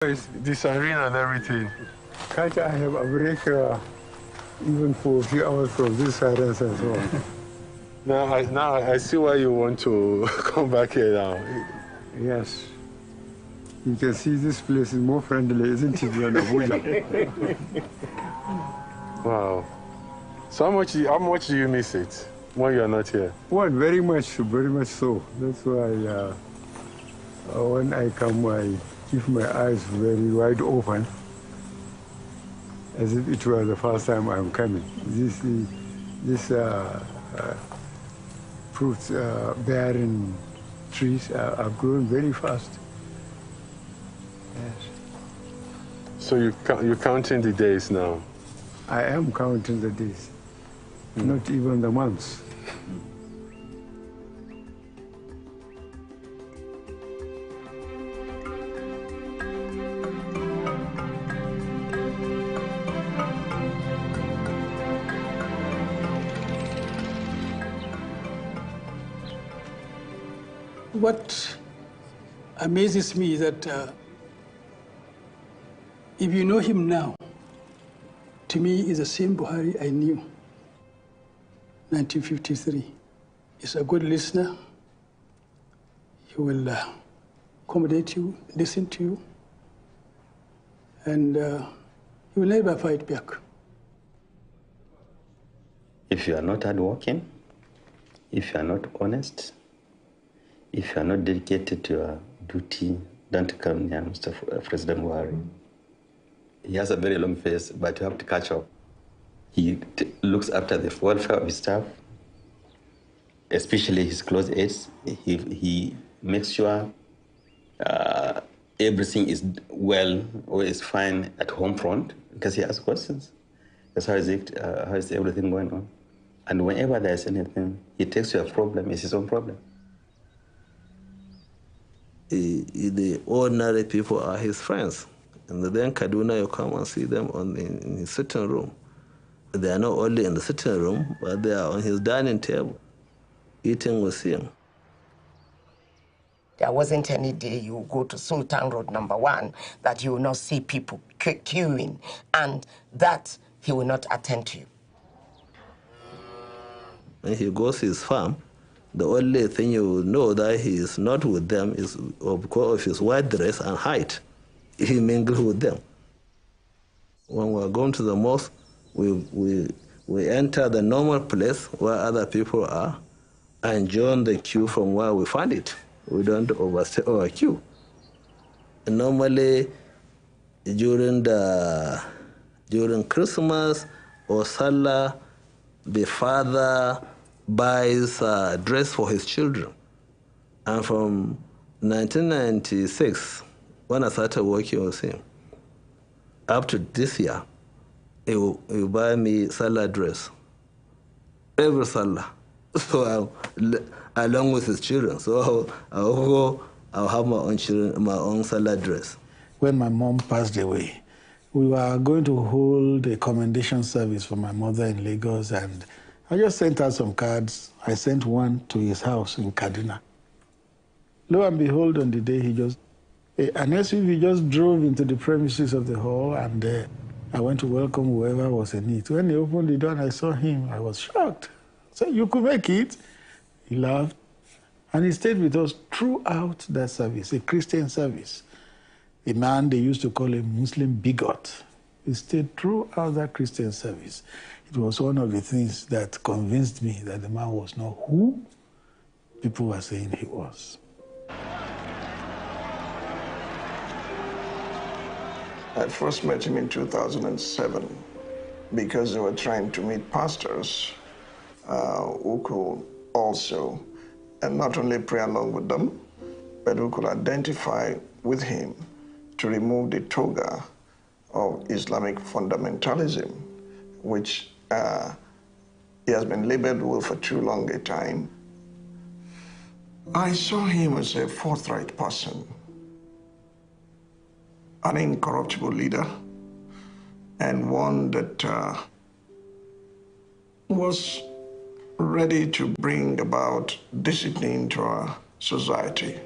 It's disarranged and everything. Can't I have a break even for a few hours from this silence and so on? Now I see why you want to come back here now. Yes. You can see this place is more friendly, isn't it, than Abuja? Wow. So how much do you miss it when you're not here? Well, very much so. That's why when I come, I keep my eyes very wide open, as if it was the first time I'm coming. This fruits bearing trees are growing very fast. Yes. So you're counting the days now? I am counting the days, not even the months. What amazes me is that if you know him now, to me, is the same Buhari I knew, 1953. He's a good listener. He will accommodate you, listen to you, and he will never fight back. If you are not hardworking, if you are not honest, if you are not dedicated to your duty, don't come near Mr. President Buhari. He has a very long face, but you have to catch up. He looks after the welfare of his staff, especially his close aides. He makes sure everything is well or is fine at home front, because he asks questions. That's how is everything going on? And whenever there's anything, he takes your problem, it's his own problem. The ordinary people are his friends. And then Kaduna, you come and see them in his sitting room. They are not only in the sitting room, but they are on his dining table, eating with him. There wasn't any day you go to Sultan Road #1 that you will not see people queuing, and that he will not attend to you. When he goes to his farm, the only thing you will know that he is not with them is because of his white dress and height. He mingles with them. When we're going to the mosque, we enter the normal place where other people are and join the queue from where we find it. We don't overstay our queue. And normally, during Christmas or Salah, the father buys a dress for his children. And from 1996, when I started working with him, up to this year, he will buy me Salah dress. Every Salah. So along with his children. So I'll have my own children, my own Salah dress. When my mom passed away, we were going to hold a commendation service for my mother in Lagos, and I just sent her some cards. I sent one to his house in Kaduna. Lo and behold, on the day an SUV just drove into the premises of the hall, and I went to welcome whoever was in it. When he opened the door and I saw him, I was shocked. So you could make it? He laughed. And he stayed with us throughout that service, a Christian service. A man they used to call a Muslim bigot. He stayed throughout that Christian service. It was one of the things that convinced me that the man was not who people were saying he was. I first met him in 2007 because they were trying to meet pastors who could also, and not only pray along with them, but who could identify with him to remove the toga of Islamic fundamentalism, which he has been labeled with for too long a time. I saw him as a forthright person, an incorruptible leader, and one that was ready to bring about discipline to our society.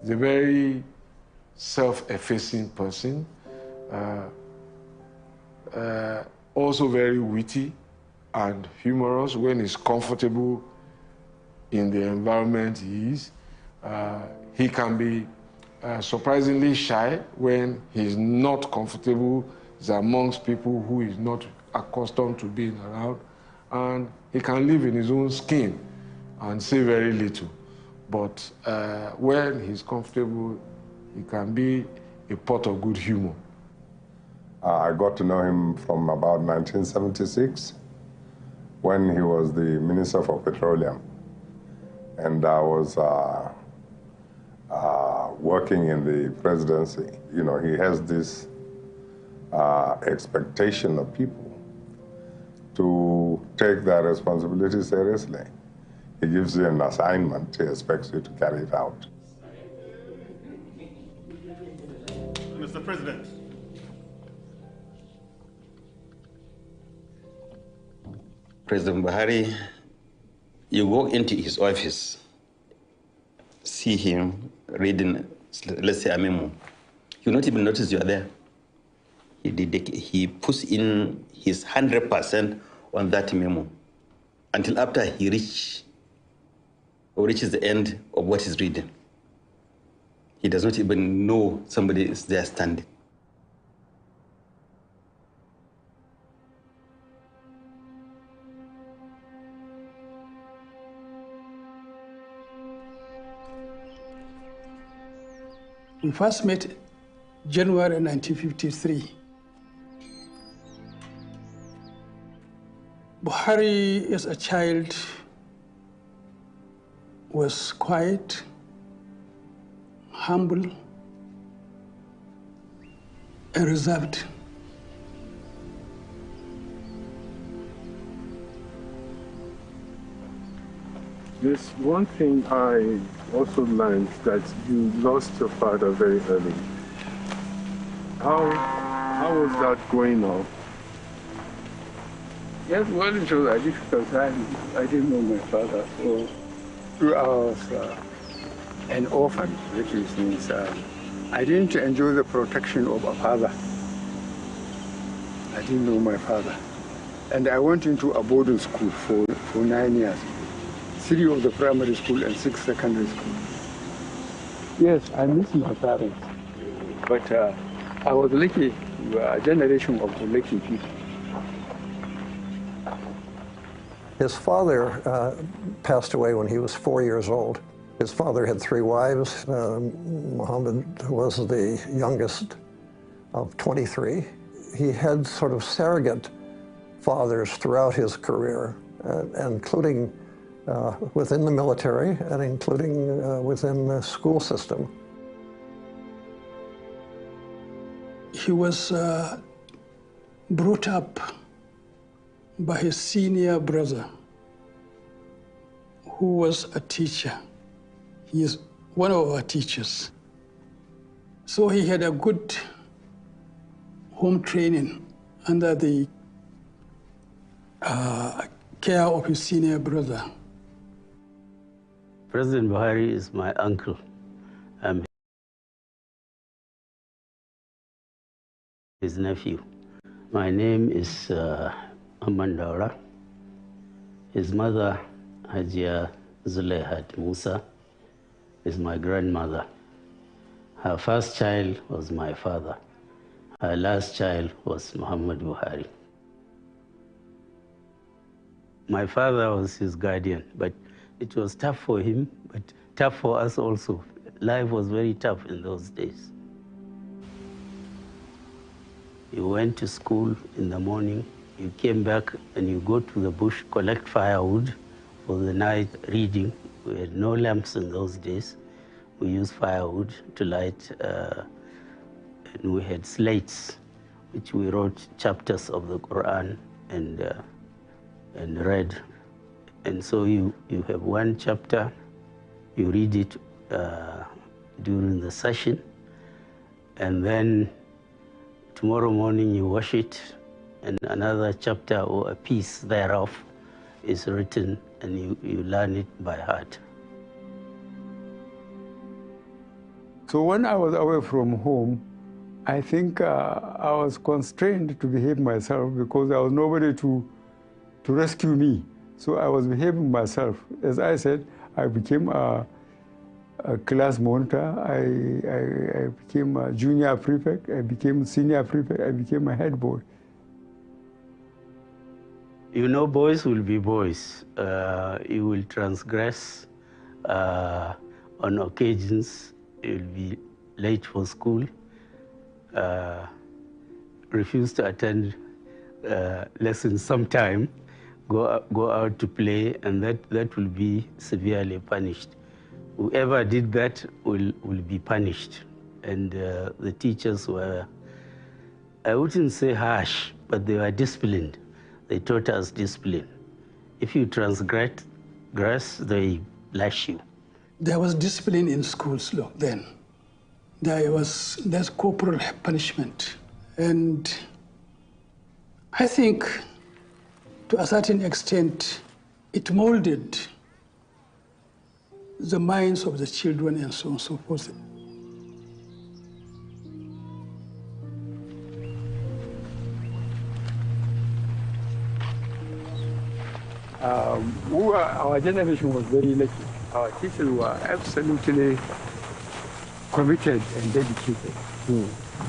He's a very self-effacing person, also very witty and humorous when he's comfortable in the environment he is. He can be surprisingly shy when he's not comfortable, he's amongst people who he's not accustomed to being around, and he can live in his own skin and say very little. But when he's comfortable, he can be a pot of good humor. I got to know him from about 1976 when he was the Minister for Petroleum. And I was working in the presidency. You know, he has this expectation of people to take their responsibility seriously. He gives you an assignment, he expects you to carry it out. Mr. President. President Buhari, you walk into his office, see him reading, let's say, a memo. You not even notice you are there. He puts in his 100% on that memo until after he reaches the end of what he's reading. He does not even know somebody is there standing. We first met January 1953. Buhari, as a child, was quiet, humble, and reserved. There's one thing I also learned, that you lost your father very early. How was that growing up? Yes, well, it was a difficult time. I didn't know my father, so I was an orphan, which means I didn't enjoy the protection of a father. I didn't know my father. And I went into a boarding school for 9 years. 3 of the primary school and 6 secondary school. Yes, I miss my parents, but I was lucky. We were a generation of lucky people. His father passed away when he was 4 years old. His father had 3 wives. Muhammadu was the youngest of 23. He had sort of surrogate fathers throughout his career, including within the military and including within the school system. He was brought up by his senior brother, who was a teacher. He is one of our teachers. So he had a good home training under the care of his senior brother. President Buhari is my uncle. I'm his nephew. My name is Muhammadu. His mother, Hajia Zuleihat Musa, is my grandmother. Her first child was my father. Her last child was Muhammadu Buhari. My father was his guardian, but it was tough for him, but tough for us also. Life was very tough in those days. You went to school in the morning, you came back and you go to the bush, collect firewood for the night reading. We had no lamps in those days. We used firewood to light, and we had slates, which we wrote chapters of the Quran and read. And so you have one chapter, you read it during the session, and then tomorrow morning you wash it, and another chapter or a piece thereof is written, and you learn it by heart. So when I was away from home, I think I was constrained to behave myself because there was nobody to rescue me. So I was behaving myself. As I said, I became a class monitor, I became a junior prefect, I became senior prefect, I became a head boy. You know, boys will be boys. You will transgress on occasions. You will be late for school, refuse to attend lessons sometime, go out to play, and that will be severely punished. Whoever did that will be punished. And the teachers were, I wouldn't say harsh, but they were disciplined. They taught us discipline. If you transgress, they lash you. There was discipline in schools then. There's corporal punishment. And I think to a certain extent, it molded the minds of the children and so on and so forth. Our generation was very lucky. Our teachers were absolutely committed and dedicated.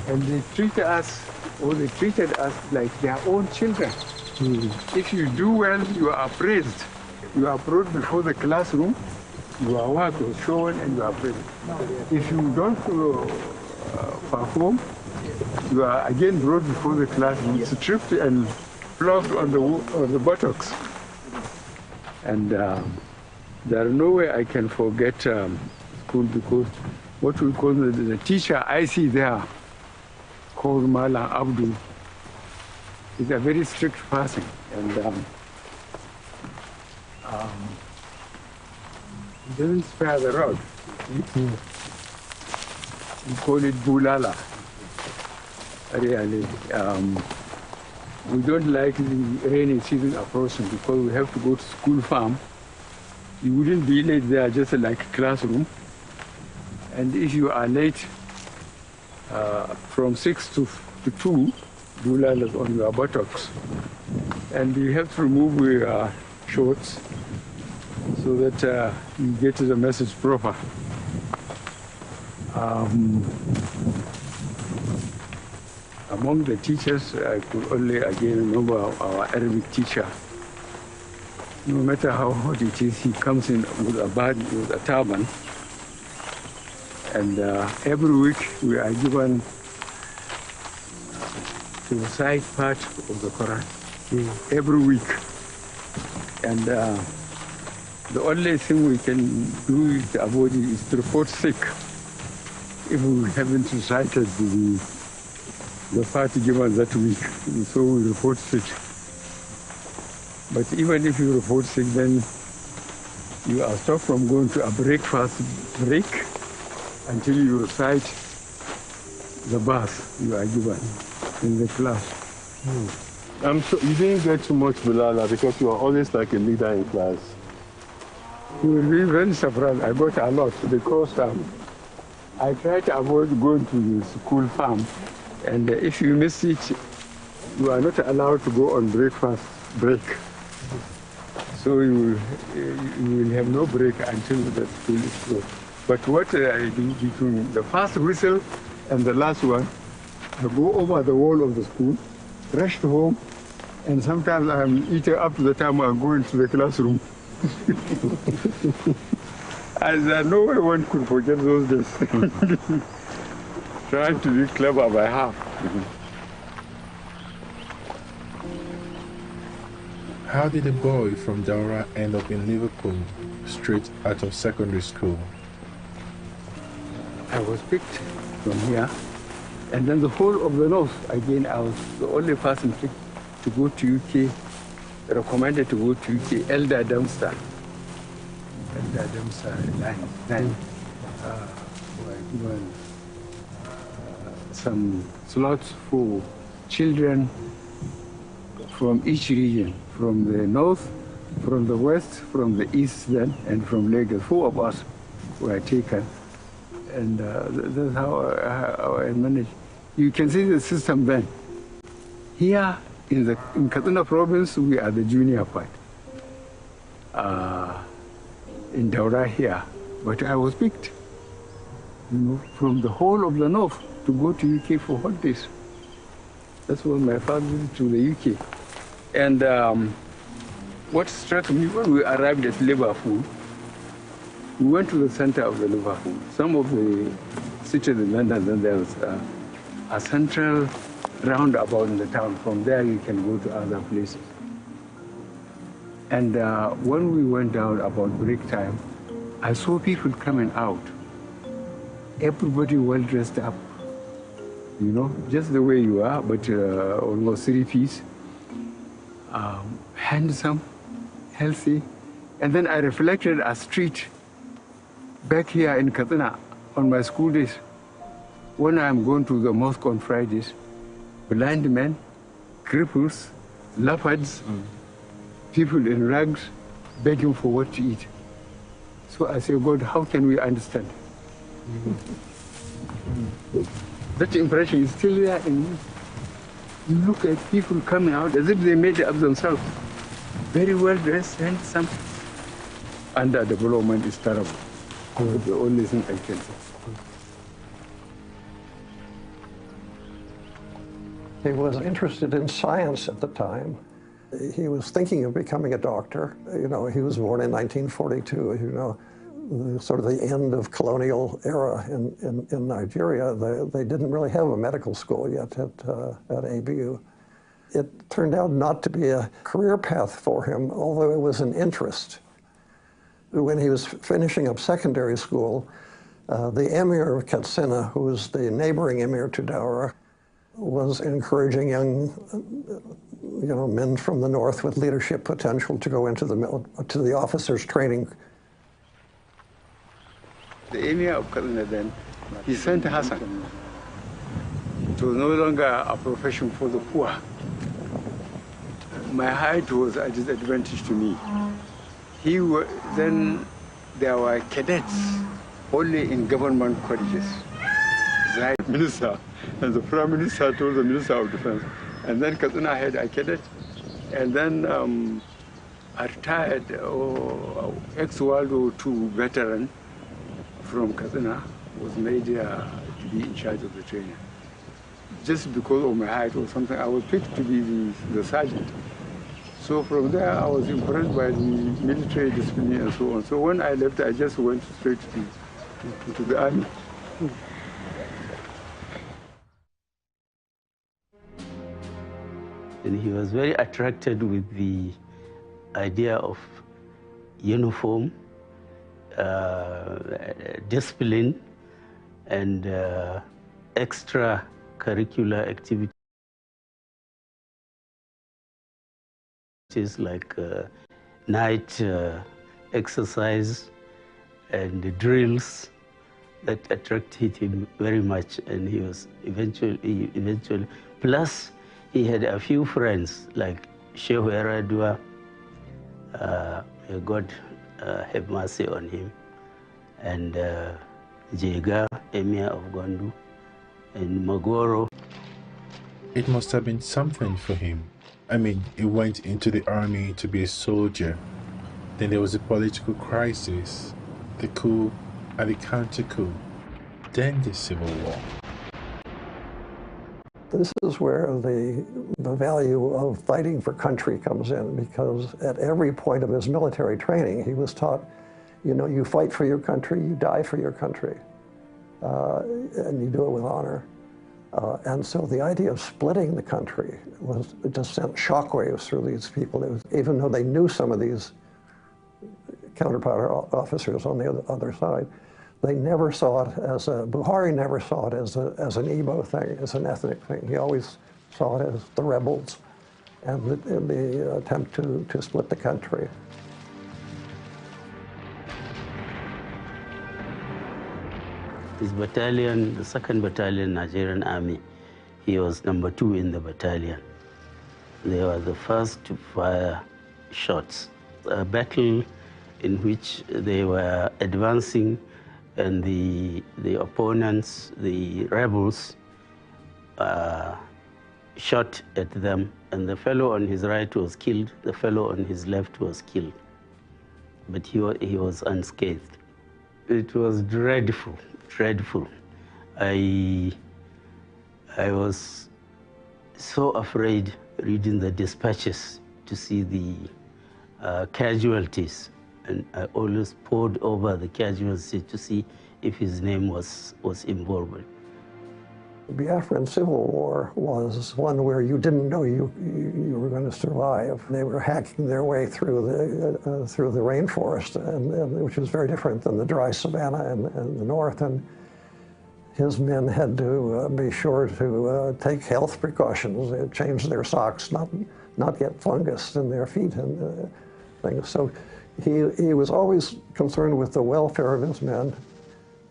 And they treated us like their own children. If you do well, you are praised. You are brought before the classroom, your work was shown and you are praised. If you don't perform, you are again brought before the classroom, stripped and flogged on the buttocks. And there is no way I can forget school, because what we call the teacher I see there, called Mala Abdul, is a very strict person. And he doesn't spare the rod. We call it Bulala. Really. We don't like the rainy season approaching because we have to go to school farm. You wouldn't be late there, just like a classroom. And if you are late from 6 to 2, Bulalas on your buttocks. And you have to remove your shorts so that you get to the message proper. Among the teachers, I could only again remember our Arabic teacher. No matter how hot it is, he comes in with a turban. And every week we are given to recite part of the Quran. Every week. And the only thing we can do to avoid it is to report sick if we haven't recited the part given that week. So we report sick. But even if you report sick, then you are stopped from going to a breakfast break until you recite the verse you are given in the class. So you didn't get too much Bilala because you are always like a leader in class. You will be very surprised. I got a lot because I try to avoid going to the school farm. And if you miss it, you are not allowed to go on breakfast break. So you will have no break until the school is closed. But what I do between the first whistle and the last one, I go over the wall of the school, rush to home, and sometimes I'm eating up to the time I'm going to the classroom. And no one could forget those days. Trying to be clever by half. How did a boy from Daura end up in Liverpool, straight out of secondary school? I was picked from here, and then the whole of the north, again, I was the only person picked to go to UK, recommended to go to UK, Elder Dempster. Elder Dempster line. Were given some slots for children from each region, from the north, from the west, from the east then, and from Lagos. 4 of us were taken. And that's how I managed. You can see the system then. Here in Katsina province, we are the junior part. In Daura here, but I was picked, from the whole of the north to go to UK for holidays. That's what my father did to the UK. And what struck me when we arrived at Liverpool, we went to the center of the Liverpool. Some of the cities in London, then there was a central roundabout in the town. From there, you can go to other places. And when we went down about break time, I saw people coming out. Everybody well dressed up, just the way you are, but almost three-piece, handsome, healthy. And then I reflected a street back here in Katsina on my school days. When I'm going to the mosque on Fridays, blind men, cripples, leopards, people in rags begging for what to eat. So I say, God, how can we understand? That impression is still there in me. You look at people coming out as if they made it up themselves. Very well dressed, handsome. Underdevelopment is terrible. That's the only thing I can say. He was interested in science at the time. He was thinking of becoming a doctor. He was born in 1942, sort of the end of colonial era in Nigeria. They didn't really have a medical school yet at ABU. It turned out not to be a career path for him, although it was an interest. When he was finishing up secondary school, the Emir of Katsina, who was the neighboring Emir to Daura, was encouraging young men from the north with leadership potential to go into the officers' training. The Emir of Katsina then, he sent Hassan. It was no longer a profession for the poor. My height was a disadvantage to me. Then there were cadets only in government colleges. The minister and the prime minister told the minister of defense. And then Katsina had a cadet. And then a retired ex-World War II veteran from Katsina was made to be in charge of the training. Just because of my height or something, I was picked to be the sergeant. So from there, I was impressed by the military discipline and so on. So when I left, I just went straight to the army. And he was very attracted with the idea of uniform, discipline, and extracurricular activities like night exercise and drills that attracted him very much. And he was eventually, plus he had a few friends like Shehu Eradua, may God have mercy on him, and Jega, Emir of Gondu, and Magoro. It must have been something for him. I mean, he went into the army to be a soldier. Then there was a political crisis, the coup and the counter-coup, then the civil war. This is where the value of fighting for country comes in, because at every point of his military training, he was taught, you fight for your country, you die for your country, and you do it with honor. And so the idea of splitting the country just sent shockwaves through these people. Even though they knew some of these counterpart officers on the other side, they never saw it as Buhari never saw it as an Igbo thing, as an ethnic thing. He always saw it as the rebels and the attempt to split the country. His battalion, the 2nd Battalion Nigerian Army, he was number 2 in the battalion. They were the first to fire shots. A battle in which they were advancing and the opponents, the rebels, shot at them, and the fellow on his right was killed, the fellow on his left was killed. But he was unscathed. It was dreadful, dreadful. I was so afraid reading the dispatches to see the casualties, and I always pored over the casualties to see if his name was involved. The Biafran Civil War was one where you didn't know you were going to survive. They were hacking their way through the rainforest, which was very different than the dry savanna in the north. And his men had to be sure to take health precautions, change their socks, not get fungus in their feet and things. So he was always concerned with the welfare of his men.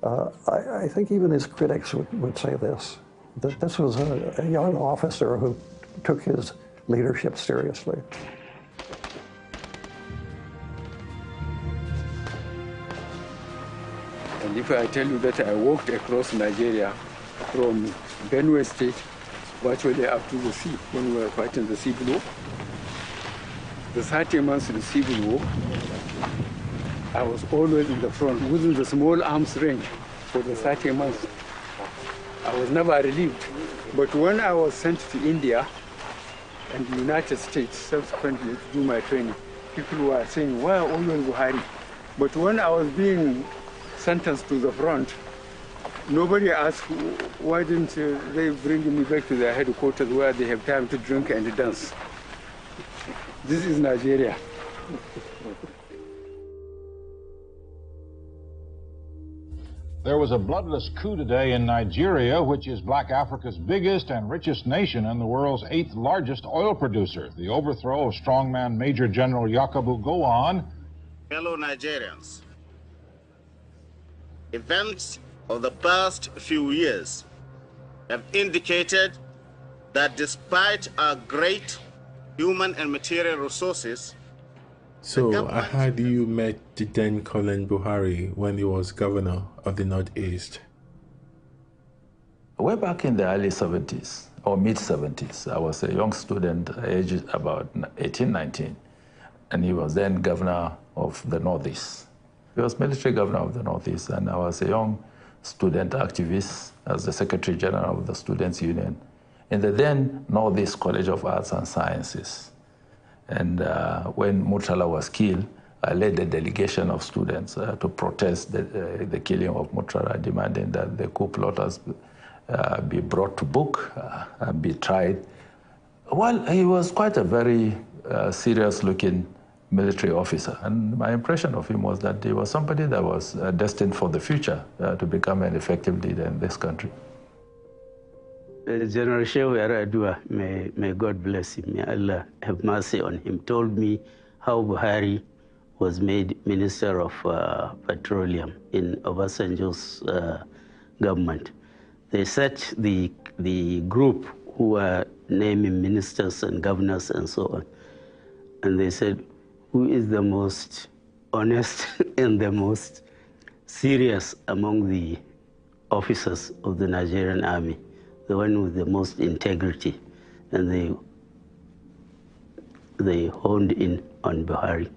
I think even his critics would say this, that this was a young officer who took his leadership seriously. And if I tell you that I walked across Nigeria from Benue State virtually up to the sea when we were fighting the Civil War, the 30 months in the Civil War, I was always in the front within the small arms range for the 30 months. I was never relieved. But when I was sent to India and the United States subsequently to do my training, people were saying, why always Buhari? But when I was being sentenced to the front, nobody asked, why didn't they bring me back to their headquarters where they have time to drink and dance? This is Nigeria. There was a bloodless coup today in Nigeria, which is Black Africa's biggest and richest nation and the world's 8th largest oil producer. The overthrow of strongman Major General Yakubu Gowon. Fellow Nigerians, events of the past few years have indicated that despite our great human and material resources, so I heard you met the then Colin Buhari when he was governor of the Northeast. Way back in the early 70s or mid 70s, I was a young student, aged about 18, 19, and he was then governor of the Northeast. He was military governor of the Northeast, and I was a young student activist as the Secretary General of the Students' Union in the then Northeast College of Arts and Sciences. And when Murtala was killed, I led a delegation of students to protest the killing of Murtala, demanding that the coup plotters be brought to book and be tried. Well, he was quite a very serious-looking military officer, and my impression of him was that he was somebody that was destined for the future to become an effective leader in this country. General Shehu Yaradua, may God bless him, may Allah have mercy on him, told me how Buhari was made Minister of Petroleum in Obasanjo's government. They set the group who were naming ministers and governors and so on, and they said, who is the most honest and the most serious among the officers of the Nigerian army? The one with the most integrity, and they honed in on Buhari.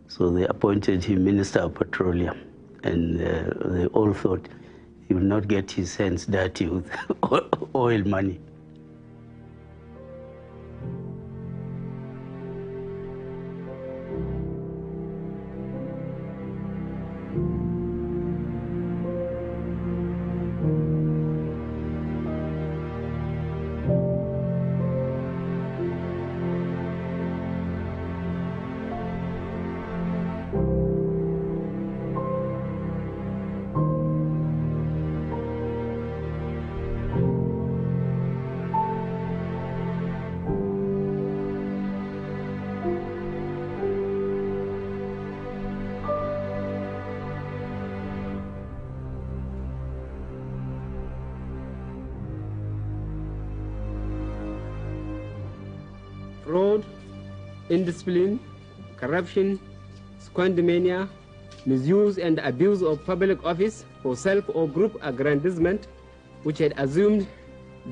So they appointed him Minister of Petroleum, and they all thought he would not get his hands dirty with oil money. Fraud, indiscipline, corruption, squandermania, misuse and abuse of public office for self or group aggrandizement, which had assumed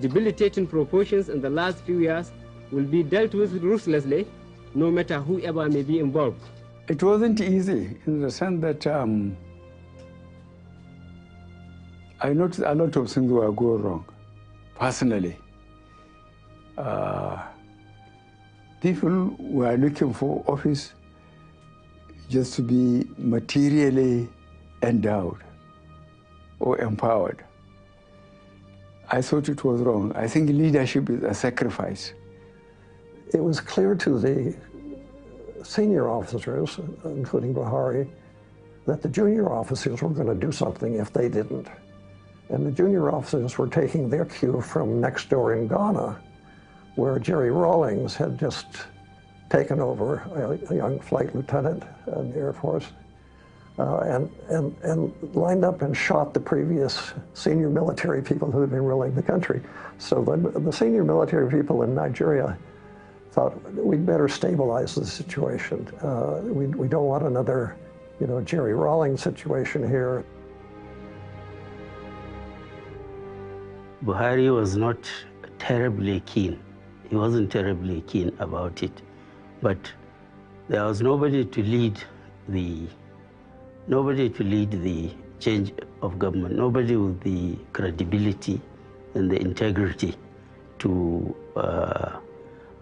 debilitating proportions in the last few years, will be dealt with ruthlessly, no matter whoever may be involved. It wasn't easy in the sense that I noticed a lot of things were going wrong, personally. People were looking for office just to be materially endowed or empowered. I thought it was wrong. I think leadership is a sacrifice. It was clear to the senior officers, including Buhari, that the junior officers were going to do something if they didn't. And the junior officers were taking their cue from next door in Ghana, where Jerry Rawlings had just taken over, a young flight lieutenant in the Air Force, and lined up and shot the previous senior military people who had been ruling the country. So the senior military people in Nigeria thought, we'd better stabilize the situation. We don't want another, Jerry Rawlings situation here. Buhari was not terribly keen. He wasn't terribly keen about it, but there was nobody to lead the change of government, nobody with the credibility and the integrity to,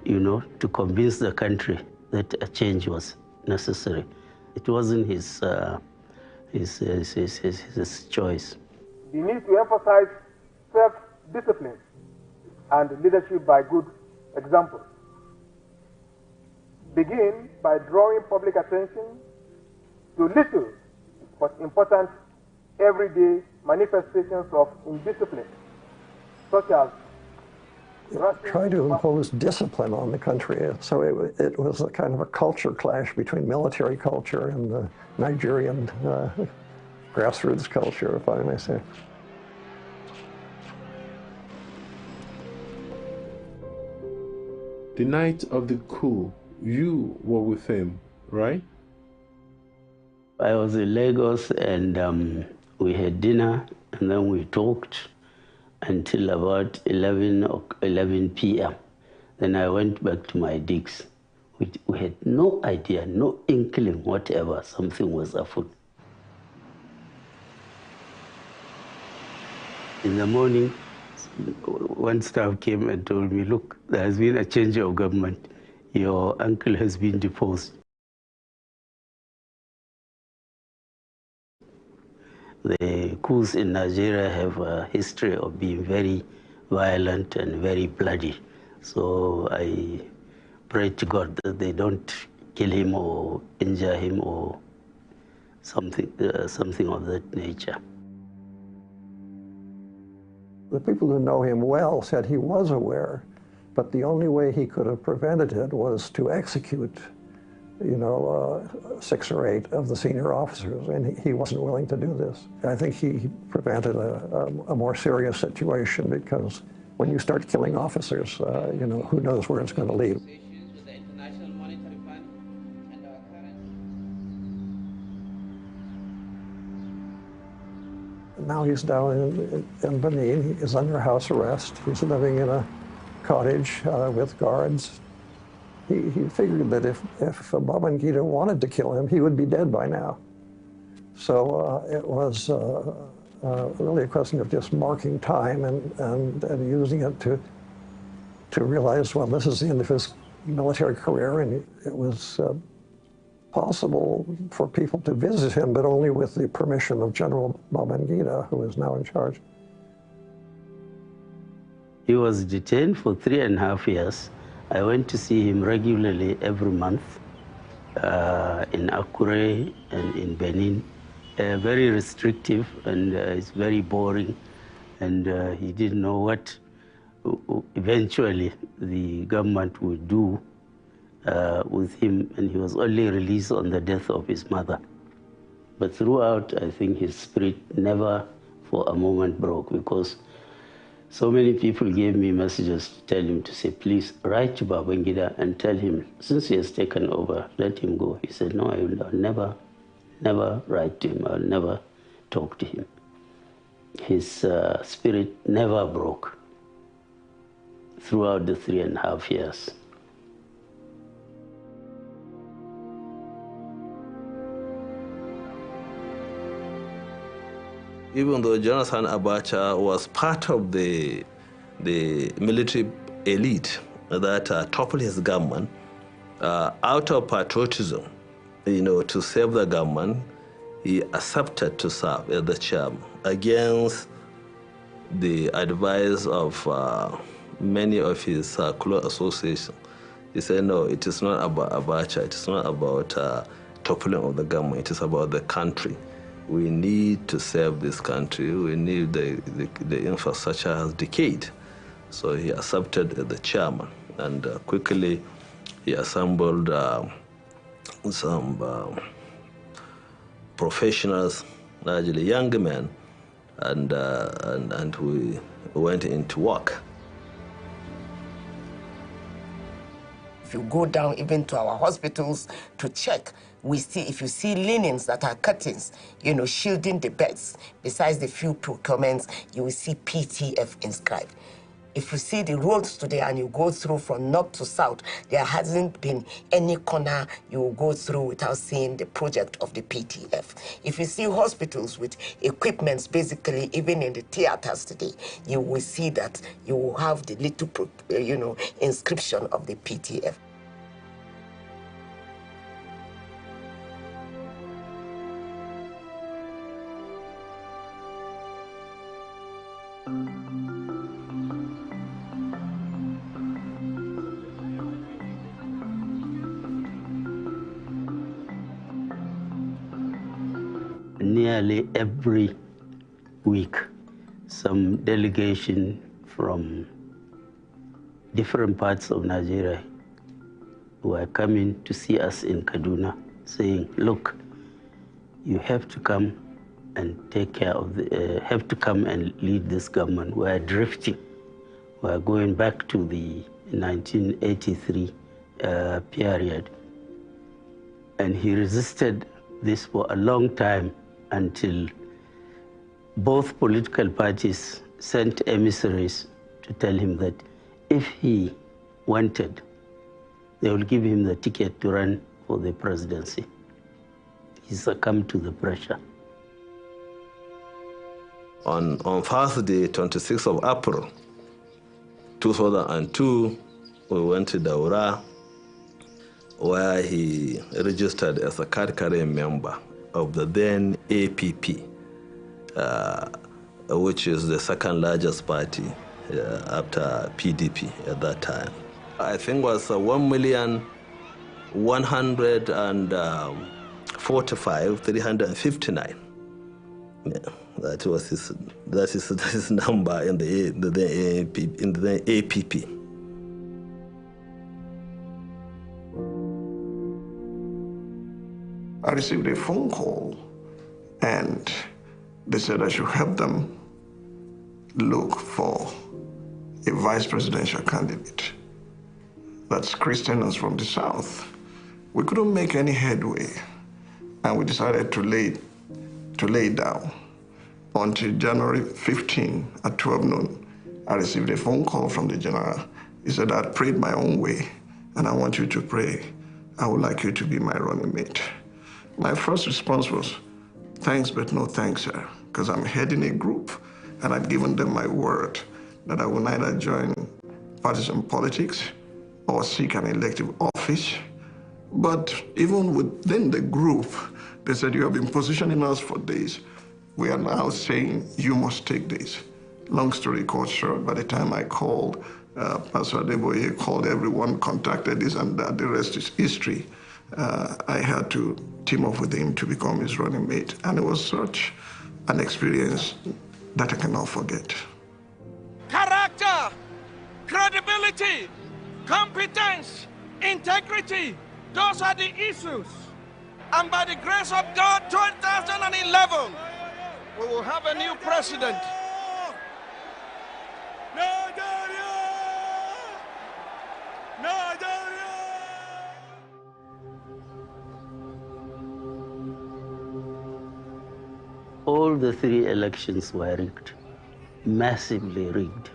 to convince the country that a change was necessary. It wasn't his choice. We need to emphasize self-discipline and leadership by good example. Begin by drawing public attention to little but important everyday manifestations of indiscipline, such as try to impose discipline on the country. So it was a kind of a culture clash between military culture and the Nigerian grassroots culture, if I may say. The night of the coup, you were with him, right? I was in Lagos and we had dinner and then we talked until about 11 p.m. Then I went back to my digs. We had no idea, no inkling whatever, something was afoot. In the morning, one staff came and told me, look, there has been a change of government. Your uncle has been deposed. The coups in Nigeria have a history of being very violent and very bloody. So I pray to God that they don't kill him or injure him or something of that nature. The people who know him well said he was aware, but the only way he could have prevented it was to execute, 6 or 8 of the senior officers, and he wasn't willing to do this. I think he prevented a more serious situation, because when you start killing officers, who knows where it's going to lead. Now he's down in Benin. He's under house arrest. He's living in a cottage with guards. He figured that if Babangida wanted to kill him, he would be dead by now. So it was really a question of just marking time and using it to realize, well, this is the end of his military career, and it was possible for people to visit him, but only with the permission of General Babangida, who is now in charge. He was detained for 3.5 years. I went to see him regularly every month in Akure and in Benin. Very restrictive, and it's very boring, and he didn't know what eventually the government would do with him, and he was only released on the death of his mother. But throughout, I think his spirit never for a moment broke, because so many people gave me messages to tell him to say, please write to Babangida and tell him, since he has taken over, let him go. He said, no, I'll never write to him, I'll never talk to him. His spirit never broke throughout the 3.5 years. Even though Jonathan Abacha was part of the military elite that toppled his government, out of patriotism, to save the government, he accepted to serve as the chairman against the advice of many of his close associations. He said, no, it is not about Abacha, it is not about toppling of the government, it is about the country. We need to save this country. We need the infrastructure has decayed. So he accepted the chairman, and quickly he assembled some professionals, largely young men, and we went into work. If you go down even to our hospitals to check, we see, if you see linens that are curtains, shielding the beds, besides the few procurements, you will see PTF inscribed. If you see the roads today and you go through from north to south, there hasn't been any corner you will go through without seeing the project of the PTF. If you see hospitals with equipments, basically even in the theaters today, you will see that you will have the little, inscription of the PTF. Nearly every week, some delegation from different parts of Nigeria were coming to see us in Kaduna, saying, look, you have to come and take care of have to come and lead this government. We're drifting. We're going back to the 1983 period. And he resisted this for a long time until both political parties sent emissaries to tell him that if he wanted, they will give him the ticket to run for the presidency. He succumbed to the pressure. On Thursday, 26th of April, 2002, we went to Daura, where he registered as a card-carrying member of the then APP, which is the second largest party after PDP at that time. I think it was 1,145,359. Yeah, that is his number in the APP. I received a phone call, and they said I should help them look for a vice presidential candidate. That's Christians from the South. We couldn't make any headway, and we decided to lay down. Until January 15 at 12 noon, I received a phone call from the general. He said, I prayed my own way, and I want you to pray. I would like you to be my running mate. My first response was, thanks, but no thanks, sir, because I'm heading a group, and I've given them my word that I will neither join partisan politics or seek an elective office. But even within the group, they said, you have been positioning us for days. We are now saying you must take this. Long story cut short, by the time I called, Pastor Adeboye called everyone, contacted this and that, the rest is history. I had to team up with him to become his running mate. And it was such an experience that I cannot forget. Character, credibility, competence, integrity, those are the issues. And by the grace of God, 2011, we will have a new president. all the three elections were rigged, massively rigged.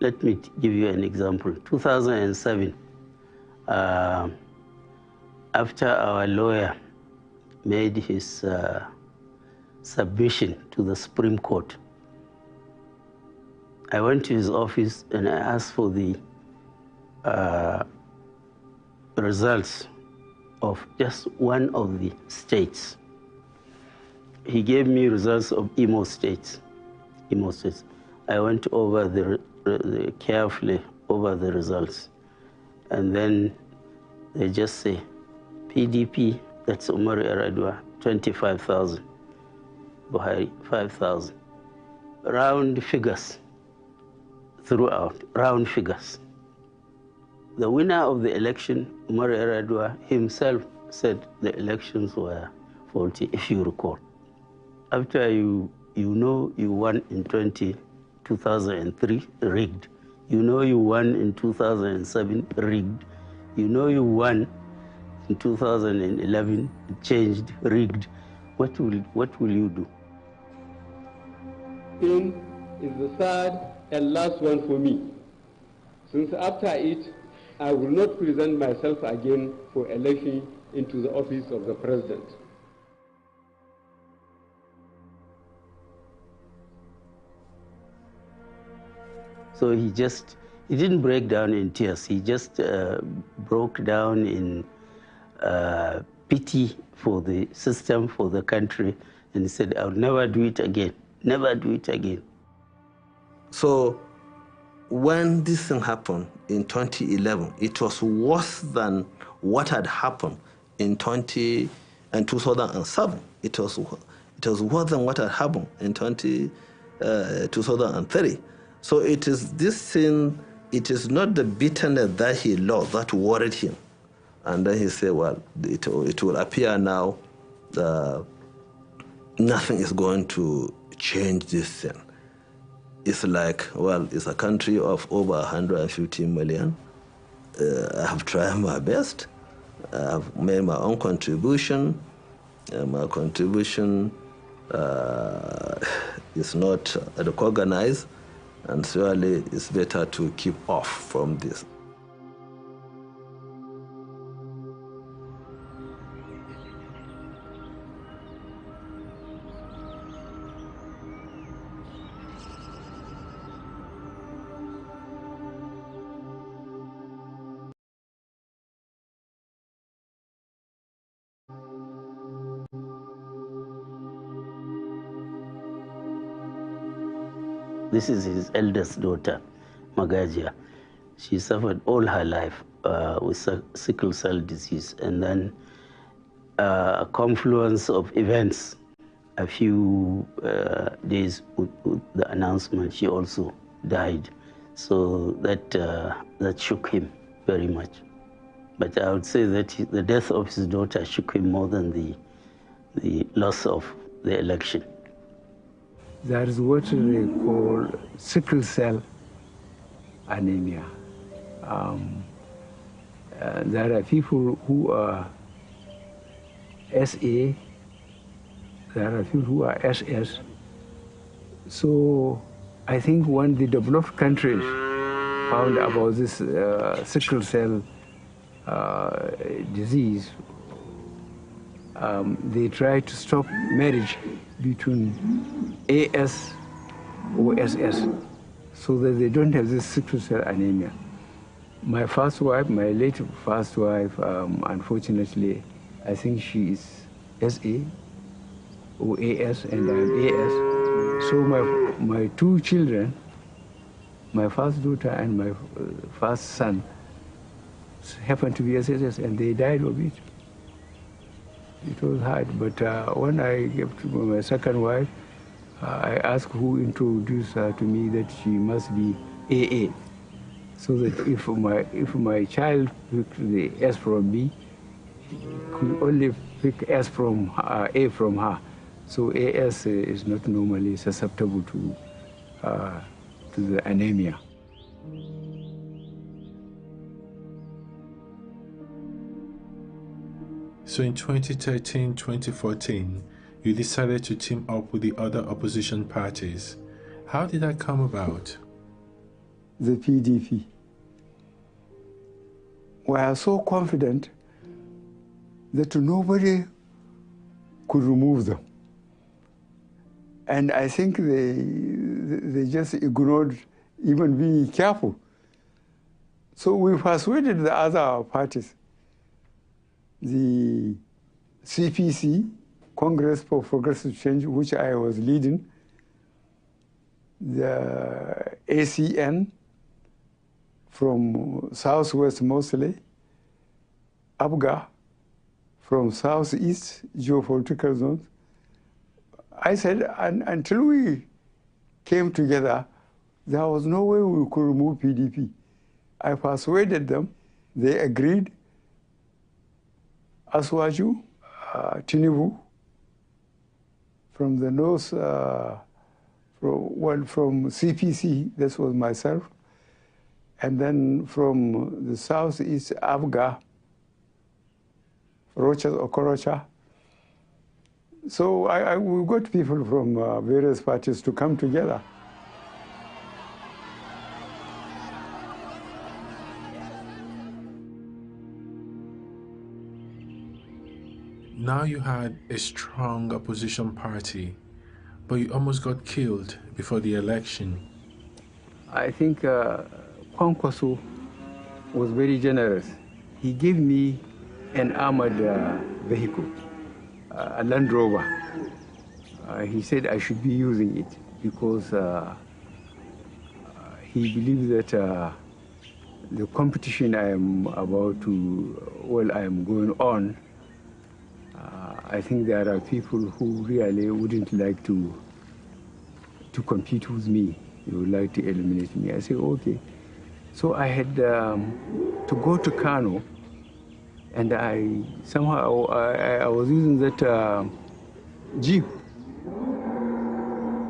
Let me give you an example. 2007, after our lawyer made his submission to the Supreme Court, I went to his office and I asked for the results of just one of the states. He gave me results of Imo States. I went over carefully over the results, and then they just say, PDP, that's Umar Yar'Adua, 25,000. Buhari, 5,000. Round figures throughout, round figures. The winner of the election, Umar Yar'Adua, himself said the elections were faulty, if you recall. After you know you won in 2003, rigged. You know you won in 2007, rigged. You know you won in 2011, changed, rigged. What will you do? In is the third and last one for me, since after it, I will not present myself again for election into the office of the president. So he didn't break down in tears. He just broke down in pity for the system, for the country, and he said, I'll never do it again, never do it again. So when this thing happened in 2011, it was worse than what had happened in 2007. It was worse than what had happened in 2003. So it is this thing, it is not the bitterness that he lost that worried him. And then he said, well, it will appear now that nothing is going to change this thing. It's like, well, it's a country of over 150 million. I have tried my best. I have made my own contribution. My contribution is not recognized, and surely it's better to keep off from this. This is his eldest daughter, Magajia. She suffered all her life with sickle cell disease, and then a confluence of events. A few days with the announcement, she also died. So that shook him very much. But I would say that the death of his daughter shook him more than the loss of the election. There is what they call sickle cell anemia. There are people who are SA, there are people who are SS. So I think when the developed countries found about this sickle cell disease, they tried to stop marriage between AS or SS so that they don't have this sickle cell anemia. My first wife, my late first wife, unfortunately, I think she is SA or AS, and I'm AS. So my two children, my first daughter and my first son, happened to be SS, and they died of it. It was hard, but when I gave to my second wife, I asked who introduced her to me that she must be AA, so that if my child picked the S from me, he could only pick S from A from her. So AS is not normally susceptible to the anemia. So in 2013-2014, you decided to team up with the other opposition parties. How did that come about? The PDP. We are so confident that nobody could remove them. And I think they just ignored even being careful. So we persuaded the other parties. The CPC, Congress for Progressive Change, which I was leading, the ACN from Southwest mostly, ABGA from Southeast geopolitical zones. I said, until we came together, there was no way we could remove PDP. I persuaded them, they agreed. Aswaju, Tinubu, from the north, from CPC, this was myself, and then from the southeast, Abga, Rochas Okorocha. So we got people from various parties to come together. Now you had a strong opposition party, but you almost got killed before the election. I think Kwankwaso was very generous. He gave me an armored vehicle, a Land Rover. He said I should be using it because he believes that the competition I am about to, I am going on, I think there are people who really wouldn't like to compete with me. They would like to eliminate me. I said, okay. So I had to go to Kano, and I somehow I was using that Jeep.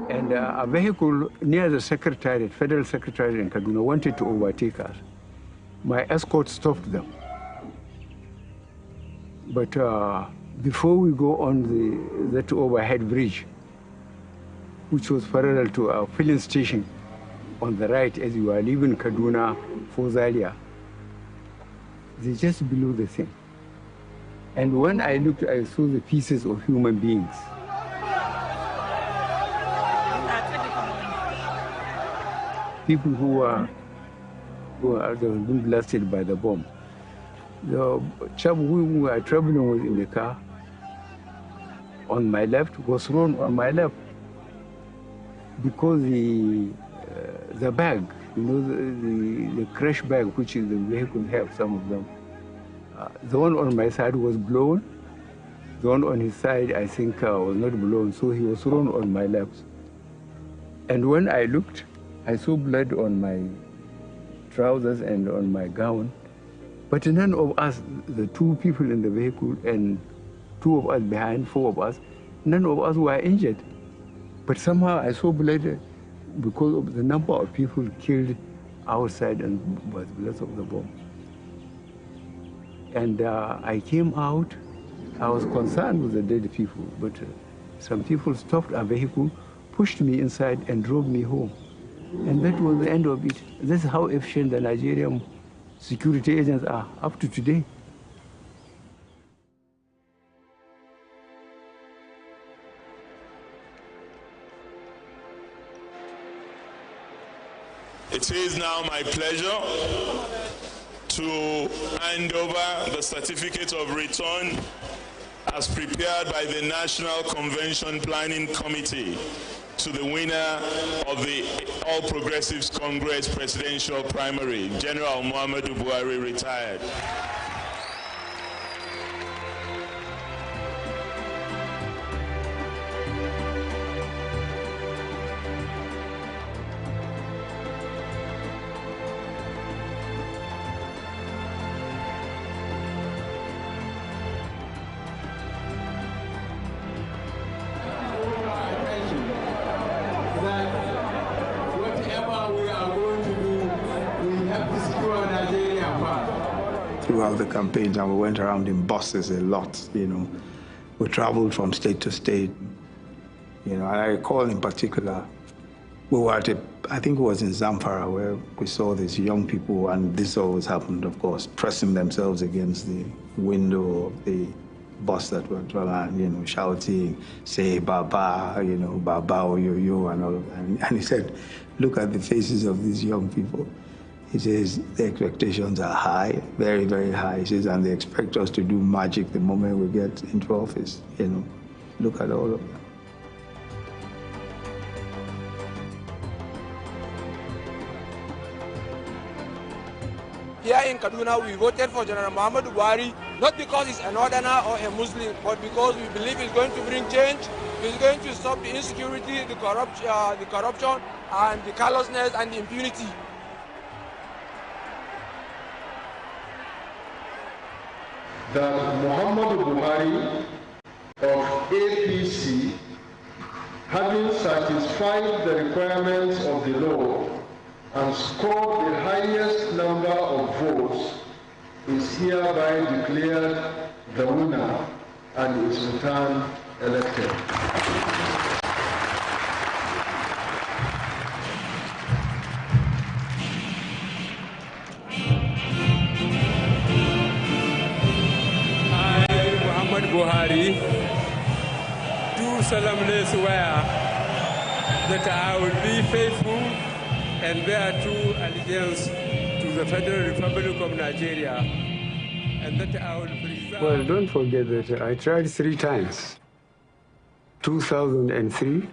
And a vehicle near the secretariat, federal secretariat in Kaduna, wanted to overtake us. My escort stopped them. But before we go on that overhead bridge, which was parallel to a filling station on the right as you are leaving Kaduna for Zaria, they just below the thing. And when I looked, I saw the pieces of human beings. People who were being blasted by the bomb. The chap who we were traveling with in the car on my left was thrown on my left because the bag, you know, the crash bag, which is the vehicle have, some of them, the one on my side was blown. The one on his side, I think, was not blown, so he was thrown on my left. And when I looked, I saw blood on my trousers and on my gown. But none of us, the two people in the vehicle and two of us behind, four of us, none of us were injured. But somehow I saw blood because of the number of people killed outside and was because of the bomb. And I came out. I was concerned with the dead people, but some people stopped a vehicle, pushed me inside and drove me home. And that was the end of it. That's how efficient the Nigerian security agents are up to today. It is now my pleasure to hand over the certificate of return as prepared by the National Convention Planning Committee to the winner of the All Progressives Congress presidential primary, General Muhammadu Buhari, retired. Throughout the campaigns, and we went around in buses a lot, you know, We traveled from state to state. You know, I recall in particular, we were at I think it was in Zamfara, where we saw these young people, and this always happened, of course, pressing themselves against the window of the bus that were traveling, you know, shouting, say Baba, you know, Baba Oyoyo and all of that. And he said, look at the faces of these young people. He says, the expectations are high, very, very high. He says, and they expect us to do magic the moment we get into office, you know. Look at all of that. Here in Kaduna, we voted for General Muhammadu Buhari, not because he's a northerner or a Muslim, but because we believe he's going to bring change. He's going to stop the insecurity, the corruption, and the callousness and the impunity. That Muhammadu Buhari of APC, having satisfied the requirements of the law and scored the highest number of votes, is hereby declared the winner and is returned elected. Buhari, do solemnly swear that I will be faithful and bear true allegiance to the Federal Republic of Nigeria, and that I will preserve... Well, don't forget that I tried 3 times. 2003,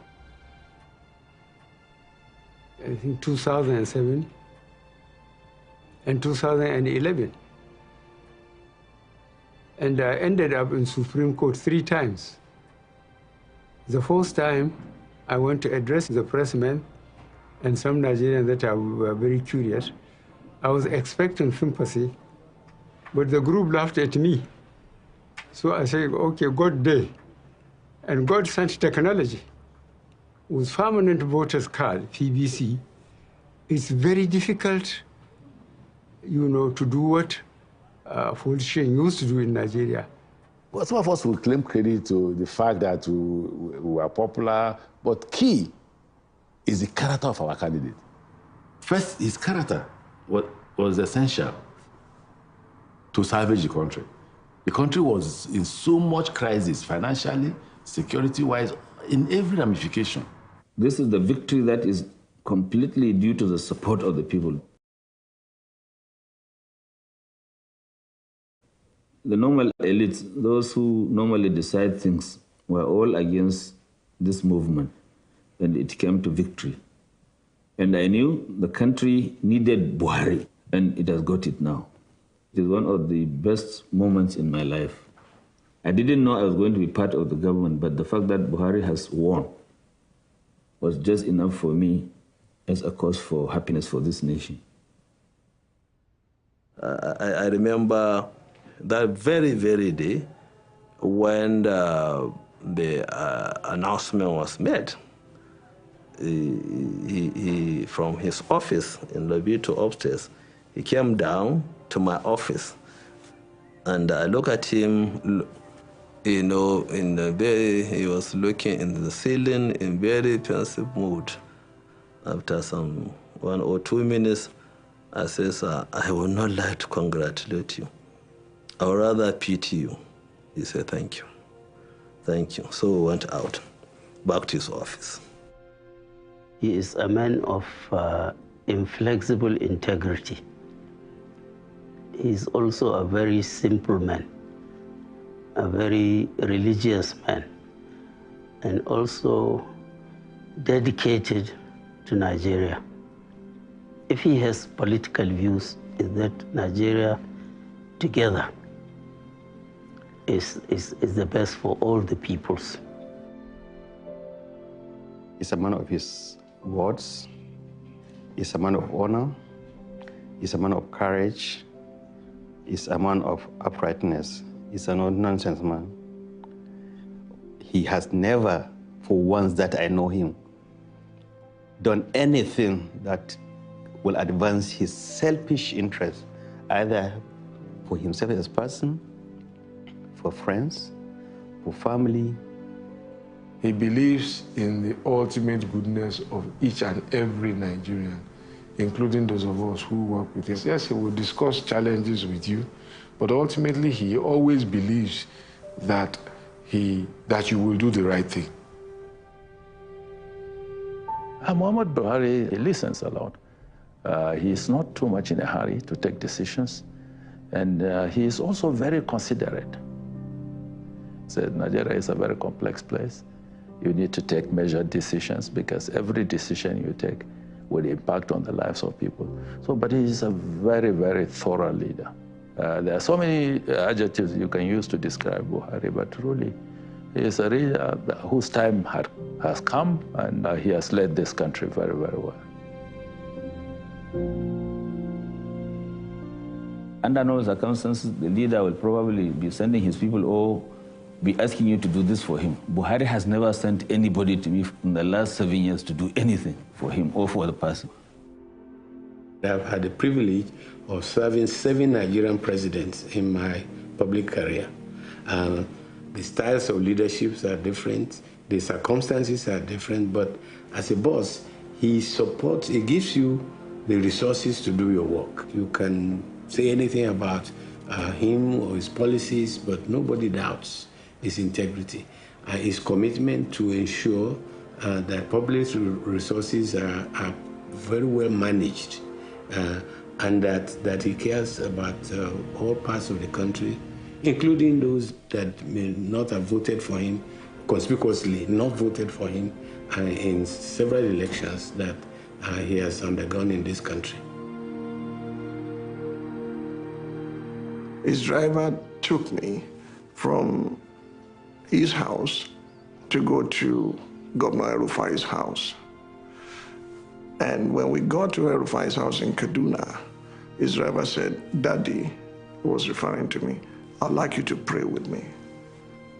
I think 2007, and 2011. And I ended up in Supreme Court 3 times. The first time, I went to address the pressmen and some Nigerians that were very curious. I was expecting sympathy, but the group laughed at me. So I said, okay, God day. And God sent technology. With permanent voters card, PVC, it's very difficult, you know, to do what politicians used to do in Nigeria. Well, some of us will claim credit to the fact that we are popular, but key is the character of our candidate. First, his character was essential to salvage the country. The country was in so much crisis, financially, security-wise, in every ramification. This is the victory that is completely due to the support of the people. The normal elites, those who normally decide things, were all against this movement, and it came to victory. And I knew the country needed Buhari, and it has got it now. It is one of the best moments in my life. I didn't know I was going to be part of the government, but the fact that Buhari has won was just enough for me as a cause for happiness for this nation. I remember that very, very day when the announcement was made. He from his office in lobby to upstairs, he came down to my office, and I look at him, you know, he was looking in the ceiling in very pensive mood. After some 1 or 2 minutes, I says, I would not like to congratulate you. I would rather pity you. He said, thank you. Thank you. So we went out, back to his office. He is a man of inflexible integrity. He is also a very simple man, a very religious man, and also dedicated to Nigeria. If he has political views, is that Nigeria together is the best for all the peoples. He's a man of his words. He's a man of honor. He's a man of courage. He's a man of uprightness. He's a no-nonsense man. He has never, for once that I know him, done anything that will advance his selfish interest, either for himself as a person, for friends, for family. He believes in the ultimate goodness of each and every Nigerian, including those of us who work with him. Yes, he will discuss challenges with you, but ultimately he always believes that you will do the right thing. Muhammadu Buhari, he listens a lot. He is not too much in a hurry to take decisions, and he is also very considerate. So Nigeria is a very complex place. You need to take measured decisions because every decision you take will impact on the lives of people. So, but he is a very, very thorough leader. There are so many adjectives you can use to describe Buhari, but truly, he is a leader whose time has come, and he has led this country very, very well. Under no circumstances, the leader will probably be sending his people or be asking you to do this for him. Buhari has never sent anybody to me in the last 7 years to do anything for him or for the person. I've had the privilege of serving 7 Nigerian presidents in my public career. The styles of leadership are different, the circumstances are different, but as a boss, he gives you the resources to do your work. You can say anything about him or his policies, but nobody doubts his integrity and his commitment to ensure that public resources are very well managed and that he cares about all parts of the country, including those that may not have voted for him, conspicuously not voted for him in several elections that he has undergone in this country. His driver took me from his house to go to Governor El-Rufai's house. And when we got to El-Rufai's house in Kaduna, his driver said, "Daddy," he was referring to me, "I'd like you to pray with me."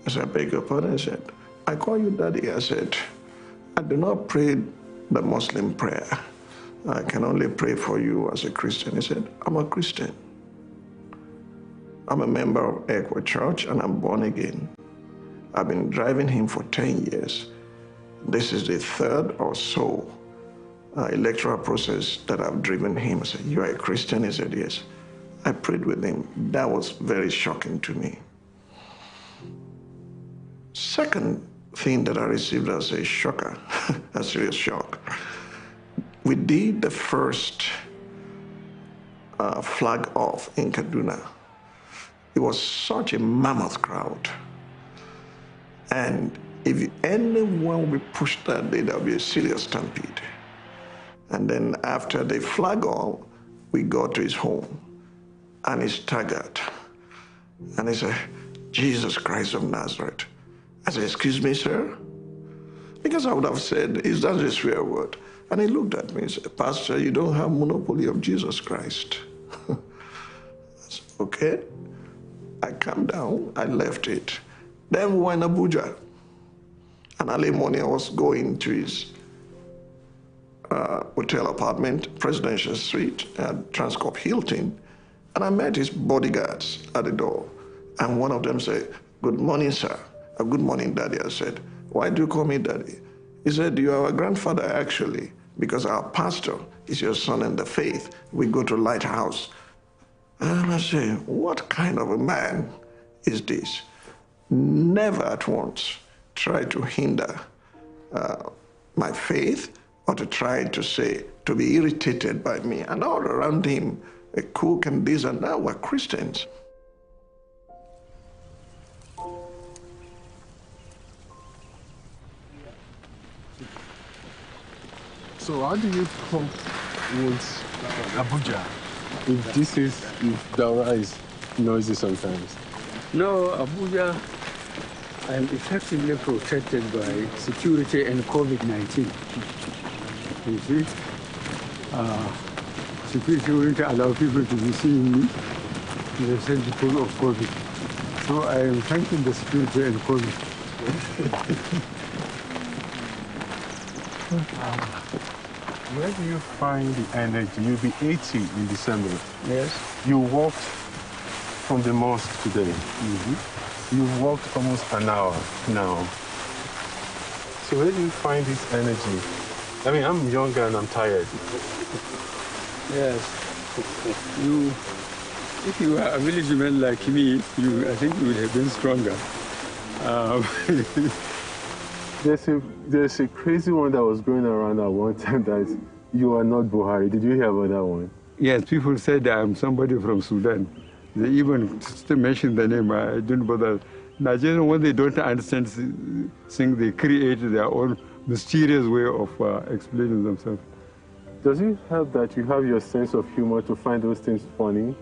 I said, "I beg your pardon." He said, "I call you Daddy." I said, "I do not pray the Muslim prayer. I can only pray for you as a Christian." He said, "I'm a Christian. I'm a member of Ekwa Church and I'm born again." I've been driving him for 10 years. This is the 3rd or so electoral process that I've driven him. I said, "You are a Christian?" He said, "Yes." I prayed with him. That was very shocking to me. Second thing that I received as a shocker, a serious shock, we did the first flag off in Kaduna. It was such a mammoth crowd. And if anyone will be pushed that day, there'll be a serious stampede. And then after the flag off, we got to his home and he staggered. And he said, "Jesus Christ of Nazareth." I said, "Excuse me, sir?" Because I would have said, "Is that a swear word?" And he looked at me and said, "Pastor, you don't have monopoly of Jesus Christ." I said, "Okay." I calmed down, I left it. Then we were in Abuja. And early morning I was going to his hotel apartment, Presidential Suite at Transcorp Hilton, and I met his bodyguards at the door. And one of them said, "Good morning, sir." "Good morning, Daddy." I said, "Why do you call me Daddy?" He said, "You are our grandfather, actually, because our pastor is your son in the faith. We go to Lighthouse." And I say, what kind of a man is this? Never at once try to hinder my faith or to try to be irritated by me. And all around him, a cook and this and that were Christians. So how do you cope with Abuja? If Daura is noisy sometimes? No, Abuja, I'm effectively protected by security and COVID-19. You see? Security wouldn't allow people to be seeing me in the sense because of COVID. So I am thanking the security and COVID. Where do you find the energy? You'll be 80 in December. Yes. You walked from the mosque today. You've walked almost an hour now. So where do you find this energy? I mean, I'm younger and I'm tired. Yes. If you are a village man like me, I think you would have been stronger. There's a crazy one that was going around at one time that you are not Buhari. Did you hear about that one? Yes, people said I'm somebody from Sudan. They even mentioned the name. I didn't bother. Nigerians, when they don't understand things, they create their own mysterious way of explaining themselves. Does it help that you have your sense of humor to find those things funny?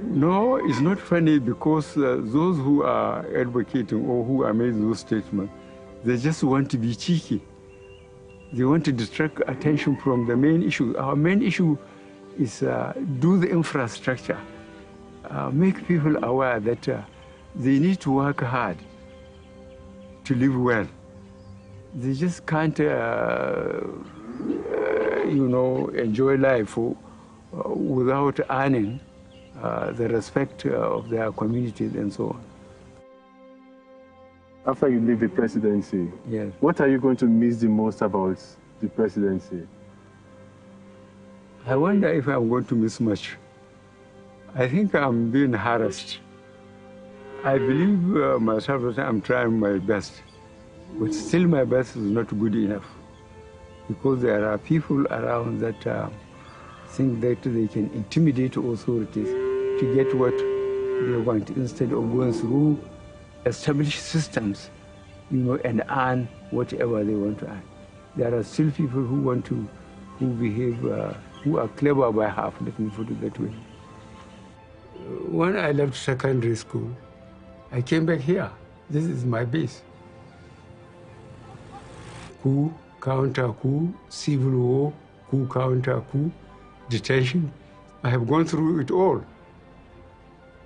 No, it's not funny because those who are advocating or who are making those statements, they just want to be cheeky. They want to distract attention from the main issue. Our main issue is do the infrastructure, make people aware that they need to work hard to live well. They just can't, enjoy life without earning the respect of their communities and so on. After you leave the presidency, yes, what are you going to miss the most about the presidency? I wonder if I'm going to miss much. I think I'm being harassed. I believe myself that I'm trying my best, but still my best is not good enough because there are people around that think that they can intimidate authorities to get what they want instead of going through established systems, and earn whatever they want to earn. There are still people who behave, who are clever by half, let me put it that way. When I left secondary school, I came back here. This is my base. Coup, counter-coup, civil war, coup, counter-coup, detention. I have gone through it all.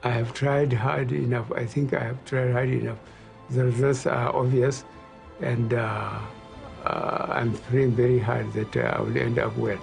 I have tried hard enough. I think I have tried hard enough. The results are obvious, and I'm praying very hard that I will end up well.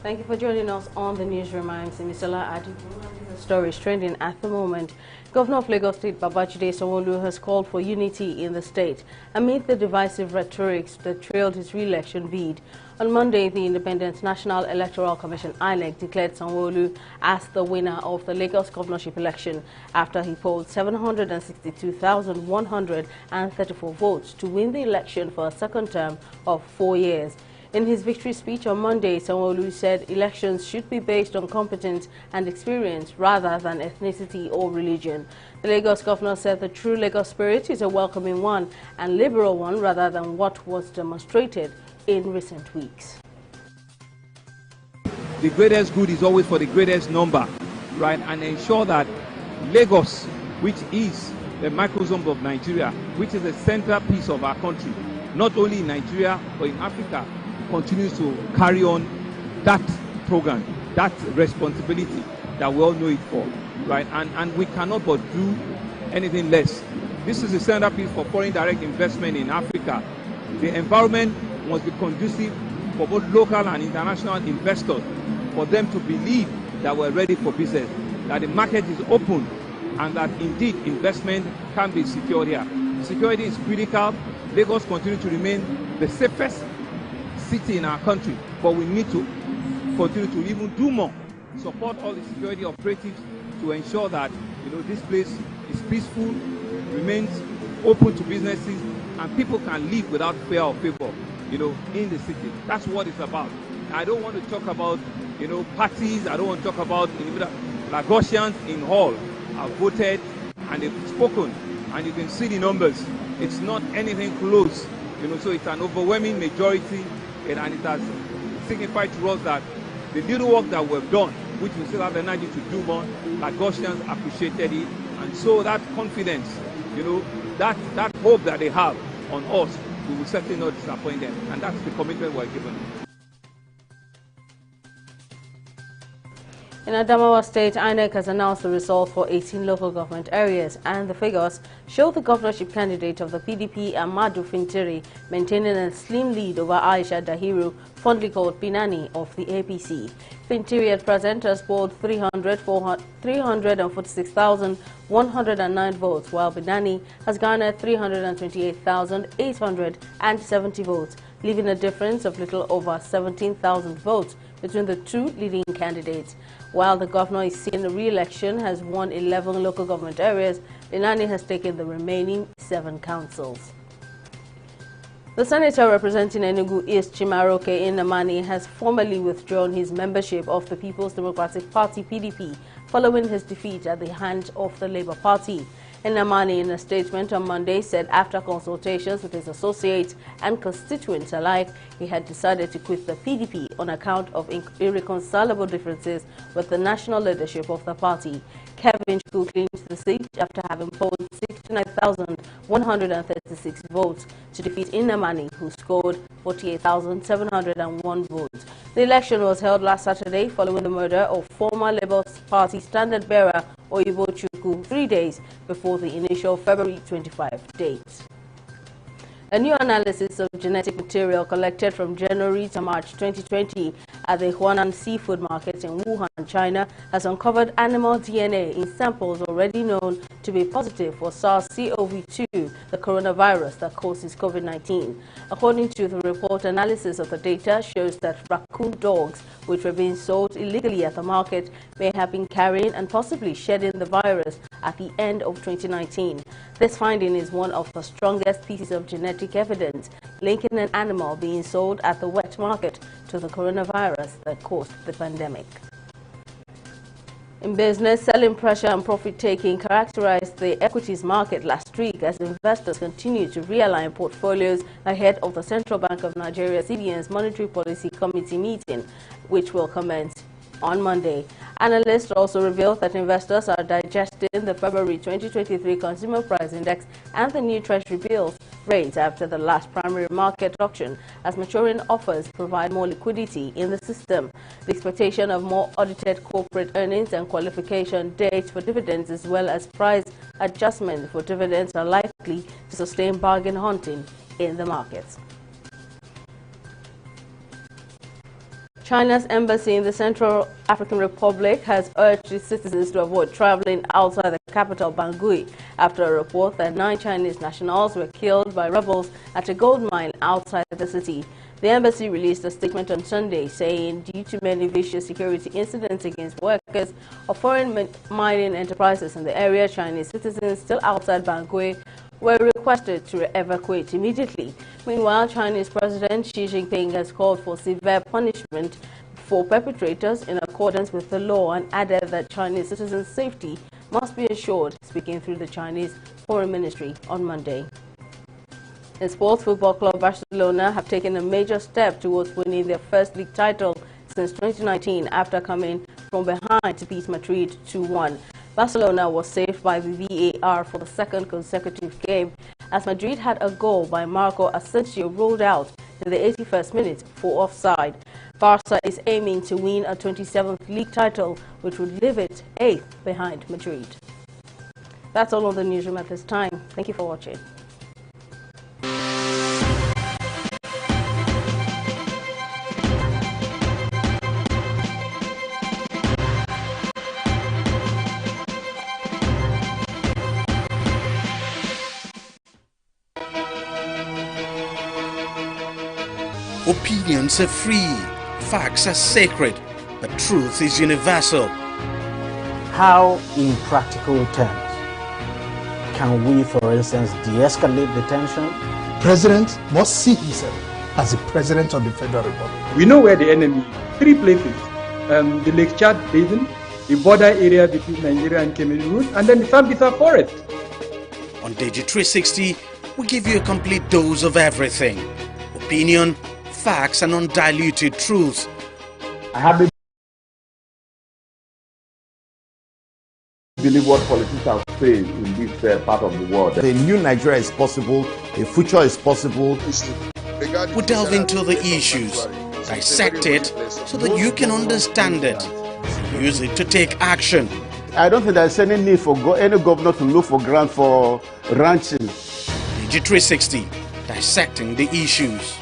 Thank you for joining us on the Newsroom. I'm Simisala Adi. The story is trending at the moment. Governor of Lagos State Babajide Sanwo-Olu has called for unity in the state amid the divisive rhetorics that trailed his re-election bid. On Monday, the Independent National Electoral Commission (INEC) declared Sanwo-Olu as the winner of the Lagos governorship election after he polled 762,134 votes to win the election for a second term of 4 years. In his victory speech on Monday, Sanwo-Olu said elections should be based on competence and experience rather than ethnicity or religion. The Lagos governor said the true Lagos spirit is a welcoming one and liberal one rather than what was demonstrated in recent weeks. The greatest good is always for the greatest number, right? And ensure that Lagos, which is the microcosm of Nigeria, which is the centerpiece of our country, not only in Nigeria but in Africa, continues to carry on that program, that responsibility that we all know it for, right? And we cannot but do anything less. This is the centerpiece for foreign direct investment in Africa. The environment must be conducive for both local and international investors, for them to believe that we're ready for business, that the market is open, and that indeed investment can be secured here. Security is critical. Lagos continues to remain the safest city in our country, but we need to continue to even do more, support all the security operatives to ensure that this place is peaceful, remains open to businesses, and people can live without fear or favor in the city. That's what it's about. I don't want to talk about parties. I don't want to talk about Lagosians in hall have voted and they've spoken, and you can see the numbers. It's not anything close, so it's an overwhelming majority. And it has signified to us that the little work that we've done, which we still have energy to do more, Lagosians appreciated it. And so that confidence, that hope that they have on us, we will certainly not disappoint them. And that's the commitment we're given. In Adamawa State, INEC has announced the results for 18 local government areas, and the figures show the governorship candidate of the PDP, Muhammadu Fintiri, maintaining a slim lead over Aisha Dahiru, fondly called Binani, of the APC. Fintiri at present has polled 346,109 votes, while Binani has garnered 328,870 votes, leaving a difference of little over 17,000 votes between the two leading candidates. While the governor is seeking a re-election, has won 11 local government areas, Binani has taken the remaining 7 councils. The senator representing Enugu East, Chimaroke Nnamani, has formally withdrawn his membership of the People's Democratic Party (PDP) following his defeat at the hands of the Labour Party. Nnamani, in a statement on Monday, said after consultations with his associates and constituents alike, he had decided to quit the PDP on account of irreconcilable differences with the national leadership of the party. Kevin Chukwu claims the seat after having polled 69,136 votes to defeat Nnamani, who scored 48,701 votes. The election was held last Saturday following the murder of former Labour Party standard-bearer Oyibo Chukwu 3 days before the initial February 25 date. A new analysis of genetic material collected from January to March 2020 at the Huanan Seafood Market in Wuhan, China, has uncovered animal DNA in samples already known to be positive for SARS-CoV-2, the coronavirus that causes COVID-19. According to the report, analysis of the data shows that raccoon dogs, which were being sold illegally at the market, may have been carrying and possibly shedding the virus at the end of 2019. This finding is one of the strongest pieces of genetic evidence linking an animal being sold at the wet market to the coronavirus that caused the pandemic. In business, selling pressure and profit-taking characterized the equities market last week as investors continued to realign portfolios ahead of the Central Bank of Nigeria (CBN's Monetary Policy Committee meeting, which will commence on Monday. Analysts also revealed that investors are digesting the February 2023 Consumer Price Index and the new Treasury bills rate after the last primary market auction, as maturing offers provide more liquidity in the system. The expectation of more audited corporate earnings and qualification dates for dividends, as well as price adjustment for dividends, are likely to sustain bargain hunting in the markets. China's embassy in the Central African Republic has urged its citizens to avoid traveling outside the capital, Bangui, after a report that 9 Chinese nationals were killed by rebels at a gold mine outside the city. The embassy released a statement on Sunday saying due to many vicious security incidents against workers of foreign mining enterprises in the area, Chinese citizens still outside Bangui were requested to evacuate immediately. Meanwhile, Chinese President Xi Jinping has called for severe punishment for perpetrators in accordance with the law and added that Chinese citizens' safety must be assured, speaking through the Chinese Foreign Ministry on Monday. In sports, Football Club Barcelona have taken a major step towards winning their first league title since 2019 after coming from behind to beat Madrid 2-1. Barcelona was saved by the VAR for the second consecutive game as Madrid had a goal by Marco Asensio ruled out in the 81st minute for offside. Barca is aiming to win a 27th league title, which would leave it 8th behind Madrid. That's all on the newsroom at this time. Thank you for watching. Opinions are free, facts are sacred, but truth is universal. How, in practical terms, can we, for instance, de-escalate the tension? President must see himself as the President of the Federal Republic. We know where the enemy is. 3 places. The Lake Chad Basin, the border area between Nigeria and Cameroon, and then the Sambisa Forest. On TV360, we give you a complete dose of everything. Opinion, facts and undiluted truth. I hardly believe what politicians say in this part of the world. A new Nigeria is possible, a future is possible. We delve into the issues, dissect it so that you can understand it, use it to take action. I don't think there's any need for any governor to look for grant for ranching. TV360, dissecting the issues.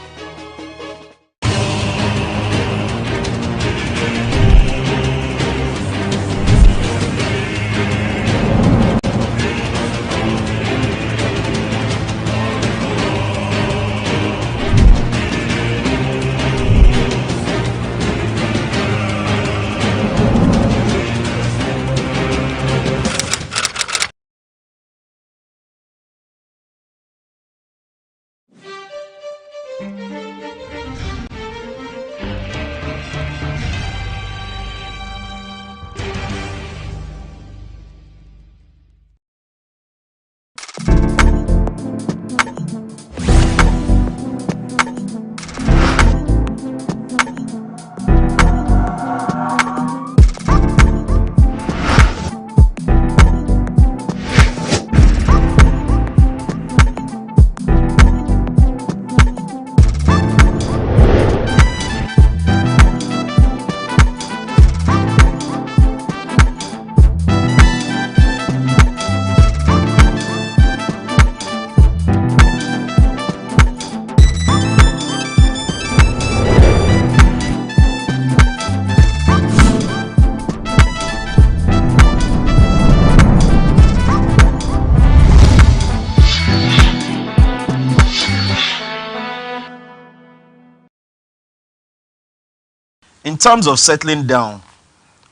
In terms of settling down,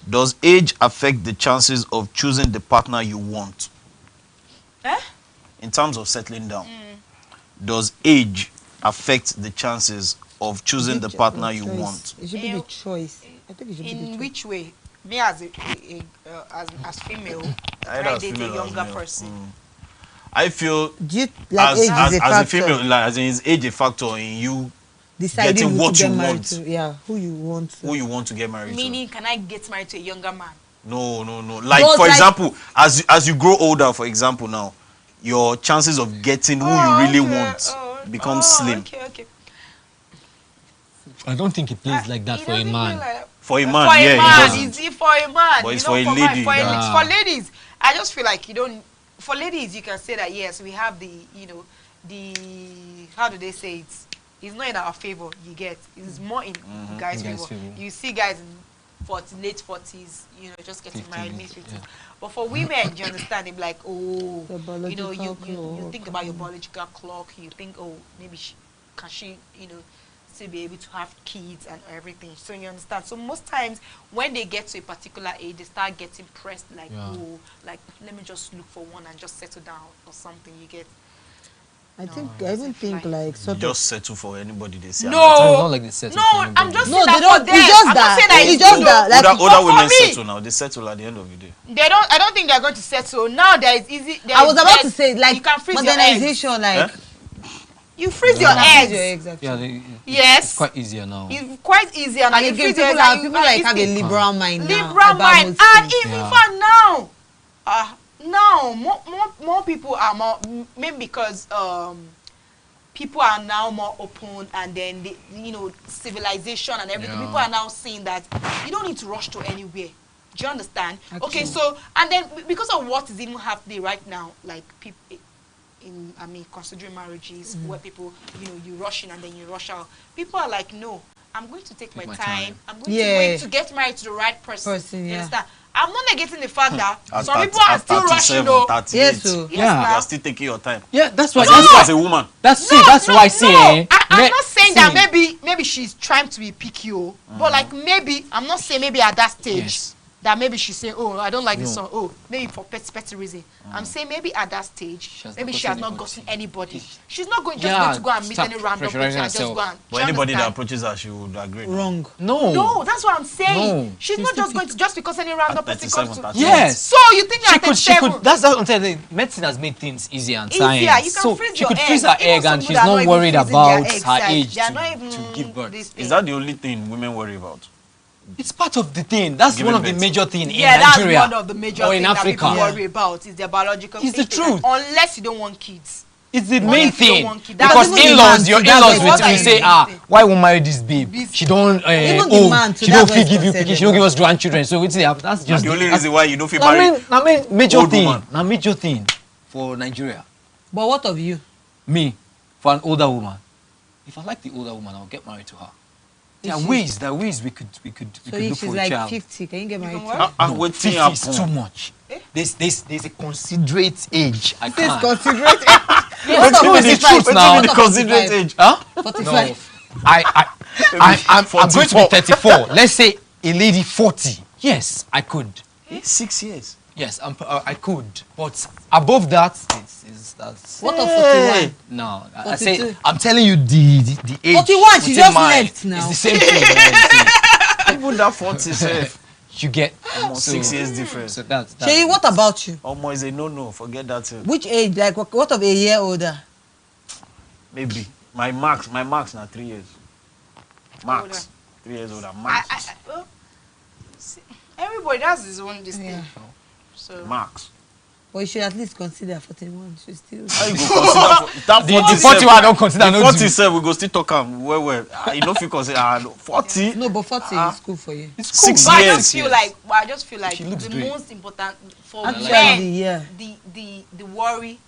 does age affect the chances of choosing the partner you want? In terms of settling down, does age affect the chances of choosing the partner you want? It should be the choice. I think it should be the choice. In which way? Me as female, I date a younger person. I feel like as a female, like, as in is age a factor in you deciding getting what you want? To, yeah, who you want to. Who you want to get married Meaning, can I get married to a younger man? No. Like, for example, as you grow older, for example, now, your chances of getting who you really want becomes slim. Okay. I don't think it plays like that for a man. For a man, yeah, it doesn't. It's for a man. But it's for a lady. For ladies, I just feel like you don't. For ladies, you can say that yes, we have the, the how do they say it? it's not in our favor. You get, it's more in guys' favor. You see guys in late 40s, you know, just getting married, mid 50s. But for women, you understand? They're like, oh, you know, you think about your biological clock. You think, oh, maybe can she, you know, still be able to have kids and everything. So you understand. So most times when they get to a particular age, they start getting pressed, like, oh, like, let me just look for one and just settle down or something. You get. I even think like sort just settle for anybody they say. No, not like they settle. No, I'm just saying they that don't. for them. It's just I'm that. not saying that It's just that. Like, older women settle now. They settle at the end of the day. They don't. I don't think they're going to settle now. There is easy. I was about to say like you can freeze modernization, your like you freeze your eggs. Yes, it's quite easier now. It's quite easier now. And again, people like have a liberal mind now. Liberal mind, and even for now, now more people are more maybe because people are now more open, and then they, you know, civilization and everything. People are now seeing that you don't need to rush to anywhere. Do you understand? Actually. Okay, so and then because of what is even happening right now, like people in considering marriages where people, you know, you rush in and then you rush out. People are like, no, I'm going to take my time. I'm going to wait to get married to the right person. You understand? I'm not negating the fact that some people are still rushing though. Yes, you are still taking your time. Yeah, that's why. As a woman. That's why I say. I'm not saying that maybe she's trying to be picky, but like maybe I'm not saying maybe at that stage that maybe she's saying, oh, I don't like this song. Oh, maybe for petty reason. I'm saying maybe at that stage, maybe she has not gotten anybody. She's not going to go and meet any random person and just go and. But anybody that approaches her, she would agree. Wrong. No, that's what I'm saying. She's not just going to just because any random person comes to. Yes. So you think she could. That's what I'm saying. Medicine has made things easier and science. You can so freeze she could freeze her egg and she's not worried about her age to give birth. Is that the only thing women worry about? It's part of the thing. That's one of the major things in Nigeria. That's one of the major or things in Africa. that people worry about is their biological. It's the truth. Unless you don't want kids. It's the main thing. Because in-laws, your in-laws will say, why won't marry this babe? She don't, she don't feel give you picky, she don't give us grandchildren. So that's just the only reason why you don't feel married. Major thing for Nigeria. But what of you? Me, for an older woman. If I like the older woman, I'll get married to her. There are ways we could look for a child. So she's like 50, can you get married to her? No, 50 is too much. There's a considerate age. I can't. Considerate age? What's the truth now? Considerate age. Huh? 45. No. I'm going to be 34. Let's say a lady 40. Yes, I could. 6 years. Yes, I could. But above that, that's. What of 41? No, I say I'm telling you the age. 41, she just left now. It's the same thing. Even that 40 self. You get almost 6 years difference. So that's Shay, what about you? Almost a no. Forget that. Which age? Like what of a year older? Maybe my max now 3 years. Max 3 years older. Max. Everybody does his own this thing. So max. But you should at least consider 41. Should still. How you go consider the 40 I don't consider. 47 we go still talk well. You don't feel consider 40. No, but 40 is cool for you. It's cool. 6 years. I just feel like the most important for men, the worry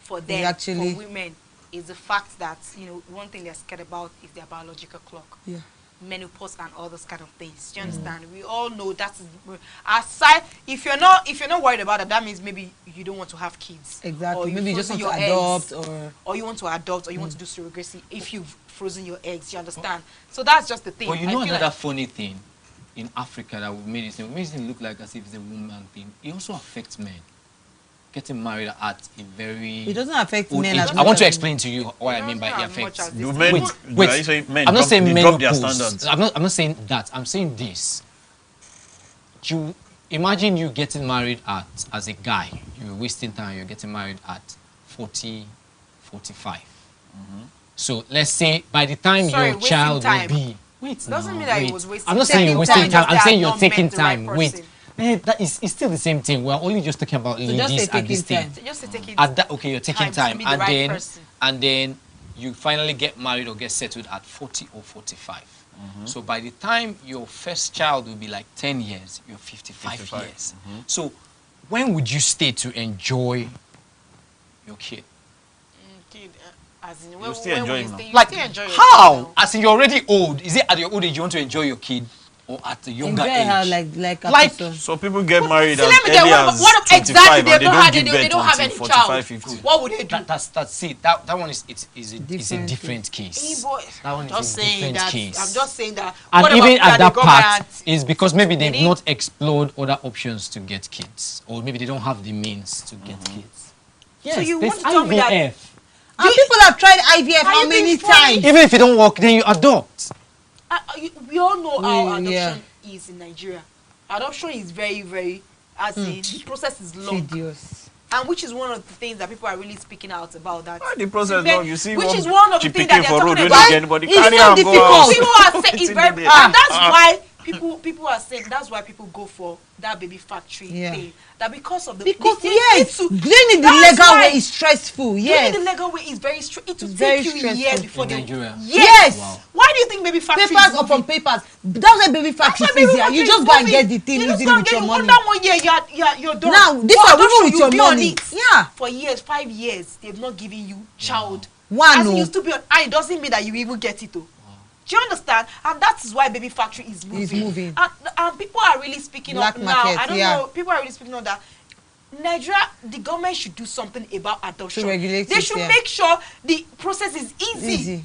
for them, for women, is the fact that, you know, one thing they're scared about is their biological clock. Yeah. Menopause and all those kind of things. Do you understand? We all know that is aside. If you're not worried about it, that means maybe you don't want to have kids. Exactly. Maybe you just want to adopt, or you want to adopt, or you want to do surrogacy. If you've frozen your eggs, you understand. So that's just the thing. But you know another funny thing in Africa that we made it look like as if it's a woman thing. It also affects men. Getting married at a very... It doesn't affect men as much. I want to explain to you what I mean by it affects. Wait. I'm not saying men drop their standards. I'm not saying that. I'm saying this. You imagine you getting married as a guy. You're wasting time. You're getting married at 40, 45. So let's say by the time your child will be... Wait, doesn't mean that it was wasting time. I'm not saying you're wasting time. I'm saying you're taking time. Wait. That is still the same thing. We're only just talking about ladies at this thing. Okay, you're taking time, and then you finally get married or get settled at 40 or 45. So by the time your first child will be like 10 years, you're 55 years. So when would you stay to enjoy your kid? As in, you still enjoy him now. Like, how? As in, you're already old. Is it at your old age you want to enjoy your kid? Or at a younger age? Like so people get married as let me early tell as you, what 25 exactly and they don't have any 45, child. 50. What would they do? That's it. That one is a different case. That one is a different case. I'm just saying that. And even at that part is because maybe they've not explored other options to get kids, or maybe they don't have the means to get kids. Yes, so you there's want to tell me that? And people have tried IVF how many times? Even if you don't work, then you adopt. We all know how adoption is in Nigeria. Adoption is very, very, as in, the process is long. Tedious. And which is one of the things that people are really speaking out about. That the process long, you see, which is one of the things that they're talking about. Anybody It's so difficult. People are saying it's very, and that's why people are saying that's why people go for that baby factory thing. That because of the doing it the legal way is stressful. Yes, doing the legal way is very stressful. It will take you years before they. Yes. Wow. Why do you think baby factory? Papers upon papers. That's why baby factory is easier. You just go and get the thing easily with your money. That 1 year you're done. Now this are even with your money. Yeah. For years, 5 years, they've not given you child. One. As you still be on, and it doesn't mean that you even get it though. Do you understand? And that is why baby factory is moving. It's moving. And people are really speaking Black up market, now. I don't know. People are really speaking on that. Nigeria, the government should do something about adoption. They should make sure the process is easy.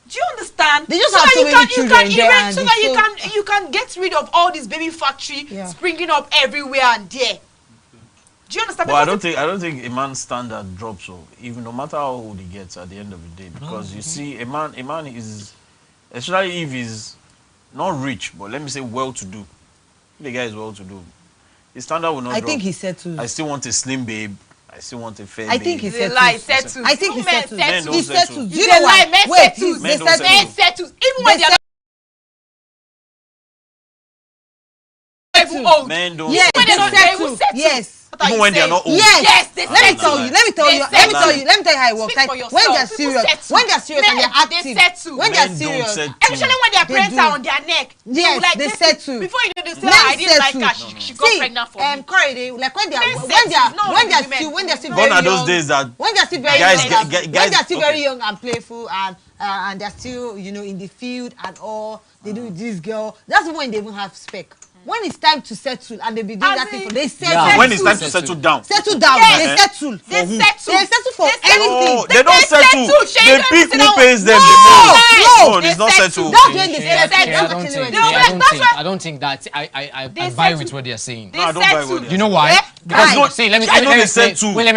Do you understand? They just have so many children there, so that you can get rid of all this baby factory springing up everywhere and there. Do you understand? But I don't think a man's standard drops, so even no matter how old he gets at the end of the day, because you see, a man is, especially if he's not rich, but let me say well-to-do. If the guy is well-to-do, his standard will not drop. I think he settled. I still want a slim babe. I still want a fair I think he settled. I think he settled. He settled. You know why? Wait, Men settle. Even when they are old. Men don't yes, when they're not settle. Yes. Even when they are not old. Yes. Let me tell you how it works. Like when they're serious, and they're active, when they're serious, especially when their parents are on their neck. Yes, like, they settle. Before you know, they say, I didn't like her. She got pregnant for me. Corey, like when they're still very young. Those days that when they're still very young, when they're still very young and playful and they're still in the field and all, they do this girl. That's when they even have spec. When it's time to settle and they be doing that thing, they settle. Yeah. When it's time to settle down. Settle down. Yes. They settle. They settle for anything. They don't settle. They pick who pays them. No, it's not settle. That's when they settle. I don't think that. I buy with what they're saying. No, I don't buy what they're saying. You know why? Because see, let me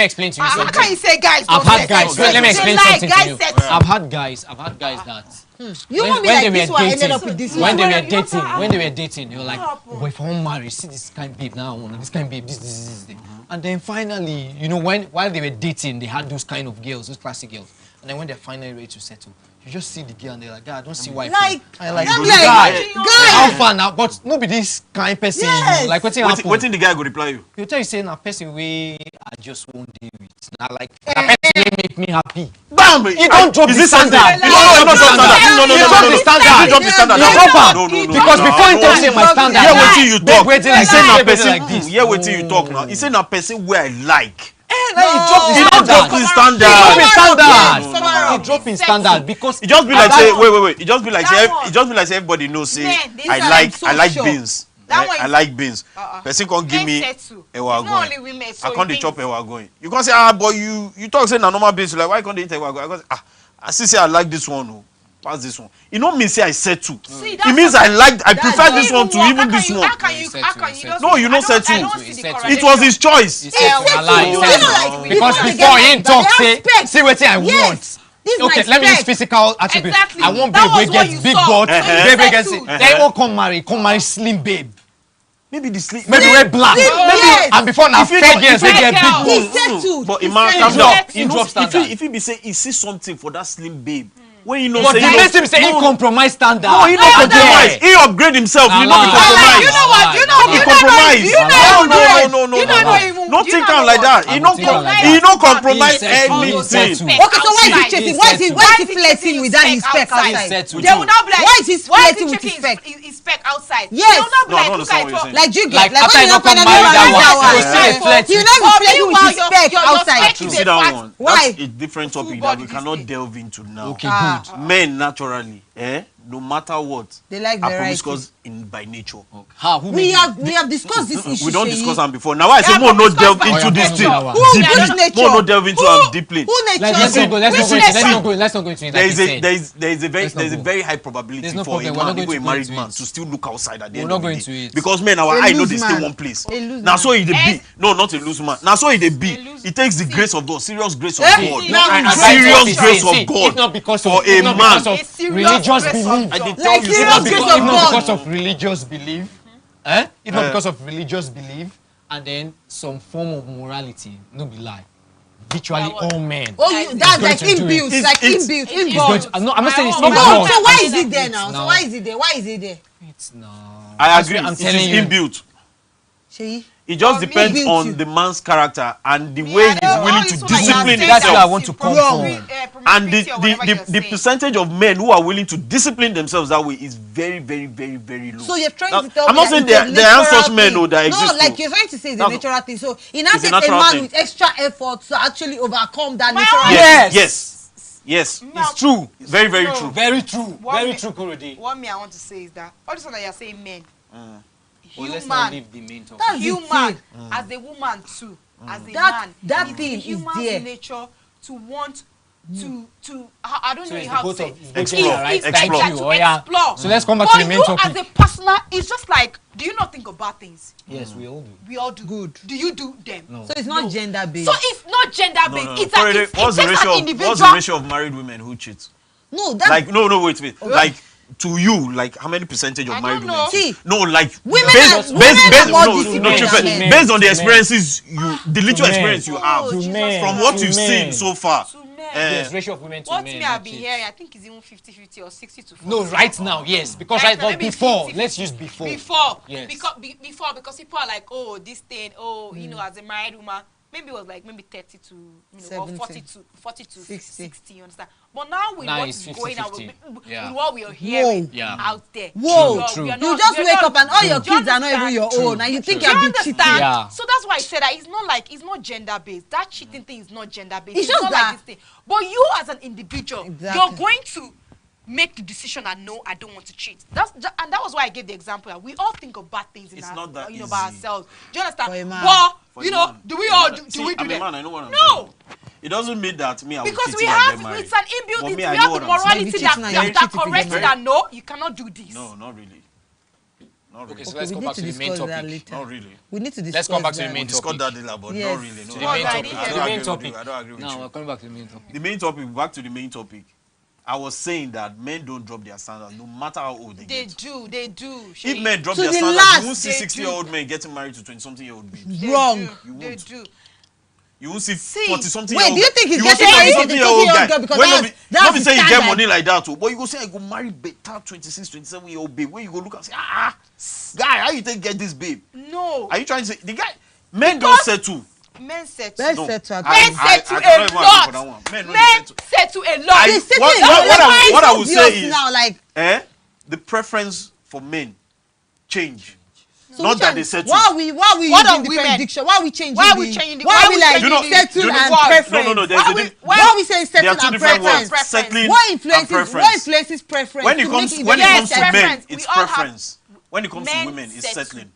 explain to you something. How can you say guys? I've had guys. Let me explain something to you. I've had guys that. You won't be like this one ended up with this one. When they were dating, they were like, oh, if I want marry, see this kind of babe now, this kind of babe, this. And then finally, while they were dating, they had those kind of girls, those classic girls. And then when they're finally ready to settle, you just see the girl and they're like, God, I don't see why. I like guy. How far now? But no be this kind of person. Yes. Like what's happen? What the guy go reply you? He'll tell you saying a person way I just won't deal with. Now like a person will make me happy. Bam! You don't drop the standard. No. Drop the standard. No. Because before you talk say my standard. Hear wetin you talk. He say na person. Hear wetin you talk now. He say na person where I like. He drop the standard. He drop his standard because it just be like say wait. It just be like say everybody knows say I like beans. I like beans. Person can't give me ewa going. I can't dey chop ewa going. You can't say but you talk say na normal beans. Like why can't they eat ewa going? I still say I like this one. Pass this one. It don't mean say I settle. It means I prefer this one to even this one. How can you? No, you not settle. It was his choice. Because before he talk say what I want. Okay, let me use physical attributes. I want babe wey get big butt, babe wey get they won't come marry slim babe. Maybe the slim, maybe wear black, maybe and before now 5 years they get big butt. But calm down. If he be say he see something for that slim babe. When you know but the makes him say he compromise standard. No, he not compromise. He upgrade himself. He not be compromise. You know what? No. Not think like that. He not not compromise anything. Okay, so why is he chasing? Why is he flirting with that his spec outside? They will not be like, why is he flirting with his spec? His spec outside. Yes. They will not be like, look at it. Like you get, like after you not come marry that one, you not be flirting with his spec outside. You see that one? Why? That's a different topic that we cannot delve into now. Okay, good. Men naturally, no matter what, they like are variety. promiscuous by nature. Okay. We have discussed this issue. We don't discuss them before. Now I say more no delve into this thing deeply. More no delve into them deeply. Let's not go into it. There is a very high probability for a man, even a married man, to still look outside at the end of the day. Because men, our eye know they stay one place. Now so it be. No, not a loose man. Now so it be. It takes the grace of God, serious grace of God, serious grace of God. If not because for of a man, religious belief. I did tell you, if not because of religious belief, if not because of religious belief, and then some form of morality, no be lie. Virtually all men. Oh, that's like inbuilt, inbuilt. No, I'm not saying it's not. inbuilt. So why is it there now? So why is it there? Why is it there? It's not. I agree. I'm it telling is you. inbuilt. See? It just depends on the man's character and the way he's willing to discipline himself. That's where I want to come from. And the percentage of men who are willing to discipline themselves that way is very, very, very, very low. So you're trying to tell me I'm not saying there are such men who that exist. No, like you're trying to say it's a natural thing. So in order to a man with extra effort to actually overcome that natural thing. Yes. It's true. Very, very true. Very true. Very true, Korode. What I want to say is that all this one that you're saying men. Well, let's not leave the main topic. That's human as a woman too, as a man. That thing is human there. nature to want to I don't know how to say explore. So let's come back to the main topic. As a personal, it's just like, do you not think of bad things? Yes, we all do. We all do. Good. Do you do them? No. So it's not gender based. So it's not gender based. No. It's what's the ratio of married women who cheat? No, that's like wait. Like to you, like how many percentage of married women? See, no, like women based on the experiences the little men. experience you have from what you've seen so far. Yes, ratio of women to men. What me I've been hearing, I think it's even 50-50 or 60-40. No, right now, yes, because before. Let's use before. Yes. Because people are like, oh, this thing, you know, as a married woman. Maybe it was like 30 to or 40 to 60, you understand? But now with what is going on, with what we are hearing out there. Whoa, you just wake up and all your kids are not even your own, and you think you're being cheated. So that's why I said that it's not gender based. That cheating thing is not gender based. It's just not that. like this thing. But you as an individual, you're going to make the decision and no, I don't want to cheat. And that was why I gave the example. We all think of bad things by ourselves. Do you understand? But do we all do we do that? Man, I know what I'm no. saying. It doesn't mean that me I will because cheat we and have get it's an inbuilt. We have the morality that corrects that no, you cannot do this. No, not really. Okay, so let's go back to the main topic. Not really. We need to discuss. Let's come back to the main topic. Discuss that later, but not really. No. The main topic. I don't agree with you. No, we're coming back to the main topic. The main topic. Back to the main topic. I was saying that men don't drop their standards no matter how old they get. They do. If men drop their standards, you won't see 60-year-old men getting married to 20-something-year-old babes. Wrong. They do. You won't see 40-something-year-old. Wait, do you think he's getting married to 20-year-old girl because not be saying you get money like that, but you go say I go marry better 26, 27-year-old babe. Where you go look and say, guy, how you think get this babe? No. Are you trying to say the guy? Men don't settle. Men settle. Men settle. Men settle a lot. Men settle a lot. What I would say is now, like, the preference for men change. So not that they settle. Why are we using the prediction? Why are we changing? Why are we changing? Why are we like settle and preference? No. Why are we saying settle and preference? Settling what influences preference? When it comes to men, it's preference. When it comes to women, it's settling.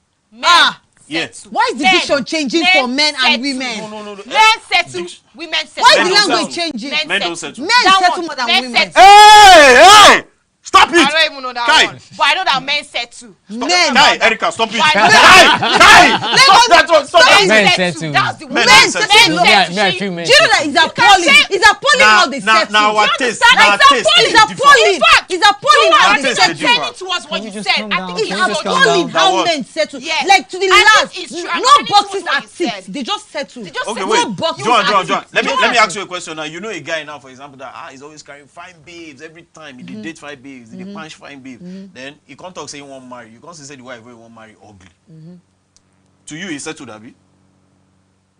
Yes. Why is the diction changing for men and women? No. Men settle, women settle. Why is the language changing? Men don't settle. Men settle more than women. Hey! Stop it! I don't even know that one. But I know that men settle. Men. Erica, stop it. Stop that one. Stop that. Men settle. Men settle. Do you know that it's appalling? It's appalling how they settle. Now our taste. It's appalling. It's appalling how they settle. Turning towards what you said. I think it's appalling how men settle. Like to the last, no boxes are ticked. They just settle. Okay, wait. John. Let me ask you a question now. You know a guy now, for example, that he's always carrying fine babes every time. He did date 5 babes. He did punch fine babe. Then he can't talk say he won't marry. You can't say the wife he won't marry ugly. To you, he settled, Abi?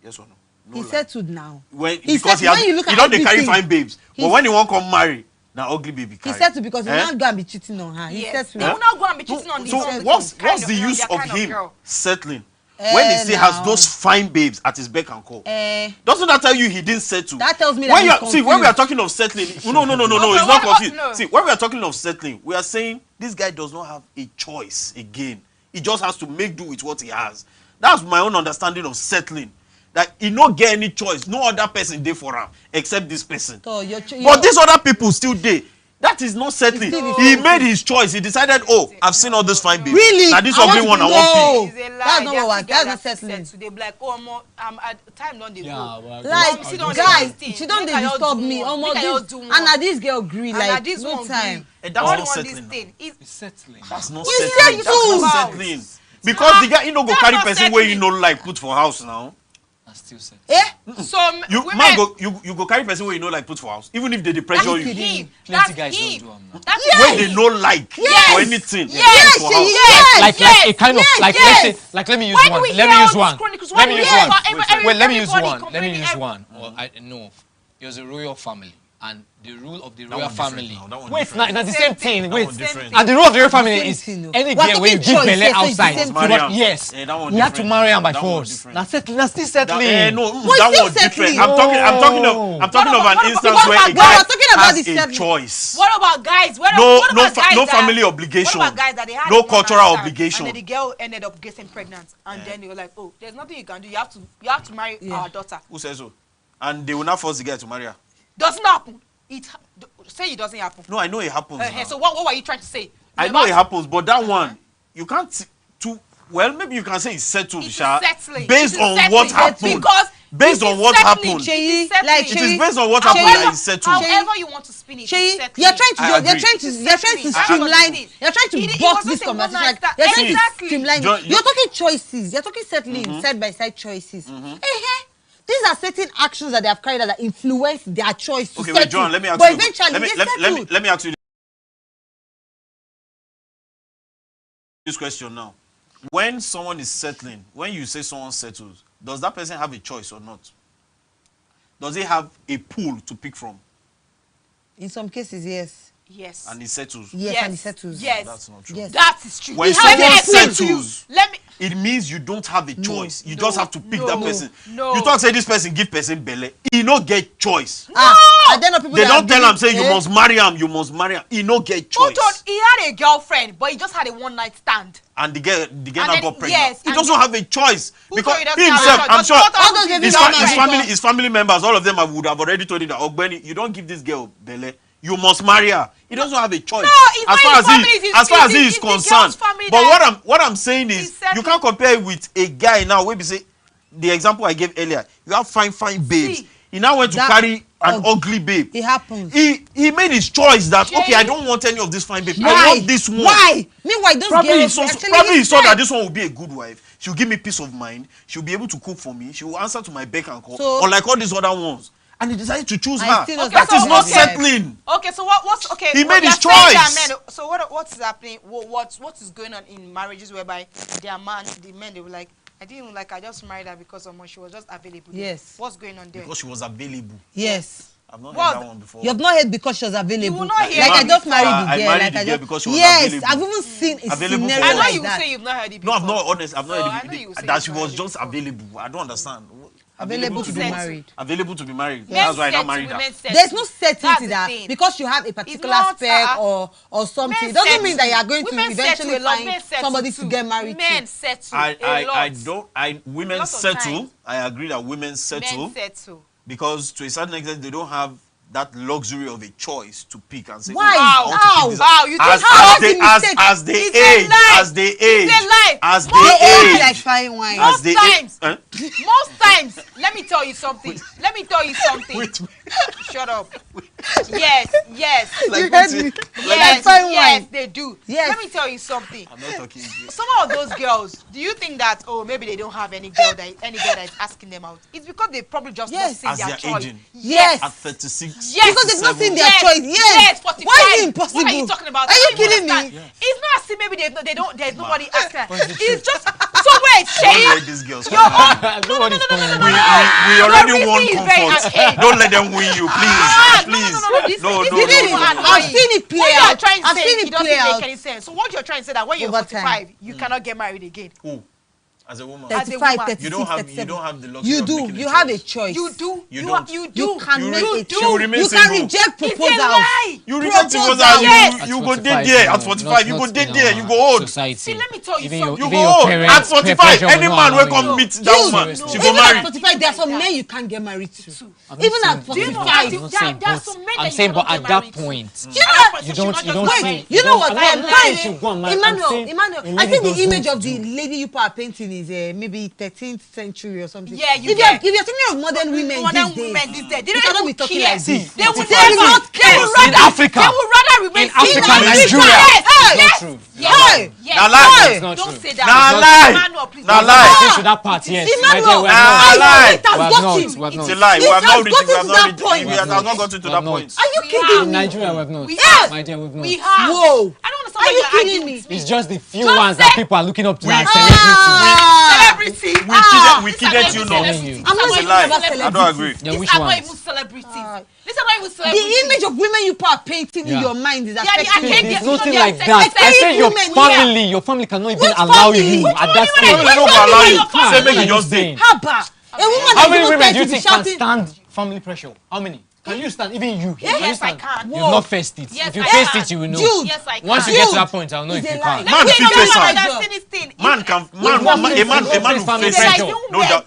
Yes or no? He settled now. Because he don't carry fine babes. But when he won't come marry, now ugly baby carry. He settled because he's not going to be cheating on her. He settled. He will not go and be cheating on So what's the use of him settling? When he still has those fine babes at his beck and call, doesn't that tell you he didn't settle? That tells me that when we are talking of settling, no, it's not confused. No. See, when we are talking of settling, we are saying this guy does not have a choice again. He just has to make do with what he has. That's my own understanding of settling. That he not get any choice. No other person there for him except this person. But these other people still there. That is not settling. He made his choice. He decided, oh, I've seen all this fine babes. Really? Now this ugly one I want to pick. That's not what. That's not settling. They be like, oh, at time don't they go. Like, guys, she don't disturb me. And now this girl agree. Like, no time. That's not settling. It's settling. That's not settling. That's not settling. Because the guy, he no go carry person where you know like put for house now. Still set. So you go carry person where you know like put for house, even if they pressure you. Plenty guys don't do them now. When they know like for anything. Like a kind of like let's say like let me use one. Let me use one. Or I know it was a royal family. And the rule of the royal family. Wait, now it's the same thing. Wait, and the rule of the royal family is any girl when you give belle outside. Yes, you have to marry her by force. Now still settling. No, that was different. I'm talking of an instance where a guy has a choice. What about guys? No family obligation. What about guys that they had no cultural obligation. And then the girl ended up getting pregnant, and then they were like, oh, there's nothing you can do. You have to marry our daughter. Who says so? And they will not force the guy to marry her. Doesn't happen. Say it doesn't happen. No, I know it happens. So what were you trying to say? I know it happens, but that one you can't. Well, maybe you can say it's settled, settling. Based on what happened. Based on what happened. It is based on what happened that it's settled. However you want to spin it. You're trying to streamline. You're trying to box this conversation. You're trying to streamline. You're talking choices. You're talking settling side by side choices. These are certain actions that they have carried out that influence their choice. Okay, wait, John, let me ask you. But eventually, let me ask you this question now. When someone is settling, when you say someone settles, does that person have a choice or not? Does he have a pool to pick from? In some cases, yes. Yes. And he settles. Yes, and he settles. Yes. That's not true. Yes. That is true. When someone settles, it means you don't have a choice. You just have to pick that person. No. You talk say this person give person belle. He no get choice. And then people they don't tell him say you must marry him. You must marry him. He no get choice. He had a girlfriend, but he just had a one-night stand. And the girl now got pregnant. Yes, he doesn't have a choice because he himself, I'm sure, his family members, all of them would have already told him that, Ogbeni, you don't give this girl belle. You must marry her. He doesn't have a choice. No, as far as he is concerned. But what I'm saying is, you can't compare it with a guy now. Where we say the example I gave earlier. You have fine babes. He now went to carry an ugly babe. It happens. He made his choice that okay, I don't want any of this fine babe. I want this one. Why? Meanwhile, those girls probably he saw that this one will be a good wife. She'll give me peace of mind. She'll be able to cook for me. She will answer to my beck and call, unlike all these other ones. And he decided to choose her. That is not settling. Okay, so what's okay? He made his choice. So what is happening? What is going on in marriages whereby the men they were like, I didn't even I just married her because she was just available. Yes. What's going on there? Because she was available. Yes. I've not heard that one before. You have not heard because she was available. You will not hear. I just married the girl. I married the girl because she was available. Yes, I've even seen a scenario like that. I know you say you've not heard it before. No, I'm not honest. I've not heard it. That she was just available. I don't understand. Available to be married. Available to be married. That's why I not married her. There's no certainty that because you have a particular spec or something, it doesn't mean that you are going to eventually find somebody to get married to. Men settle. Women settle. I agree that women settle. Men settle. Because to a certain extent they don't have that luxury of a choice to pick and say, why? Wow, you think as they age, like fine wine. Most times, let me tell you something. Shut up. Yes. You heard me. Yes, they do. Yes. Let me tell you something. I'm not talking. Some of those girls, do you think that maybe they don't have any girl that is asking them out? It's because they probably just not seen their choice. Yes. At 36. Yes. Because they've not seen their choice. Yes. 45. Why is it impossible? What are you talking about? Are you kidding me? It's not as if maybe they don't. There's nobody asking. It's just so wait, Shay. Don't let these girls No. We already won comfort. Don't let them win you, please. No. I've seen it play out. I've seen it play out. Make any sense. So what you're trying to say that when you're 45, you cannot get married again? Who? As a woman, 35, 36, you don't have the luxury. You do. You have a choice. You do. You don't. You can make a choice. You can reject proposals. You reject proposals. You go dead there at 45. You go dead there. You go old. See, let me tell you something. You go old at 45. Any man will come meet that woman. She go marry. At 45, there are some men you can't get married to. Even at 45, I'm saying, but at that point, you don't see. You know what? Emmanuel, I think the image of the lady you are painting is maybe 13th century or something. Yeah, if you're thinking of modern women these days, you cannot be talking like this. They will not care. In Africa, they would rather remain in Nigeria. It's not true. Now lie. Don't say that. Now lie. Now lie. To that part, yes. Emmanuel, it's a lie. We have not gotten to that point. We have not gotten to that point. Are you kidding me? In Nigeria, we have not. My dear, we have not. We have. Whoa. I don't understand. Are you kidding me? It's just the few ones that people are looking up to as celebrity. We kidded you now. I'm not a lie. I don't agree. These are not even celebrities. These are not even celebrities. The image of women you are painting in your mind is affecting you. There's nothing like that. I say your family cannot even allow you at that stage. They don't allow you. Say make you just stay. How many women do you think can stand family pressure? How many? Can you stand? Even you. Yes, I can. You've not faced it. Yes, if you faced it, you will know. Yes, I can. Once you get to that point, I'll know if you can. Man,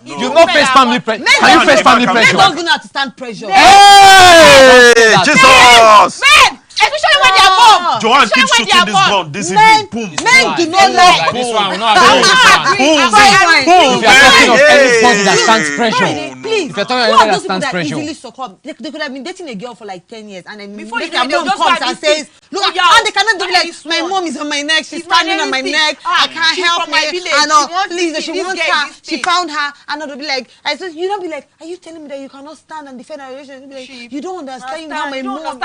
you not face family pressure. Can you face family pressure? Men don't know how to stand pressure. Hey, Jesus! Men! Especially when they are bomb. Joanne keeps shooting this gun. This evening, boom. Men do not like this one. Will not agree. Boom. If you are talking of anybody that stands pressure, please. If you're talking of anybody that stands pressure, easily succumb. They could have been dating a girl for like 10 years, and then before their mom comes and says, "Look, and they cannot do like my mom is on my neck. She's standing on my neck. I can't help me. And please, she wants her. She found her, and they'll be like, I said, you don't be like, are you telling me that you cannot stand and defend our relationship? You don't understand how my mom is.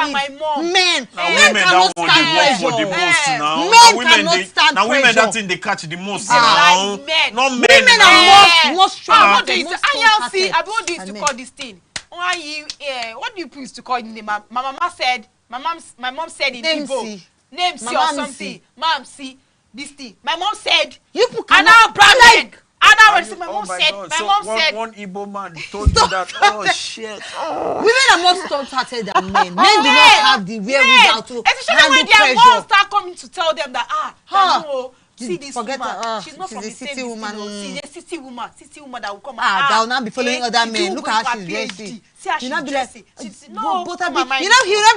Men. Men cannot stand pressure. Men cannot stand pressure. Now women that thing they catch the most now. Not men. Women are more strong. What do you to call this thing? What do you use to call it? My mama said. My mom said in Igbo. Name C or something. Mom C. This thing. My mom said. You put Anna Brandon. My mom said. My mom said. One Igbo man told you that. Oh shit. Women are more strong-hearted than men. Men do not have the wherewithal to especially when their moms start coming to tell them that see this woman. She's not from the same woman. She's a city woman. City woman that will come. That will not be following other men. Look how she's dressing. See how she's dressing. No, but he'll not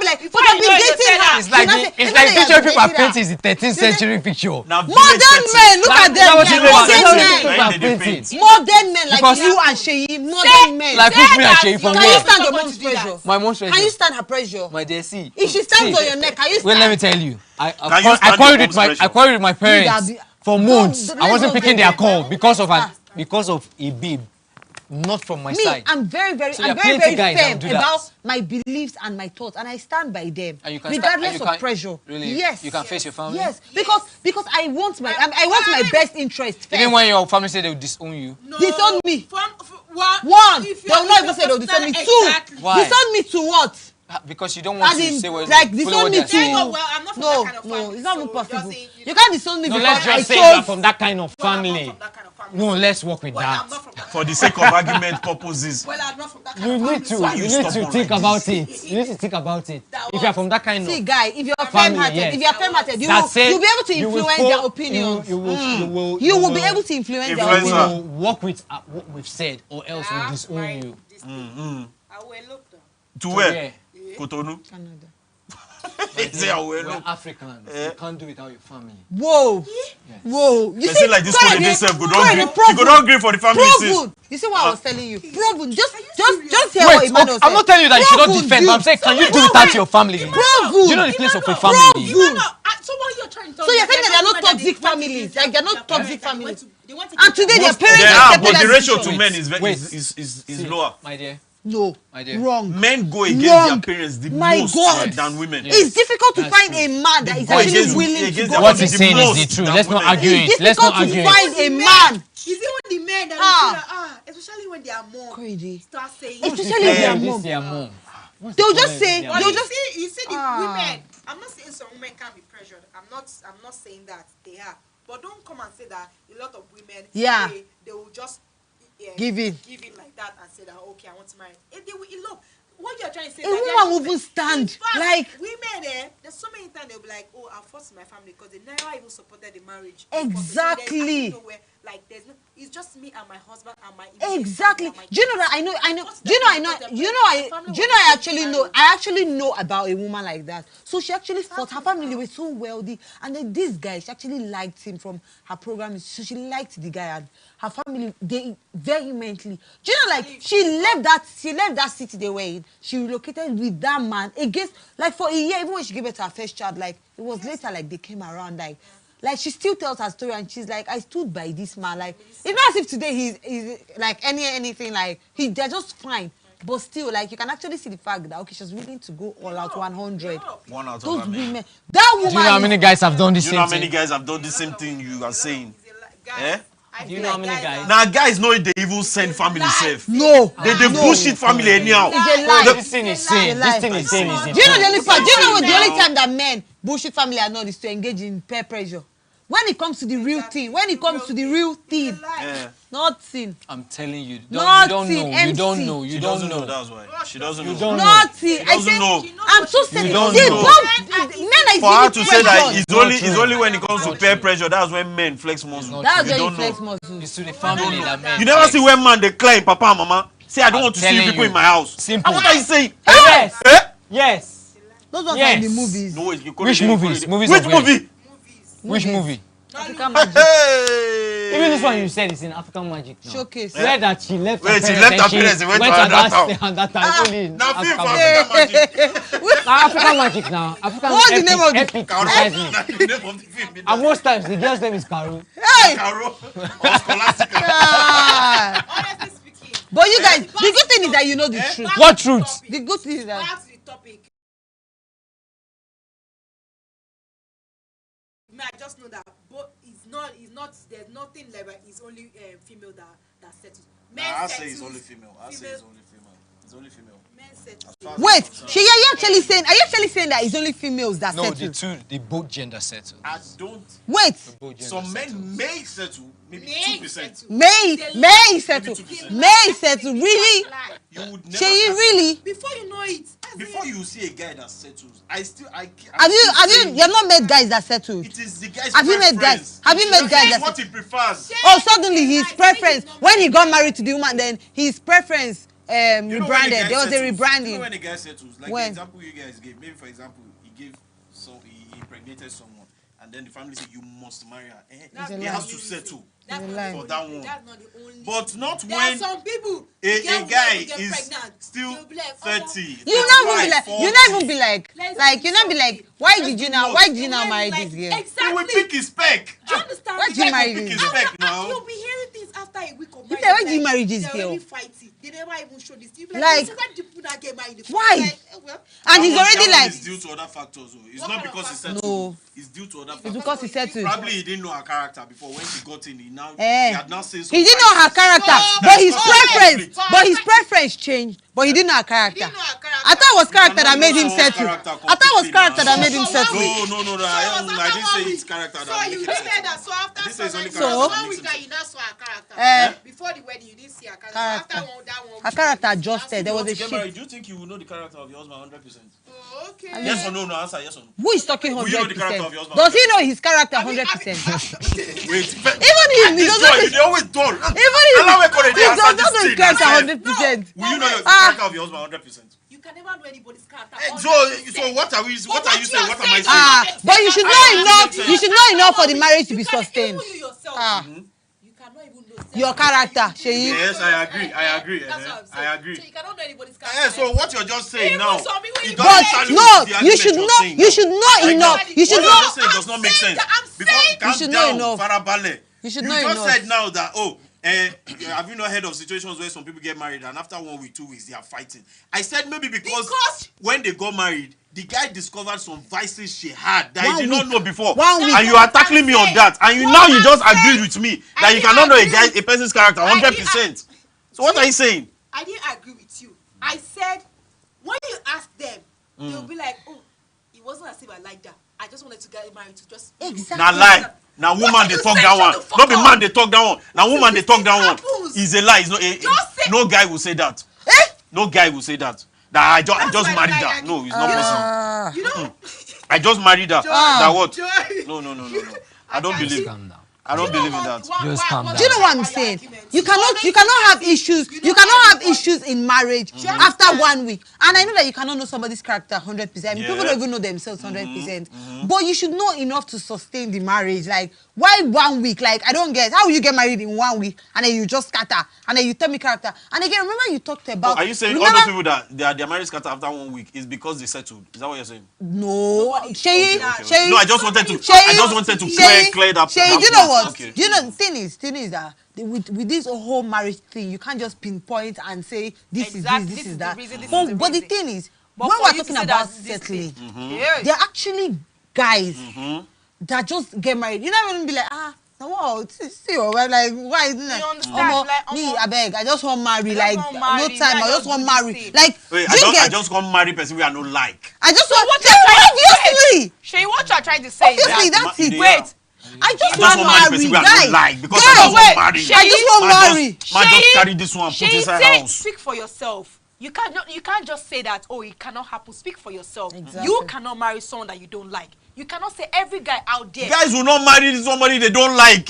be like, but I've been dating her. It's like the picture people are painting is the 13th century picture. Modern men, look at them. Modern men like you and Sheyi. Modern men. Like me and Sheyi from where? Can you stand your mom's pressure? My mom's pressure. Can you stand her pressure? My dear, see. If she stands on your neck, can you stand? Well, let me tell you. I quarreled with my parents for months. I wasn't picking their call because of a babe, not from my side. I'm very firm about my beliefs and my thoughts, and I stand by them regardless of pressure. Really? Yes. You can face your family. Yes, because I want my best interest first. Even when your family say they will disown you. No. Disown me. One. They will not even say they will disown me. Two. Why? Disown me to what? Because you don't want to say what like disown me too. No, it's not even possible. You can't disown me because let's just say you're from that kind of family. No, let's work with that. For the sake of argument purposes. I'm not from that you need to think about it. You need to think about it. If you're from that kind of family. See, guy, if you're firm-hearted, you'll be able to influence their opinions. You will be able to influence their opinions. You will work with what we've said, or else we'll disown you. I will look down. To where? Cotonou. Canada. We're Africans. You can't do without your family. Whoa. Yes. Whoa. You see, like this one, they say, you could not agree for the family. You see what I was telling you? Proven. Just hear what Emmanuel said. I'm not telling you that you should not defend, but I'm saying, can you do without your family? Proven. You know the place of a family. So what you're trying to tell me? So you're saying that they're not toxic families? Like they're not toxic families? And today their parents are, but the ratio to men is lower. My dear. No, wrong. Men go against their parents the most than women. It's difficult to find a man that is actually willing to go. What he's saying is the truth. Let's not argue it. Let's not argue it. It's difficult to find a man. Is it when the men that especially when they are mom, crazy, start saying, especially when they are mom. They'll just say, you see the women. I'm not saying some women can't be pressured. I'm not saying that they are. But don't come and say that a lot of women, they will just give in like that and say that, okay, I want to marry. They will elope. What you're trying to say is a woman will even stand. Fact, like women, there's so many times they'll be like, oh, I'll force my family because they never even supported the marriage. Exactly. Like it's just me and my husband and my exactly. Do you know that I actually know about a woman like that. So she actually fought. Her family were so wealthy, and then this guy, she actually liked him from her program. So she liked the guy, and her family, they vehemently. Do you know, like she left that city they were in. She relocated with that man against, like for a year. Even when she gave birth to her first child, like it was later, like they came around, like she still tells her story, and she's like, I stood by this man. Like it's not as if today he's like anything, like they're just fine. But still, like you can actually see the fact that okay, she's willing to go all out 100. Those women, that woman. Do you know how many guys have done the same thing? Do you know how many guys have done the same thing you are saying? Do you know how many guys? Now guys know they even send family safe. No. They bullshit family anyhow. It's a lie. This thing is saying. This thing is saying. Do you know the only part? Do you know the only time that men bullshit family are not is to engage in peer pressure? When it comes to the real thing, nothing. I'm telling you, you don't know. She doesn't know. That's why she doesn't know. Nothing. I said, know. I'm so sad. For her to say that it's only when it comes to peer pressure, that's when men flex muscle. That's when you flex muscle. It's to the family that men. You never see when man they climb, papa and mama. Say I don't want to see people in my house. Simple. And what are you saying? Yes. Yes. Those ones are in the movies. No, which movies? Which movie? Which movie? African Magic. Even this one you said is in African Magic now. Showcase. Where that she left her parents. She left her parents and went to that time. Only in African Magic. African Magic now. What's the name of the epic? And most times the girl's name is Karu. Hey! Karu. Or Scholastica. Honestly speaking. But you guys, the good thing is that you know the truth. What truth? The good thing is that. Back to the topic. I just know that there's nothing like it's only female that settles. I say it's only female. It's only female. Men settle. Wait, are you actually saying that it's only females that settle? No, they both gender settle. I don't. Wait. Some men may settle, maybe 2%. May settle. Really? You would never. Say you really? Before you know it. Before you see a guy that settles, Have you not met guys that settle? It is the guy's Have you met guys that what he prefers? Oh, suddenly his preference when he got married to the woman, then his preference rebranded. There was a rebranding. You know when a guy settles, like the example you guys gave. Maybe for example, he impregnated someone, and then the family said you must marry her. He has to settle for that one. That's not the only. But not there when are some people a guy is still like, 30. You not even be like, why did you now marry this girl? Exactly. You will pick his spec. Do you understand? Why did you marry this girl? You'll be hearing things after a week of marriage. Why did you marry this girl? They're fighting. They never even show this. You like, why? And he's already like. It's due to other factors. It's not because he settled. No. It's due to other factors. It's because he settled. Probably he didn't know her character before. When she got in, he had now said something. He didn't know her character, but his preference changed. But he didn't know her character. I thought it was character that made him settle. No. I didn't say it's character that made him settle. So after so 1 week you now saw her character. Before the wedding you didn't see her character. After that one. Her character adjusted. There was a shift. Do you think you will know the character of your husband 100%? Okay. Yes or no? No answer. Yes or no? Who is talking 100%? Will you know the character of your husband? Does he know his character 100%? Wait. Even him, he doesn't. They always don't. Even him, he doesn't know his character 100%. Will you know the character of your husband 100%? You can never know know anybody's character. So what are you saying? What am I saying? But you should know enough. You should know enough for the marriage to be sustained. You yourself. You cannot even know your character, Sheyi. Yes, I agree. I agree. So you cannot know anybody's character. So what you're just saying now? But no, you should know. You should know enough. You should know. What you're saying does not make sense. You should know enough. You should know enough. You just said now that have you not heard of situations where some people get married and after 1 week, 2 weeks they are fighting? I said maybe because when they got married, the guy discovered some vices she had that he did not know before. 1 week. And you are tackling me on that. And now you just agreed with me that you cannot know a person's character 100%. So what are you saying? I didn't agree with you. I said when you ask them, they'll be like, oh, it wasn't as if I liked that. I just wanted to get married to just exactly. Now lie. Now woman they talk that one. Not be man they talk that one. Now woman they talk that one. It's a lie. It's not no guy will say that. No guy will say that. That I just married her. No, it's not possible. You know, I just married her. That what? No. I don't believe. I don't believe in that. Just calm down. Do you know what I'm saying? You cannot have issues. You cannot have issues in marriage after 1 week. And I know that you cannot know somebody's character 100%. I mean, people don't even know themselves 100%. But you should know enough to sustain the marriage. Like, why 1 week? Like, I don't get. How will you get married in 1 week and then you just scatter and then you tell me character? And again, remember you talked about. Are you saying all those people that their marriage scatter after 1 week is because they settled? Is that what you're saying? No, Sheyi. No, I just wanted to clear that. Sheyi, you know what? Okay. You know, the thing is that with this whole marriage thing, you can't just pinpoint and say this is that. But the thing is, when we're talking about settling, there are actually guys that just get married. You never even be like, wow, see, like, why isn't it? Me, I beg, I just want marry, like, no time, I just want marry. Like, wait, I just want marry person we are not like. I just want, obviously. Shay, what you are trying to say? Obviously, that's it. Wait. I just want marry, guys. Like, because I just want marry. I just want marry. Man, just carry this one, put inside house. Speak for yourself. You can't just say that, oh, it cannot happen. Speak for yourself. Exactly. You cannot marry someone that you don't like. You cannot say every guy out there. Guys will not marry somebody they don't like.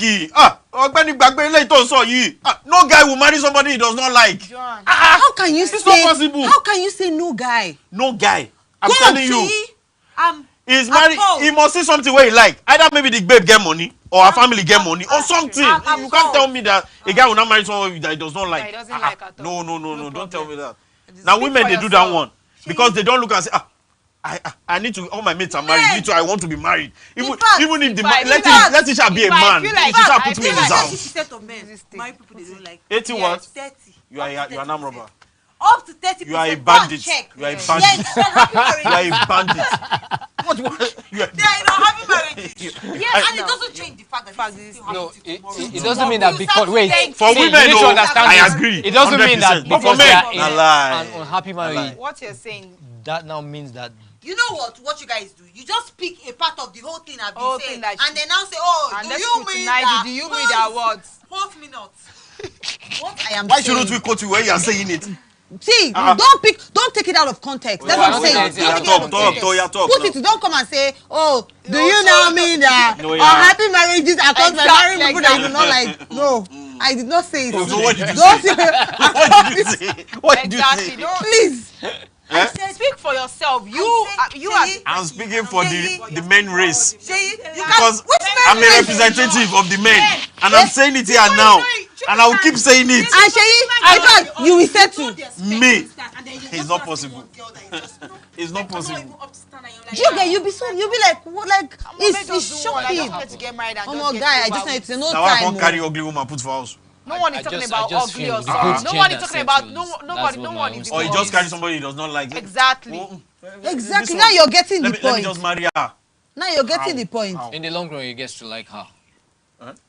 No guy will marry somebody he does not like. How can you say? It's not possible. How can you say no guy? No guy. I'm telling you. He's married. He must see something where he like. Either maybe the babe get money or her family get money or something. You can't tell me that a guy will not marry someone that he does not like. He doesn't like at all. No. Don't tell me that. Now women they do that one because they don't look and say I need to. All my mates are married. Me too. I want to be married. Even if the let it shall be a man. It shall put me in his house. 80% of men marry people they don't like. 80 what? 30. You are an arm robber. Up to 30%. You are a bandit. You are a bandit. You are a bandit. What? They are happy marriages. Yes, and it doesn't change the fact that it doesn't mean that because for women, I agree. It doesn't mean that because they are in an unhappy marriage. What you're saying, that now means that. You know what you guys do? You just pick a part of the whole thing I've been saying, and then now say, oh, do you mean that? Do you mean that words? Quote me not. What I am Why saying. shouldn't we quote you when you are saying it? See, don't take it out of context. That's what I'm saying. Talk. Put it. Don't come and say, oh, do you now mean that happy marriages are caused by marrying people that you do not like? No, I did not say it. So what did you say? What did you say? Please. Speak for yourself. I'm speaking for the men race because I'm a representative of the men, and I'm saying it here now, and I will keep saying it. And Sheyi, you will settle. Me, it's not possible. It's not possible. You'll be like, it's shocking. Oh my guy, I just need to know time. Now I can't carry ugly woman put for house. No one is talking about ugly or something. No one is talking about no one is. Or you just carry somebody he does not like. Exactly. Exactly. Now you're getting the point. Let me just marry her. Now you're getting the point. In the long run, you get to like her.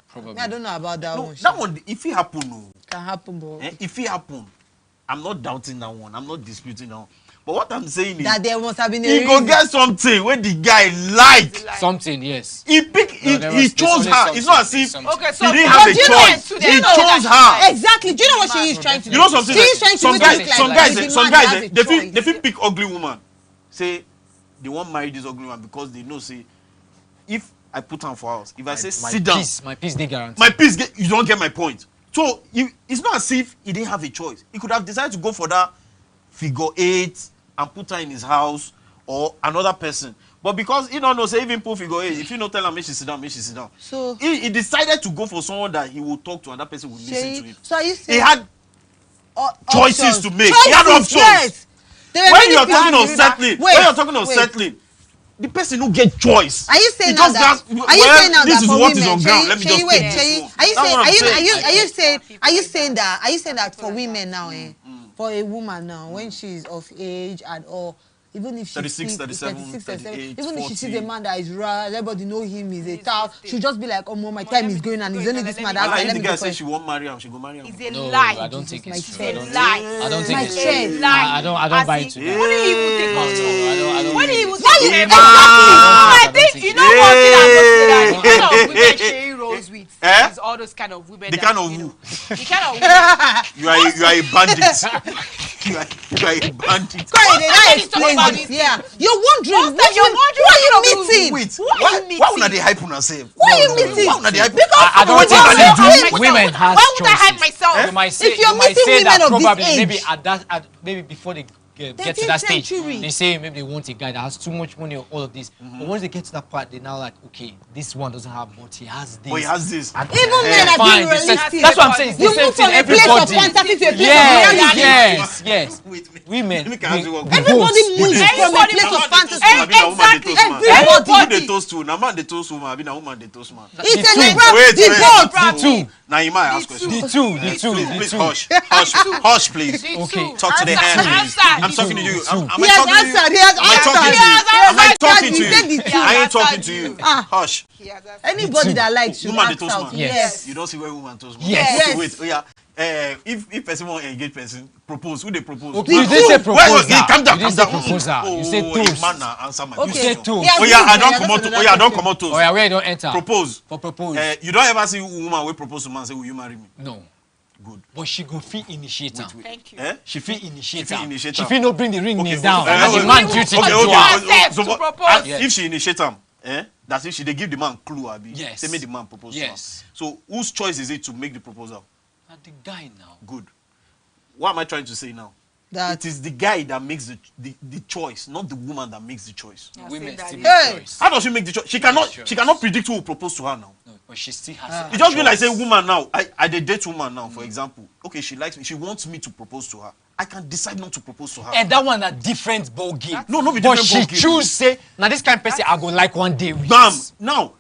Probably. I don't know about that one. That one, if it happen, can happen, bro. If it happen, I'm not doubting that one. I'm not disputing that one. But what I'm saying is that there must have been a he go get something where the guy like something. Yes. He chose her. It's not as if he didn't have a choice. He chose her. Exactly. Do you know what she is trying to do? You know something? Some guys, they feel pick ugly woman. Say they won't marry this ugly woman because they know. Say if I put her for house, if I say sit down, my peace didn't guarantee. My peace, you don't get my point. So it's not as if he didn't have a choice. He could have decided to go for that figure 8. and put her in his house or another person. But because he don't know, say even Puffy go, hey, if you don't tell her, make she sit down, make she sit down. So he decided to go for someone that he will talk to and that person will listen to him. So he had choices to make. He had options. Yes. When you're talking of settling, the person who get choice. Are you saying now that? This is what is on ground. Let me just take this one. Are you saying that for women now, for a woman now, when she's of age and all, even if she's 36, 37, even if she sees a man that is right, everybody know him, he's a tough, she'll just be like, oh, my time is going and it's only this man. If the guy says she won't marry him, she go marry him. It's a lie. I don't think it's true. It's a lie. I don't think it's true. I don't buy it. What do you even think of? What do you even think? I think, you know what thing I'm going to say, the kind of women she rolls with is all those kind of women. The kind of who? The kind of women. You are a bandit. You are a bandit. Yeah. You're wondering who are you meeting? Wait, why would they hype on herself? Why are you meeting? Why would they hype? I don't think women has choices. Why would I hype myself? You might say that probably maybe before they get to that stage, they say maybe they want a guy that has too much money or all of this. But once they get to that part, they're now like, okay, this one doesn't have much, he has this. But he has this. Even men are being realistic. That's what I'm saying. It's the same thing. Everybody. Yes. Women. Everybody moves from a place of fantasy. Exactly. Everybody. They toast to. Now man they toast woman. I mean, a woman they toast man. It's a the two. Now you might ask questions. The two. Please hush, please. Okay. Talk to the hand, please. I'm talking to you. Am I talking to you? I ain't talking to you. Hush. Anybody that likes you. Woman they toast man. Yes. You don't see where woman toast man. Yes. Wait. Oh yeah. If person want to engage person, propose. Who they propose? Okay, you didn't say proposal. Calm down. You say toast. Man, answer my question. You say toast. Oh yeah, I don't come out. Oh yeah, I don't come out toast. Oh yeah, where you don't enter? Propose. For propose. You don't ever see a woman will propose to man say, will you marry me? No. Good. But she go feel initiator. Thank you. She feel initiator. She feel no bring the ring nail down. The man duty to her. If she initiate him, that's if she they give the man clue, Abi. Yes. They make the man propose. Yes. So whose choice is it to make the proposal? The guy now. Good. What am I trying to say now? It is the guy that makes the choice, not the woman that makes the choice. Women still make choice. How does she make the choice? She cannot predict who will propose to her now. No, but she still has it. Just be like say woman now. I date woman now, for example. Okay, she likes me. She wants me to propose to her. I can decide not to propose to her. And that one a different ball game. No, be but different she ball game. choose say, now this kind of person I go like one day. Bam. Now,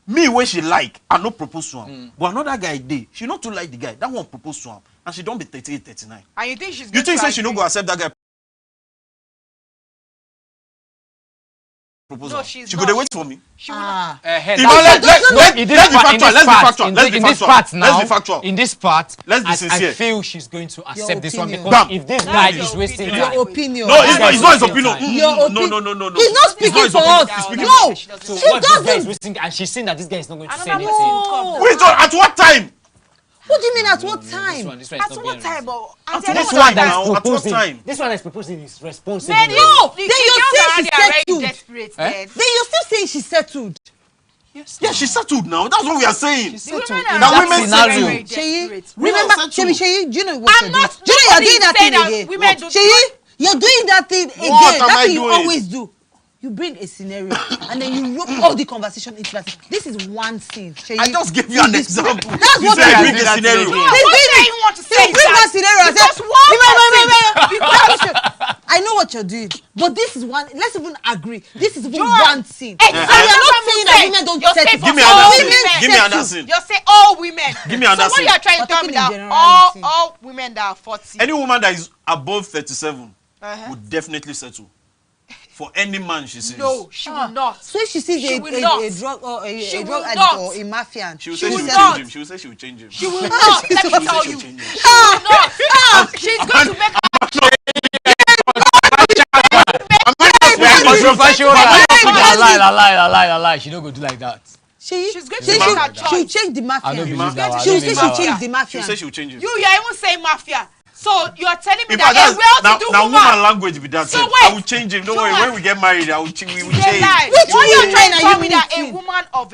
me when she like, I no propose to him. But another guy dey, she not too like the guy. That one propose to him, and she don't be 38, 39. And you think she's? You think say she no go accept that guy? Proposal. No, she's she not. go dey wait for me. She will not. Let's be factual. In this part, let's be sincere. I feel she's going to accept this one because if this guy is wasting time. Your opinion. No, it's not his opinion. No. He's not speaking for us. No. So what this guy is wasting, and she's saying that this guy is not going to say anything. Wait, at what time? What do you mean at what time? This one at what time? This one that is proposing. This one is proposing is responsible. No, then you're saying she's settled. Then you're still saying she's settled. Yes, she's settled now. That's what we are saying. She's settled. In that scenario. Remember, Sheyi, do you know what you're doing? Do you know you're doing that thing again? Sheyi, you're doing that thing again. That's what you always do. You bring a scenario and then you rope all the conversation into that. This is one scene. I just gave you an example. That's what I bring a scenario. You want to say bring that scenario. Because I know what you're doing, but this is one. Let's even agree. This is one scene. Exactly. So you're not saying that women don't settle. Give me another scene. Just say all women. Give me another scene. So what you're trying to tell me that all women that are 40. Any woman that is above 37 would definitely settle. For any man, she says. No, she will not. So if she sees a drug or a drug addict or a mafian, she will say she will change him. She will say she will change him. She will not. Let me tell you. She will not. She's going to make a lie. She don't go do like that. She's going to change the mafia. I don't believe that. She will say she'll change the mafia. She will say she will change him. You're even saying mafia. So you're telling me that a well-to-do woman. Now woman language with that. So I will change him. Don't worry. When we get married, we will change. Which one you're trying to tell me that a woman of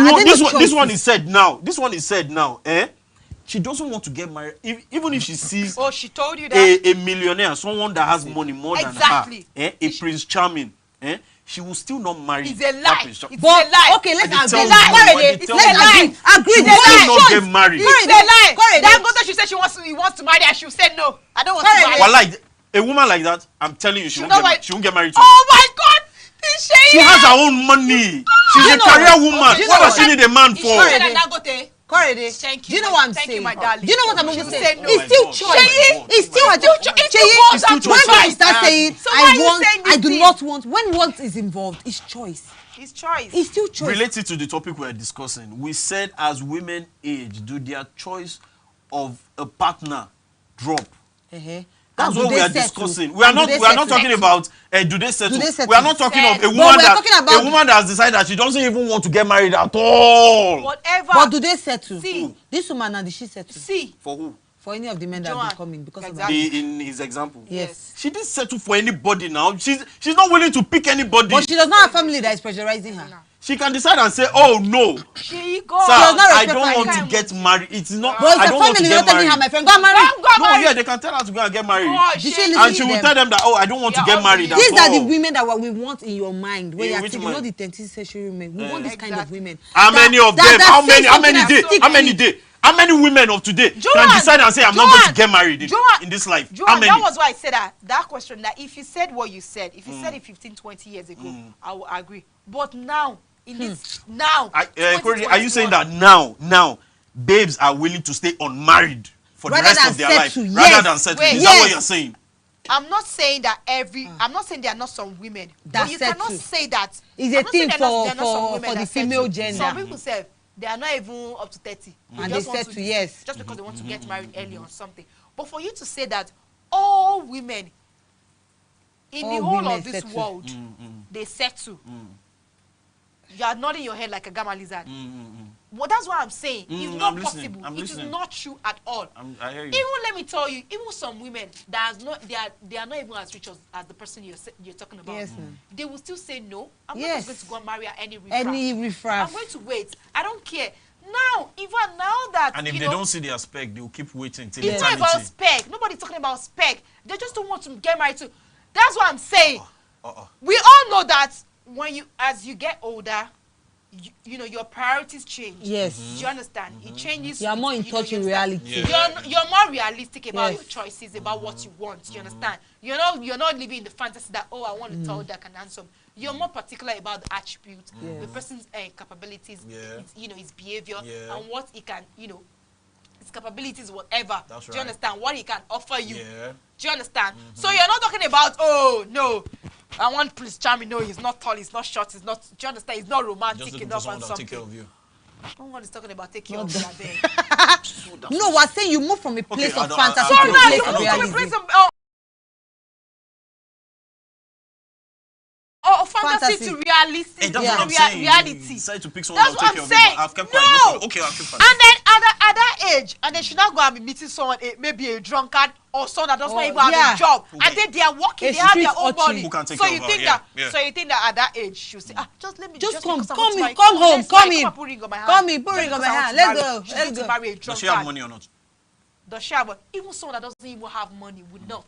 this one is said now. This one is said now. She doesn't want to get married, even if she sees. Oh, she told you that a millionaire, someone that has money more than her. A Prince Charming. she will still not marry. It's a lie. It's a lie. Okay, let's agree. It's a lie. Agree. She will not get married. It's a lie. Dangote, she said he wants to marry, and she said no. I don't want to marry. Well, like a woman like that, I'm telling you, she won't get married. Oh my God! She has her own money. She's a career woman. What does she need a man for? Thank you. Do you know what I'm saying? My darling. Do you know what I'm going to say? No. It's still choice. It's still a choice. When you start saying, I do not want, when want is involved, it's choice. It's choice. It's still choice. Related to the topic we're discussing, we said as women age, do their choice of a partner drop? That's what we are discussing. We are not talking about do they settle. We are not talking of a woman that has decided that she doesn't even want to get married at all. Whatever. But do they settle? See. This woman and did she settle? See. For who? For any of the men that have been coming because of in his example. Yes. She didn't settle for anybody now. She's not willing to pick anybody. But she does not have a family that is pressurizing her. She can decide and say, "Oh no, sir, I don't want to get married. It's not. But I don't want to get married." Her, my friend, go and marry. No, yeah, they can tell her to go and get married. And she will tell them that, "Oh, I don't want to get married." These are the women that we want in your mind. When you're thinking, not the 10th century women. We want this kind of women. How many of them? How many women of today can decide and say, "I'm not going to get married in this life"? How many? That was why I said that question. That if you said what you said, if you said it 15, 20 years ago, I will agree. But now. In this are you saying that now babes are willing to stay unmarried for the rest of their life rather than settle? Is that what you're saying? I'm not saying that I'm not saying there are not some women, but you cannot say that it's a thing for the female gender. Some people say they are not even up to 30 and they settle, yes, just because they want to get married early or something. But for you to say that all women in the whole of this world they settle. You are nodding your head like a gamma lizard. Well, that's what I'm saying. It's not possible. It is not true at all. I hear you. Even let me tell you, even some women that they are not even as rich as the person you're talking about. Yes, they will still say no. I'm not going to go and marry any riffraff. I'm going to wait. I don't care. Now, even now that and if they don't see their spec, they will keep waiting till it's not about spec. Nobody's talking about spec. They just don't want to get married to. That's what I'm saying. We all know that. As you get older, you know your priorities change. Yes. Do you understand? It changes. You are more in touch with reality. You're more realistic about your choices, about what you want. You understand? You're not living in the fantasy that, oh, I want a tall, dark, and handsome. You're more particular about the attributes, the person's capabilities, his behavior, and what he can, his capabilities, whatever. That's right. Do you understand? What he can offer you. Yeah. Do you understand? So you're not talking about, oh, no, I want Prince Charming. No, he's not tall, he's not short, he's not, do you understand? He's not romantic enough and something. Take care of you. No one is talking about taking care of you. No, we're saying you move from a place of fantasy to a place of reality. Fantasy to realistic. Hey, that's what I'm saying. Reality. Decide to pick someone that's what I'm saying. I've kept quiet. No. Okay, I'll keep quiet. And then at that age, and they should not go and be meeting someone, maybe a drunkard or someone that does not even have a job. Okay. And then they are working, they have their own money. So you think that at that age, you say, just let me just come home, come in, put ring on my hand. Let's go. Does she have money or not? Does she have money? Even someone that doesn't even have money would not.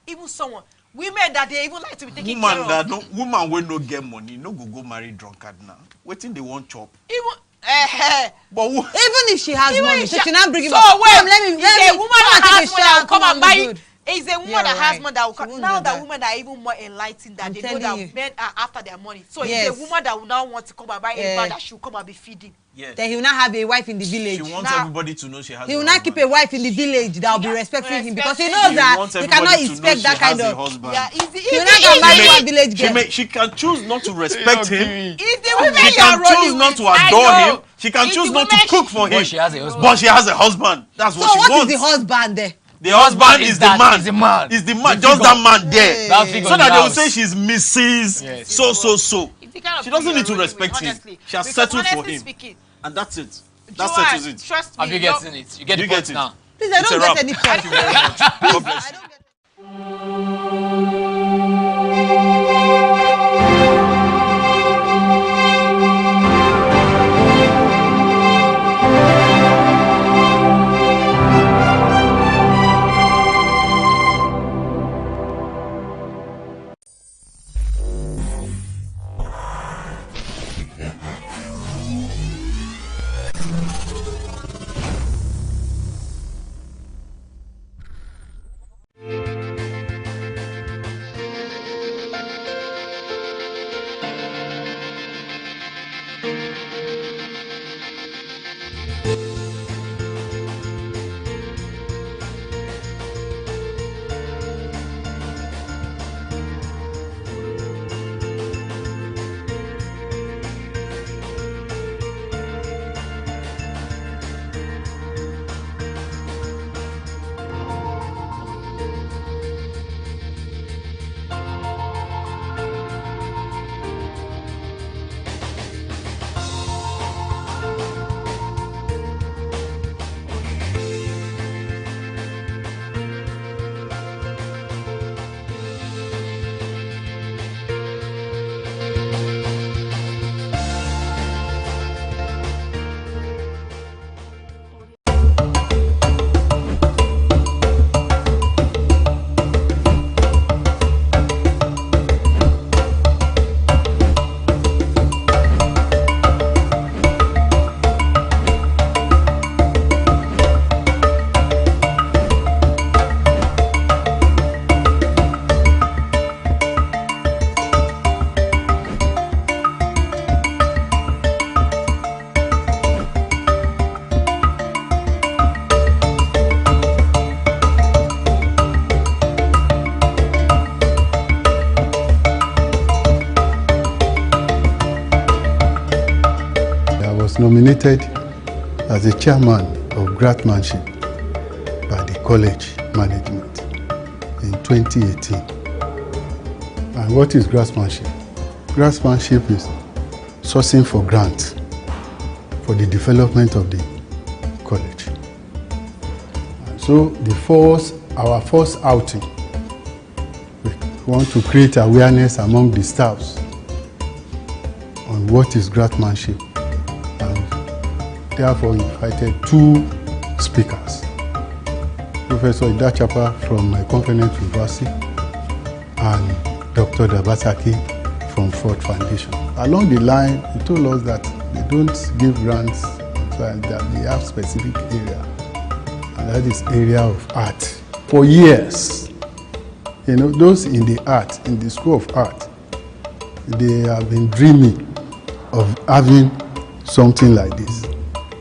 Even someone. Women that they even like to be taking care of. Woman will not get money, no go marry drunkard now. Waiting they want chop. But even if she has money, she cannot bring him up. So let me a woman that has money that will come and buy. It's a woman that has money that will come. Now that women are even more enlightened that they know that men are after their money. So it's a woman that will now want to come and buy a man that she will come and be feeding. Yes. Then he will not have a wife in the village. She wants everybody to know she has. He will not keep a wife in the village that will be respecting him because he knows that he cannot expect that kind of. He will not get married to a village girl. She can choose not to respect him. She can choose not to adore him. She can choose not to cook for him. But she has a husband. That's what she wants. So what is the husband there? The husband is the man. Is the man. Just that man there. So that they will say she's Mrs. So. She doesn't need to respect him. She has settled for him. And that's it. That settles it. Trust me. Have you getting it? You get the point now. Please, I don't get any point. Thank you very much. God bless you. was nominated as the chairman of Grantmanship by the college management in 2018. And what is Grantmanship? Grantmanship is sourcing for grants for the development of the college. And so our first outing, we want to create awareness among the staffs on what is grantmanship, and therefore invited 2 speakers. Professor Idachapa from my Confidence University and Dr. Dabasaki from Ford Foundation. Along the line, he told us that they don't give grants, and that they have specific area, and that is area of art. For years, you know, those in the art, in the school of art, they have been dreaming of having something like this,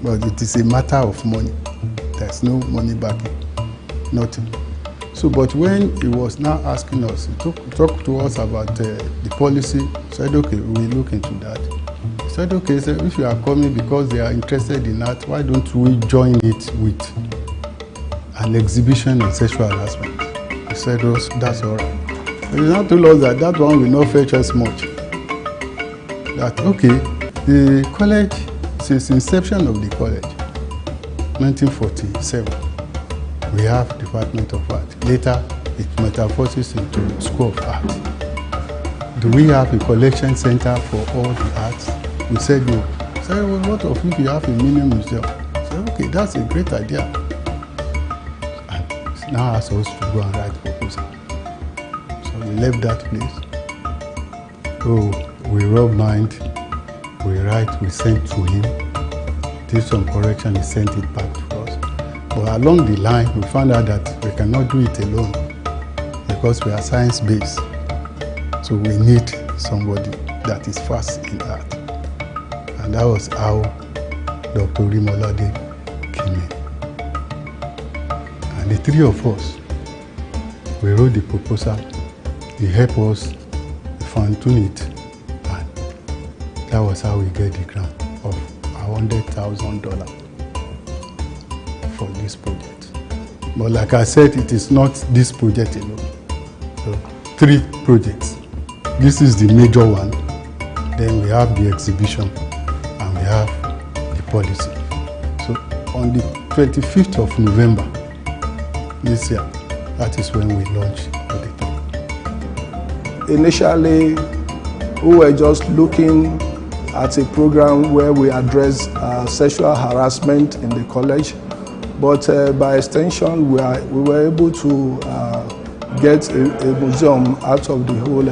but it is a matter of money. There's no money backing, nothing. So, but when he was now asking us, he talked to us about the policy, said, okay, we'll look into that. He said, okay, so if you are coming because they are interested in that, why don't we join it with an exhibition on sexual harassment? He said, oh, that's all right. He now told us that that one will not fetch us much. That, okay, the college, since inception of the college, 1947, we have Department of Art. Later, it metamorphoses into School of Art. Do we have a collection center for all the arts? We said no. He said, well, what of if you have a mini museum? I said, okay, that's a great idea. And now asked us to go and write proposal. So we left that place. Oh, we rub mind, we write, we sent to him, did some correction, he sent it back to us. But along the line, we found out that we cannot do it alone because we are science-based. So we need somebody that is fast in art. And that was how Dr. Rimolade came in. And the 3 of us, we wrote the proposal, he helped us fine-tune it, and that was how we get the grant of $100,000 for this project. But like I said, it is not this project alone. So 3 projects. This is the major one. Then we have the exhibition and we have the policy. So on the 25th of November this year, that is when we launched the thing. Initially, we were just looking at a program where we address sexual harassment in the college. But by extension, we were able to get a museum out of the whole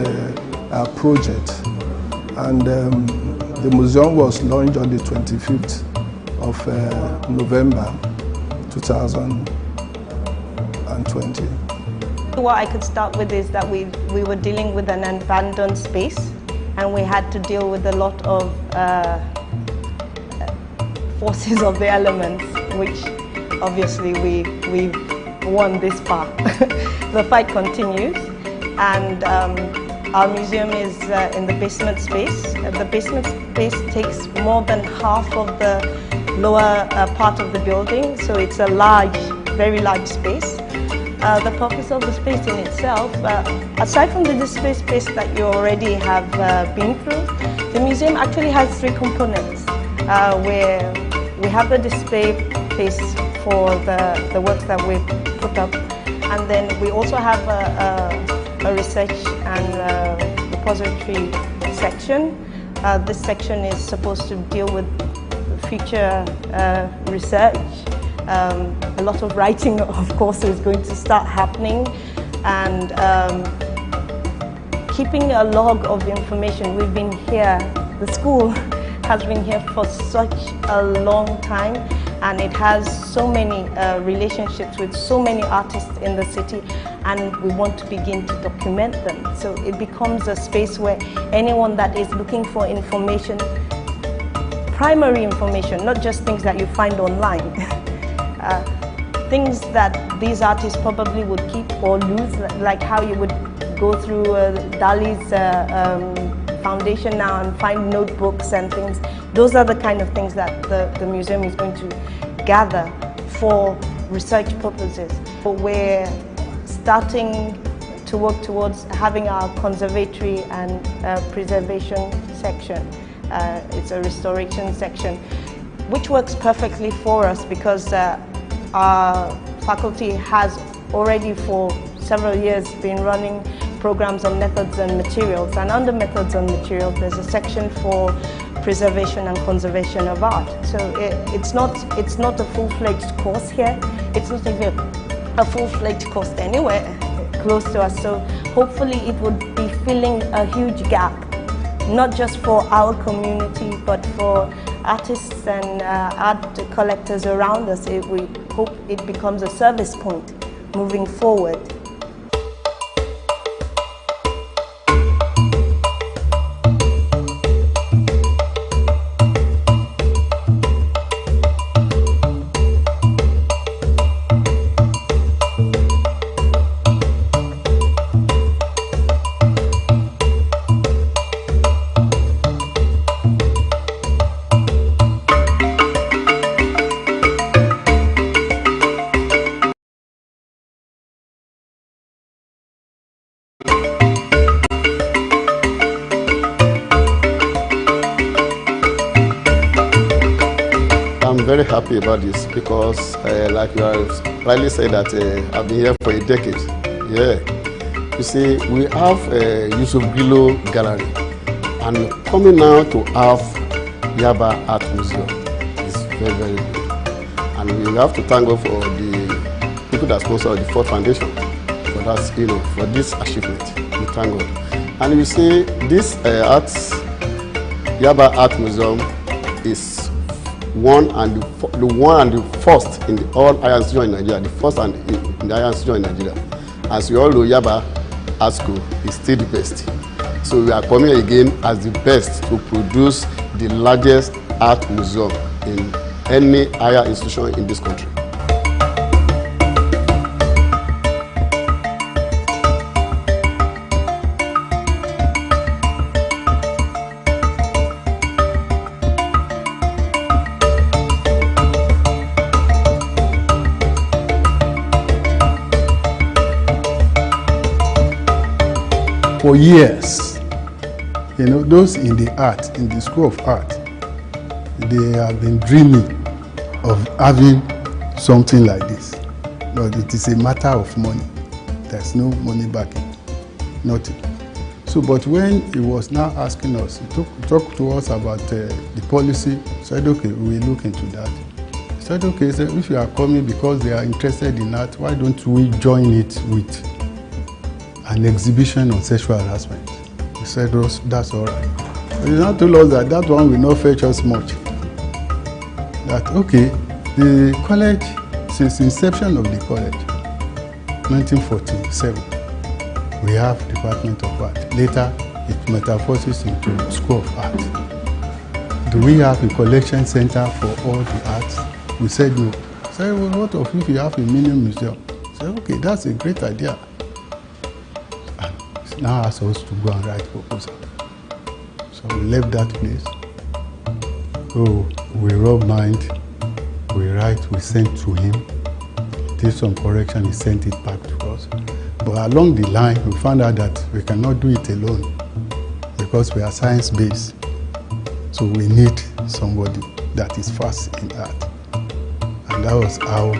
project. And the museum was launched on the 25th of November 2020. What I could start with is that we were dealing with an abandoned space, and we had to deal with a lot of forces of the elements, which obviously we won this part. The fight continues, and our museum is in the basement space. The basement space takes more than half of the lower part of the building, so it's a large, very large space. The purpose of the space in itself, aside from the display space that you already have been through, the museum actually has 3 components, where we have the display space for the works that we've put up, and then we also have a research and repository section. This section is supposed to deal with future research. A lot of writing, of course, is going to start happening, and keeping a log of information. We've been here, the school has been here for such a long time, and it has so many relationships with so many artists in the city, and we want to begin to document them. So it becomes a space where anyone that is looking for information, primary information, not just things that you find online, things that these artists probably would keep or lose, like how you would go through Dali's foundation now and find notebooks and things. Those are the kind of things that the museum is going to gather for research purposes. We're starting to work towards having our conservatory and preservation section. It's a restoration section, which works perfectly for us because our faculty has already for several years been running programs on methods and materials, and under methods and materials there's a section for preservation and conservation of art. So it's not a full-fledged course here. It's not even a full-fledged course anywhere close to us. So hopefully it would be filling a huge gap, not just for our community but for artists and art collectors around us. We hope it becomes a service point moving forward. Very happy about this because, like you have rightly said, that I've been here for a decade. Yeah, you see, we have Yusuf Gilo Gallery, and coming now to have Yaba Art Museum is very, very good. And we have to thank God for the people that sponsor the Ford Foundation for that, for this achievement. We thank God. And you see, this Yaba Art Museum is the first in the all higher institution in Nigeria, the first and in the higher institution in Nigeria. As we all know, Yaba Art School is still the best. So we are coming again as the best to produce the largest art museum in any higher institution in this country. For years, those in the School of Art, they have been dreaming of having something like this. But it is a matter of money. There's no money backing, nothing. So, but when he was now asking us, he talked to us about the policy, said, okay, we'll look into that. He said, okay, so if you are coming because they are interested in art, why don't we join it with an exhibition on sexual harassment? We said, that's all right. But he now told us that one will not fetch us much. That, okay, the college, since inception of the college, 1947, we have Department of Art. Later, it metamorphoses into School of Art. Do we have a collection center for all the arts? We said no. He said, well, what if you have a mini museum? I said, okay, that's a great idea. Now asked us to go and write proposal. So we left that place. Oh, we rub mind, we write, we sent to him. He did some correction, he sent it back to us. But along the line, we found out that we cannot do it alone because we are science-based. So we need somebody that is fast in art. And that was how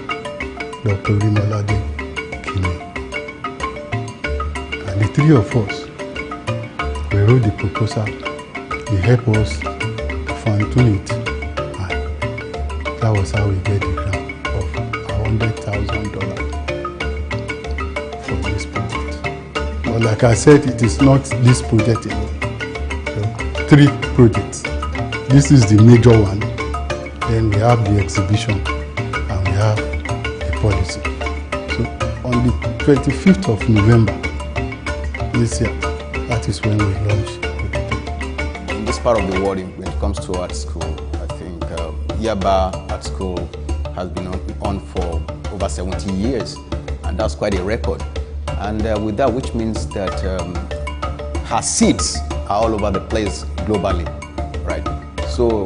Dr. Rimolade came in. The three of us, we wrote the proposal, he helped us to fine-tune it, and that was how we get the grant of $100,000 for this project. But like I said, it is not this project alone. So, 3 projects. This is the major one, then we have the exhibition, and we have the policy. So on the 25th of November, this year, that is when we launch. In this part of the world, when it comes to art school, I think Yaba Art School has been on for over 70 years, and that's quite a record. And with that, which means that her seeds are all over the place globally, right? So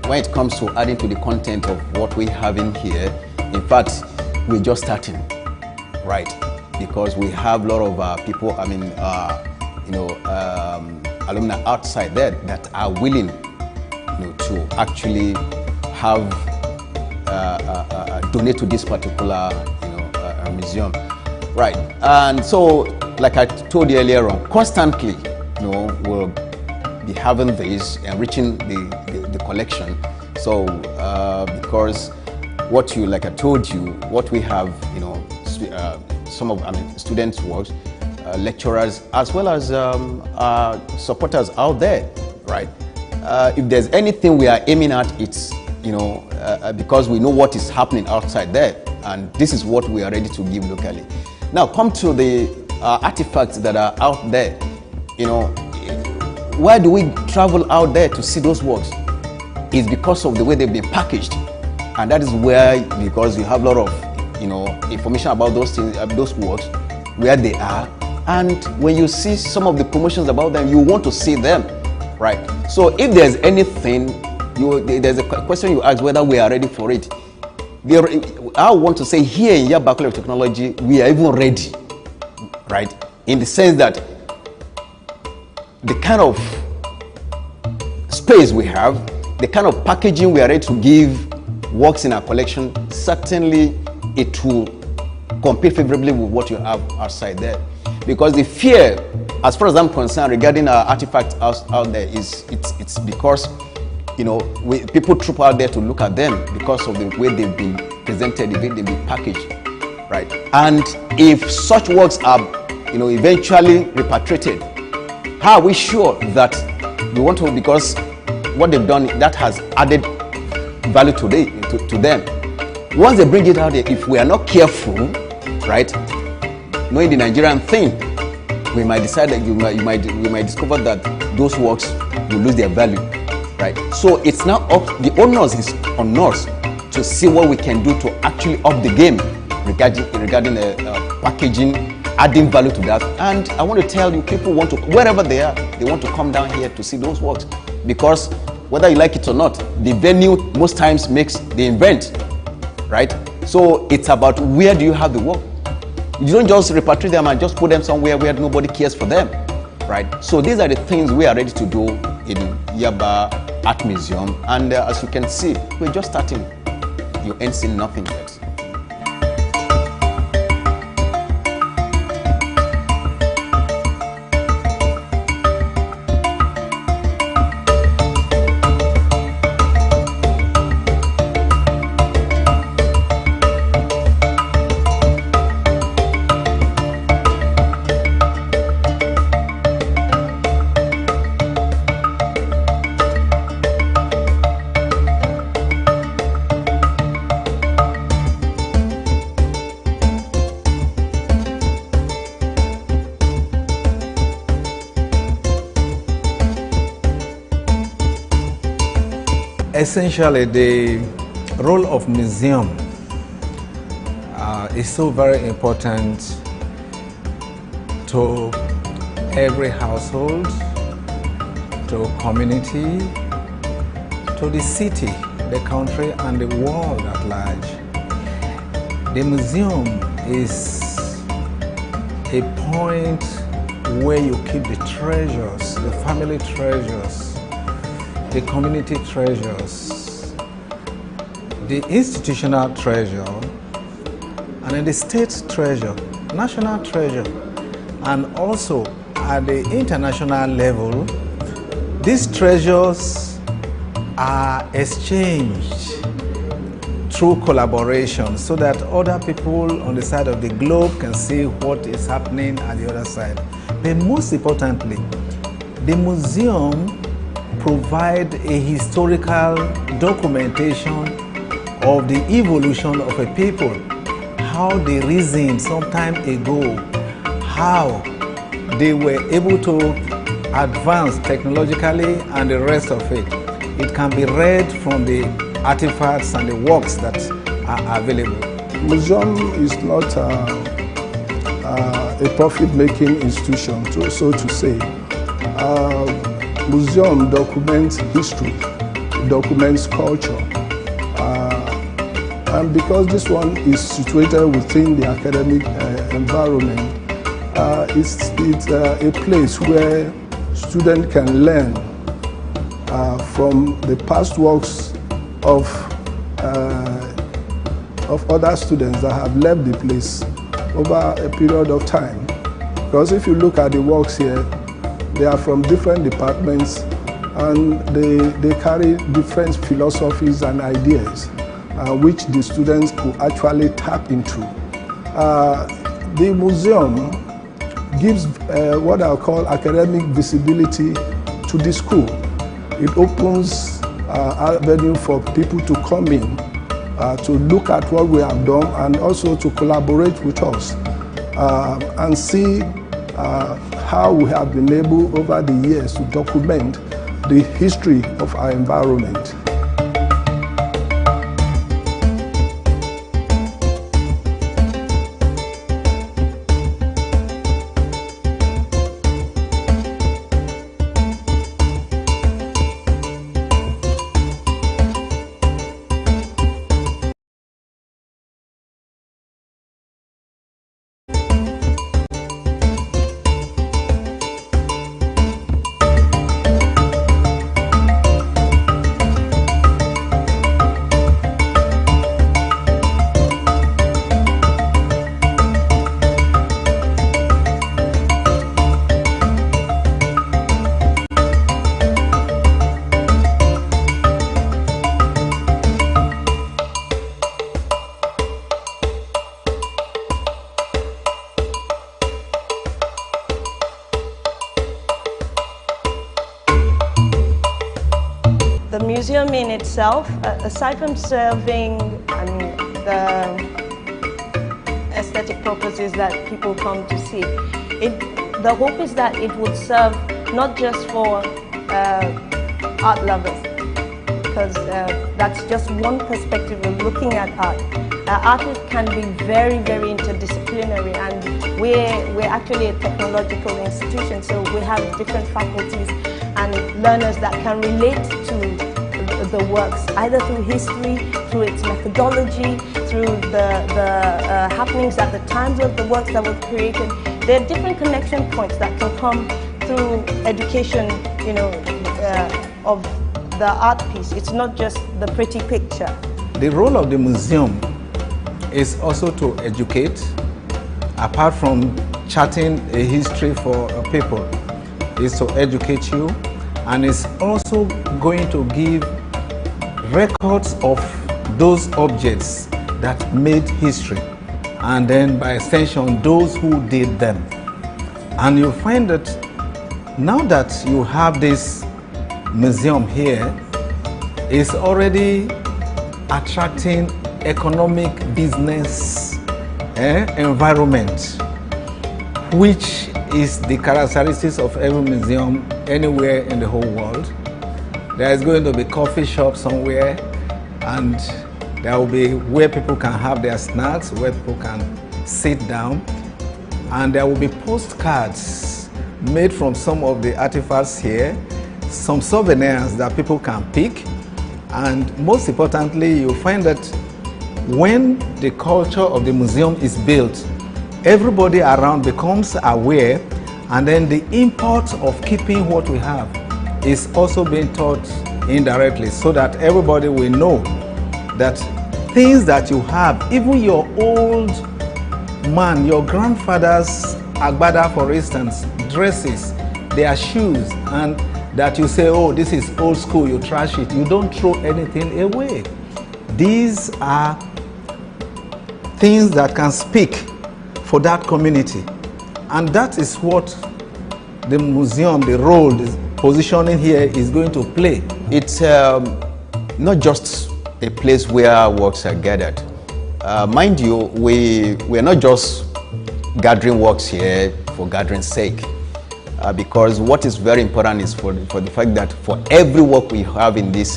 when it comes to adding to the content of what we have in here, in fact, we're just starting, right? Because we have a lot of people, alumni outside there that are willing, to actually have donate to this particular, museum, right? And so, like I told you earlier on, constantly, we'll be having this, enriching the collection. So, because like I told you, what we have, some of, students' works, lecturers, as well as supporters out there, right? If there's anything we are aiming at, it's, because we know what is happening outside there, and this is what we are ready to give locally. Now, come to the artifacts that are out there. Why do we travel out there to see those works? It's because of the way they've been packaged, and that is where, because you have a lot of, information about those things, those works, where they are, and when you see some of the promotions about them, you want to see them, right? So if there's anything, there's a question you ask whether we are ready for it. I want to say here in Yaba College of Technology, we are even ready, right? In the sense that the kind of space we have, the kind of packaging we are ready to give works in our collection, certainly it will compare favorably with what you have outside there. Because the fear, as far as I'm concerned, regarding our artifacts out there, it's because people troop out there to look at them because of the way they've been presented, the way they've been packaged, right? And if such works are, eventually repatriated, how are we sure that we want to? Because what they've done, that has added value to them. Once they bring it out there, if we are not careful, right, knowing the Nigerian thing, we might decide that we might discover that those works will lose their value, right? So it's now up, the onus is on us to see what we can do to actually up the game regarding packaging, adding value to that. And I want to tell you, people want to, wherever they are, they want to come down here to see those works, because whether you like it or not, the venue most times makes the event, right? So it's about where do you have the work. You don't just repatriate them and just put them somewhere where nobody cares for them, right? So these are the things we are ready to do in Yaba Art Museum. And as you can see, we're just starting. You ain't seen nothing yet. Essentially, the role of museum is so very important to every household, to community, to the city, the country, and the world at large. The museum is a point where you keep the treasures, the family treasures, the community treasures, the institutional treasure, and then the state treasure, national treasure, and also at the international level, these treasures are exchanged through collaboration so that other people on the side of the globe can see what is happening at the other side. But most importantly, the museum provide a historical documentation of the evolution of a people, how they reasoned some time ago, how they were able to advance technologically and the rest of it. It can be read from the artifacts and the works that are available. Museum is not a profit-making institution, so to say. museum documents history, documents culture. And because this one is situated within the academic environment, it's a place where students can learn from the past works of other students that have left the place over a period of time. Because if you look at the works here, they are from different departments and they carry different philosophies and ideas which the students could actually tap into. The museum gives what I'll call academic visibility to the school. It opens avenue for people to come in, to look at what we have done and also to collaborate with us and see how we have been able over the years to document the history of our environment. The museum in itself, aside from serving the aesthetic purposes that people come to see, the hope is that it would serve not just for art lovers, because that's just one perspective of looking at art. Art can be very, very interdisciplinary, and we're actually a technological institution, so we have different faculties and learners that can relate to the works, either through history, through its methodology, through the happenings at the times of the works that were created. There are different connection points that can come through education, of the art piece. It's not just the pretty picture. The role of the museum is also to educate, apart from charting a history for people, is to educate you, and it's also going to give records of those objects that made history, and then by extension those who did them. And you find that now that you have this museum here, it's already attracting economic business environment, which is the characteristics of every museum anywhere in the whole world. There is going to be coffee shop somewhere, and there will be where people can have their snacks, where people can sit down, and there will be postcards made from some of the artifacts here, some souvenirs that people can pick, and most importantly, you'll find that when the culture of the museum is built, everybody around becomes aware, and then the import of keeping what we have is also being taught indirectly, so that everybody will know that things that you have, even your old man, your grandfather's agbada, for instance, dresses, their shoes, and that you say, oh, this is old school, you trash it. You don't throw anything away. These are things that can speak for that community. And that is what the museum, the role, the positioning here is going to play. It's not just a place where works are gathered. Mind you, we're not just gathering works here for gathering's sake. Because what is very important is for the fact that for every work we have in this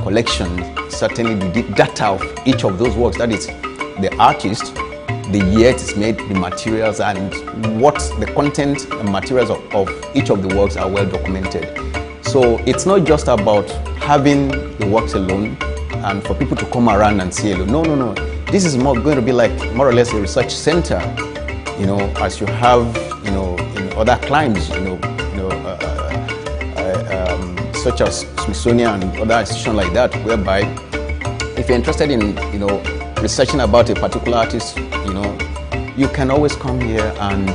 collection, certainly the data of each of those works, that is the artist, the year it is made, the materials, and what the content and materials of each of the works are well documented. So it's not just about having the works alone and for people to come around and see alone. No. This is going to be like more or less a research center, as you have, in other climes, such as Smithsonian and other institutions like that, whereby if you're interested in, researching about a particular artist, you can always come here and,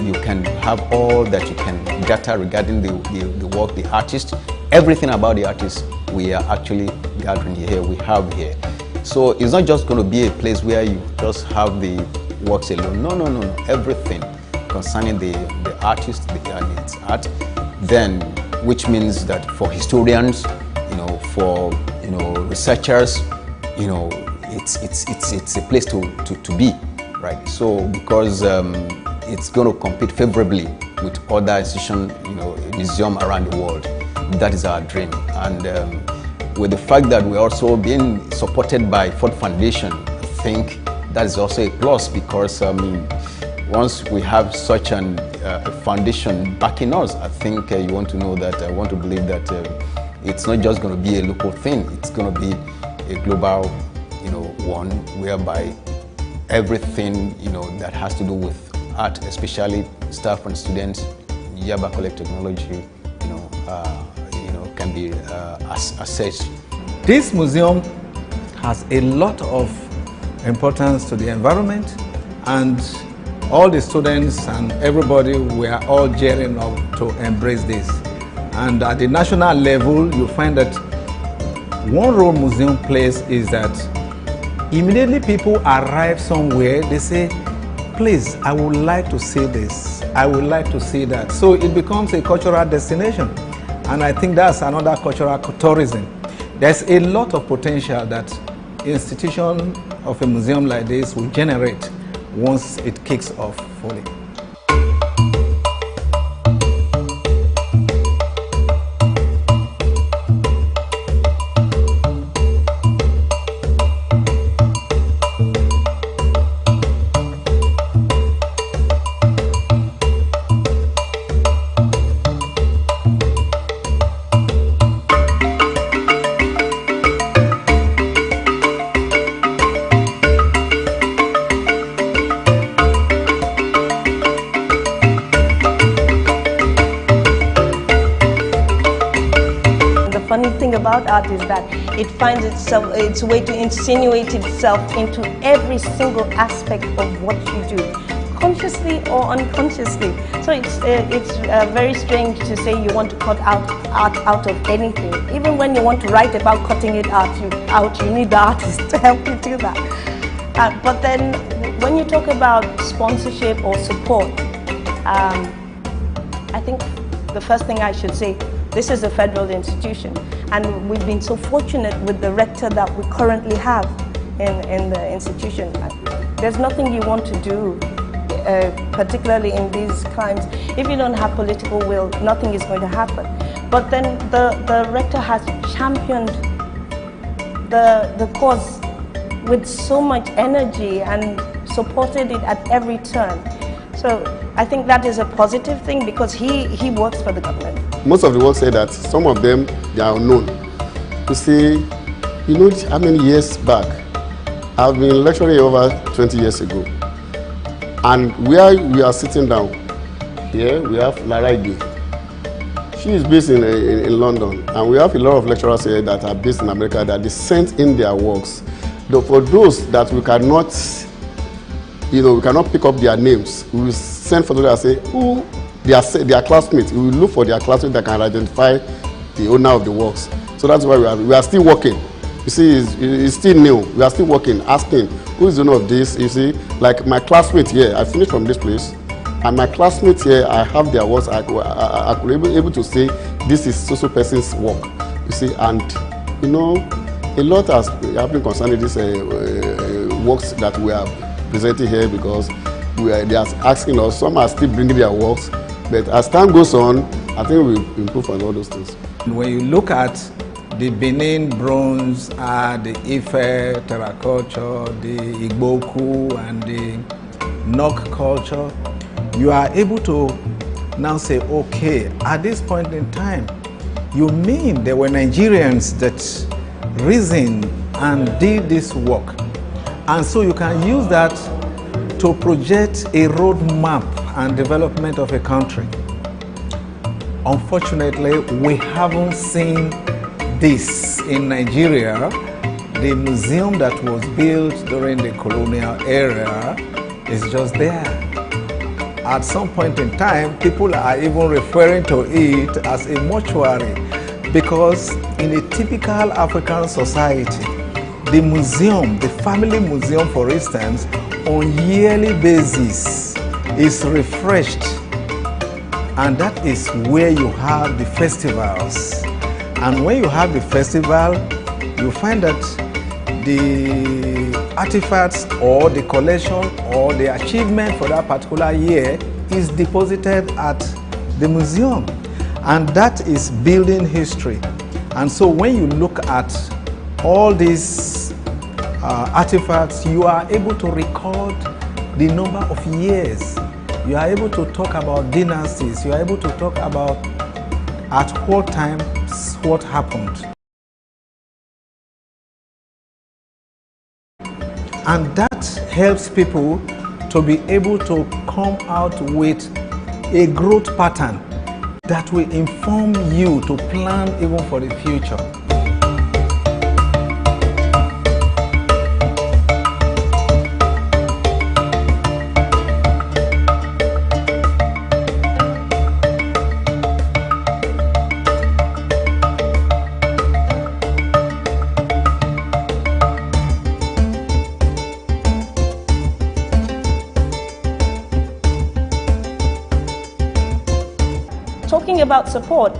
you can have all that you can gather regarding the work, the artist, everything about the artist we are actually gathering here, we have here. So it's not just going to be a place where you just have the works alone. No. Everything concerning the artist, and its art, then, which means that for historians, for researchers, it's a place to be, right? So because it's going to compete favorably with other institutions, museum around the world. That is our dream. And with the fact that we're also being supported by Ford Foundation, I think that is also a plus, because once we have such a foundation backing us, I think you want to know that, I want to believe that it's not just going to be a local thing, it's going to be a global, one, whereby everything, that has to do with art, especially staff and students, Yaba College Technology, can be assessed. This museum has a lot of importance to the environment, and all the students and everybody, we are all gearing up to embrace this. And at the national level, you find that one role museum plays is that immediately people arrive somewhere, they say, please, I would like to see this, I would like to see that. So it becomes a cultural destination. And I think that's another cultural tourism. There's a lot of potential that institution of a museum like this will generate once it kicks off fully. About art is that it finds its way to insinuate itself into every single aspect of what you do, consciously or unconsciously. So it's very strange to say you want to cut out art out of anything. Even when you want to write about cutting it out, you need the artist to help you do that. But then when you talk about sponsorship or support, I think the first thing I should say, this is a federal institution, and we've been so fortunate with the rector that we currently have in the institution. There's nothing you want to do, particularly in these times. If you don't have political will, nothing is going to happen. But then the rector has championed the cause with so much energy and supported it at every turn. So I think that is a positive thing, because he works for the government. Most of the work say that some of them, they are unknown. You see, you know how many years back, I've been lecturing over 20 years ago. And where we are sitting down, here we have Lara Ige. She is based in London, and we have a lot of lecturers here that are based in America that they sent in their works. Though for those that we cannot, we cannot pick up their names, we will send photographers and say who their classmates. We will look for their classmates that can identify the owner of the works. So that's why we are still working. You see, it's still new. We are still working, asking who is the owner of this. You see, like my classmate here, I finished from this place, and my classmates here, I have their works. I could be able to say this is so person's work. You see, and a lot has happened concerning these works that we are presenting here, because they are asking us. Some are still bringing their works, but as time goes on, I think we improve on all those things. When you look at the Benin bronze, the Ife terraculture, the Igboku, and the Nok culture, you are able to now say, okay, at this point in time, you mean there were Nigerians that reasoned and did this work. And so you can use that to project a roadmap and development of a country. Unfortunately, we haven't seen this in Nigeria. The museum that was built during the colonial era is just there. At some point in time, people are even referring to it as a mortuary, because in a typical African society, the museum, the family museum, for instance, on yearly basis is refreshed, and that is where you have the festivals. And when you have the festival, you find that the artifacts or the collection or the achievement for that particular year is deposited at the museum, and that is building history. And so when you look at all these artifacts, you are able to record the number of years. You are able to talk about dynasties. You are able to talk about at what times what happened. And that helps people to be able to come out with a growth pattern that will inform you to plan even for the future. Talking about support,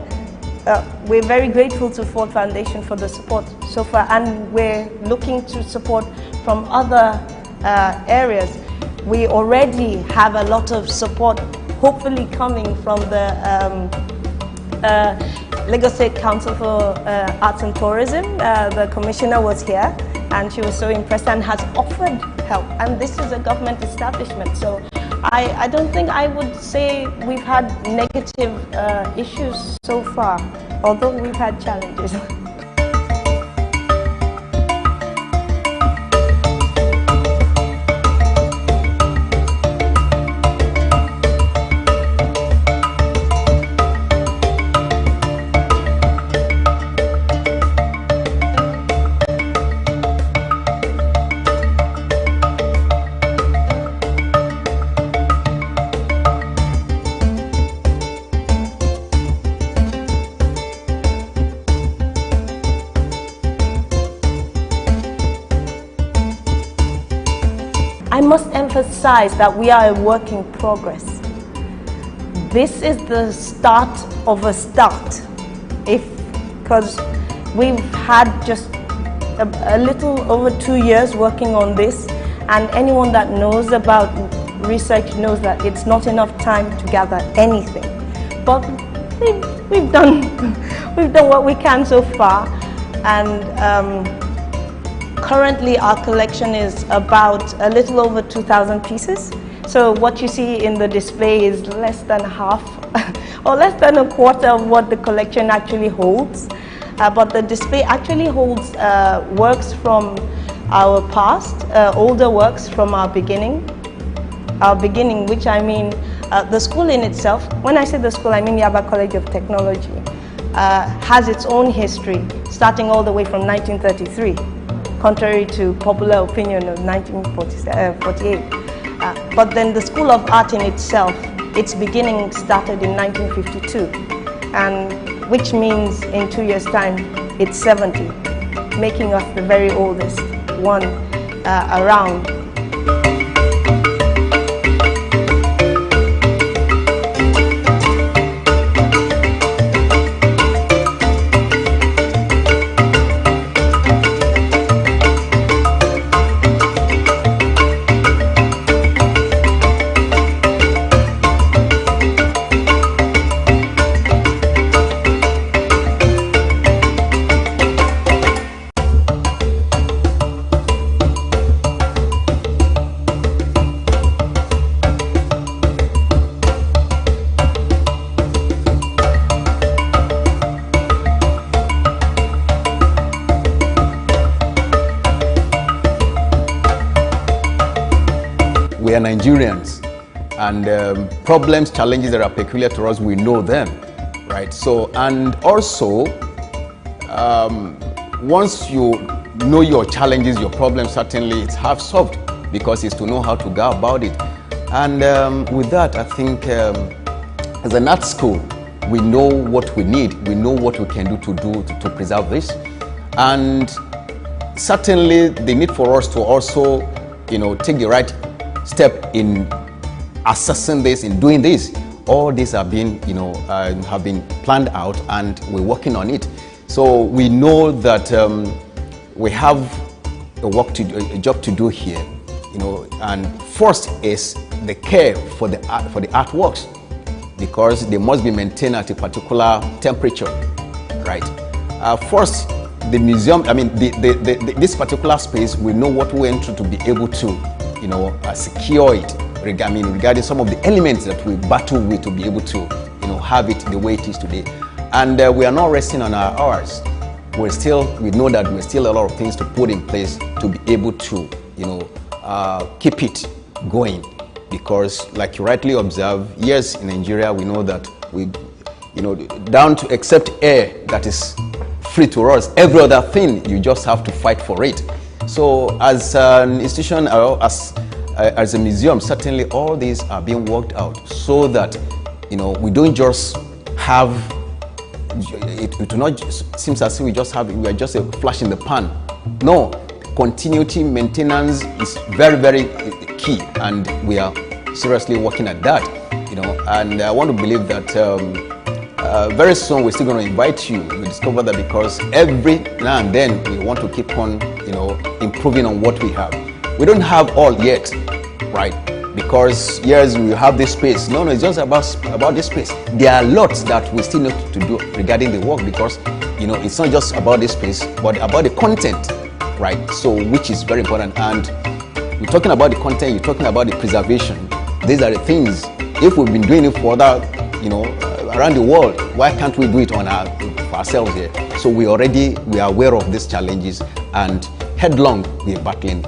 we're very grateful to Ford Foundation for the support so far, and we're looking to support from other areas. We already have a lot of support, hopefully coming from the Lagos State Council for Arts and Tourism. The commissioner was here and she was so impressed and has offered help, and this is a government establishment, so I don't think I would say we've had negative issues so far, although we've had challenges. I must emphasize that we are a work in progress. This is the start of a start, because we've had just a little over 2 years working on this, and anyone that knows about research knows that it's not enough time to gather anything. But we've done what we can so far, and currently our collection is about a little over 2,000 pieces. So what you see in the display is less than half or less than a quarter of what the collection actually holds. But the display actually holds works from our past, older works from our beginning, which I mean the school in itself. When I say the school, I mean Yaba College of Technology, has its own history starting all the way from 1933. Contrary to popular opinion of 1948. But then the School of Art in itself, its beginning started in 1952, and which means in 2 years' time, it's 70, making us the very oldest one around. are Nigerians, and problems, challenges that are peculiar to us, we know them, right? So, and also, once you know your challenges, your problems, certainly it's half solved, because it's to know how to go about it. And with that, I think as an art school, we know what we need, we know what we can do to preserve this. And certainly the need for us to also, take the right step in assessing this, in doing this. All these have been, have been planned out, and we're working on it. So we know that we have a job to do here, and first is the care for the artworks, because they must be maintained at a particular temperature, right? First, the museum, this particular space, we know what we enter to be able to, secure it, regarding some of the elements that we battle with, to be able to, have it the way it is today. And we are not resting on our hours. We know that we're still a lot of things to put in place to be able to, keep it going. Because, like you rightly observe, yes, in Nigeria, we know that we, down to except air that is free to us, every other thing, you just have to fight for it. So as an institution, as a museum, certainly all these are being worked out so that, we don't just have, it do not seems as if we are just a flash in the pan. No, continuity, maintenance is very, very key, and we are seriously working at that, and I want to believe that very soon we're still going to invite you. We discover that because every now and then we want to keep on, improving on what we have. We don't have all yet, right? Because yes, we have this space. No, it's just about this space. There are lots that we still need to do regarding the work, because, it's not just about this space, but about the content, right? So, which is very important. And you're talking about the content, you're talking about the preservation. These are the things. If we've been doing it for other, around the world, why can't we do it for ourselves here? So we are aware of these challenges, and headlong we're battling it.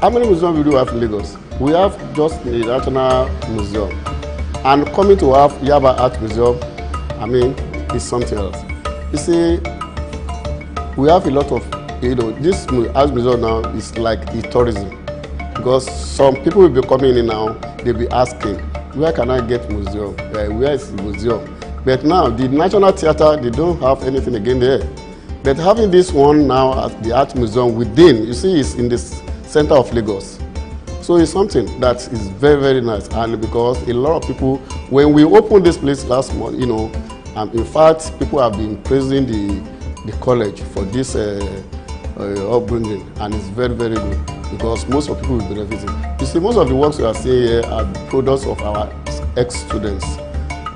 How many museums do we have in Lagos? We have just the National Museum. And coming to have Yaba Art Museum, is something else. You see, we have a lot of, this art museum now is like the tourism. Because some people will be coming in now, they'll be asking, where can I get museum? Where is the museum? But now, the National Theatre, they don't have anything again there. But having this one now at the art museum within, you see, it's in this center of Lagos. So it's something that is very, very nice. And because a lot of people, when we opened this place last month, in fact, people have been praising the college for this upbringing, and it's very, very good, because most of the people will be benefiting. You see, most of the works we are seeing here are products of our ex-students,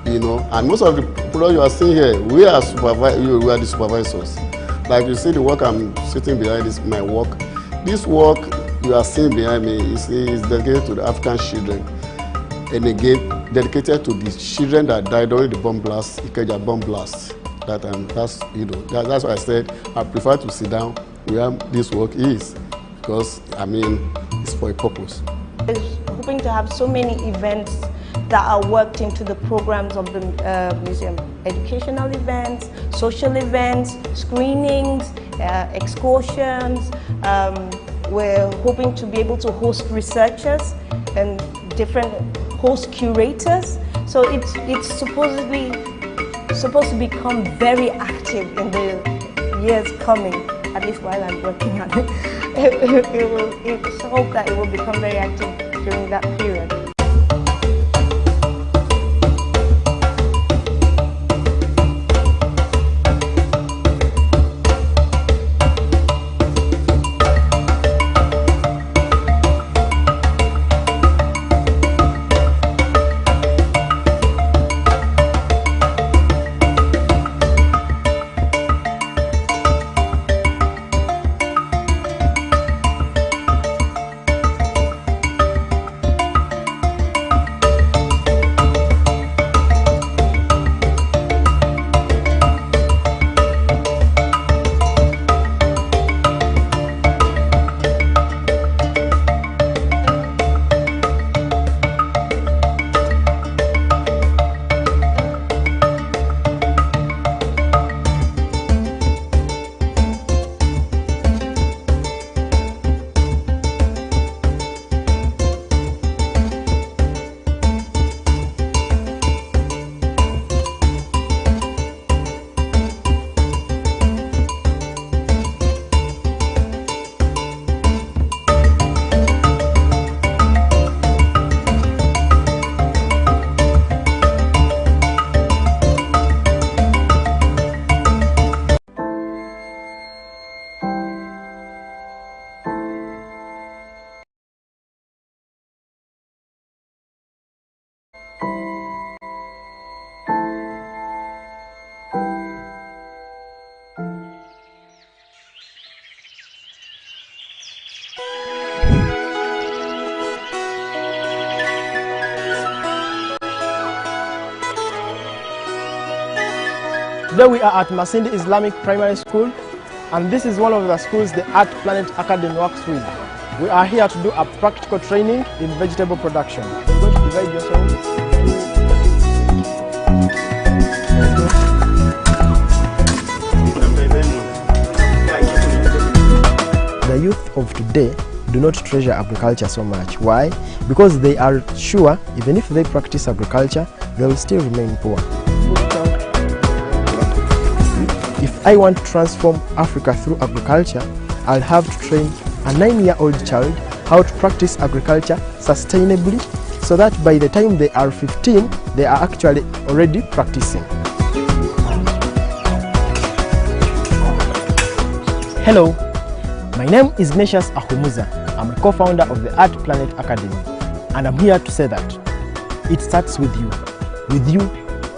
and most of the products you are seeing here, we are the supervisors. Like you see the work I'm sitting behind, is my work. This work you are seeing behind me is dedicated to the African children, and again dedicated to the children that died during the bomb blast, Ikeja bomb blast. That's why I said I prefer to sit down where this work is, because it's for a purpose. We're hoping to have so many events that are worked into the programs of the museum. Educational events, social events, screenings, excursions. We're hoping to be able to host researchers and different host curators. So it's supposed to become very active in the years coming, at least while I'm working on it. It's hoped that it will become very active during that period. Today we are at Masindi Islamic Primary School, and this is one of the schools the Art Planet Academy works with. We are here to do a practical training in vegetable production. You're going to divide yourselves. The youth of today do not treasure agriculture so much. Why? Because they are sure even if they practice agriculture, they will still remain poor. If I want to transform Africa through agriculture, I'll have to train a 9-year-old child how to practice agriculture sustainably, so that by the time they are 15, they are actually already practicing. Hello, my name is Neshas Ahumuza. I'm a co-founder of the Art Planet Academy, and I'm here to say that it starts with you, with you,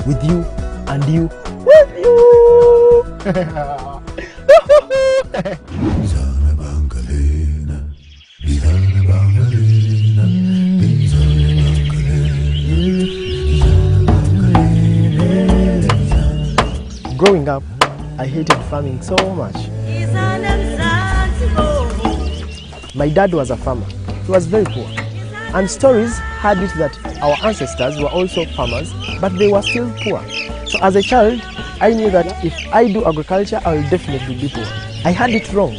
with you, and you, with you. Growing up, I hated farming so much. My dad was a farmer. He was very poor. And stories had it that our ancestors were also farmers, but they were still poor. So as a child, I knew that if I do agriculture, I will definitely be poor. I had it wrong.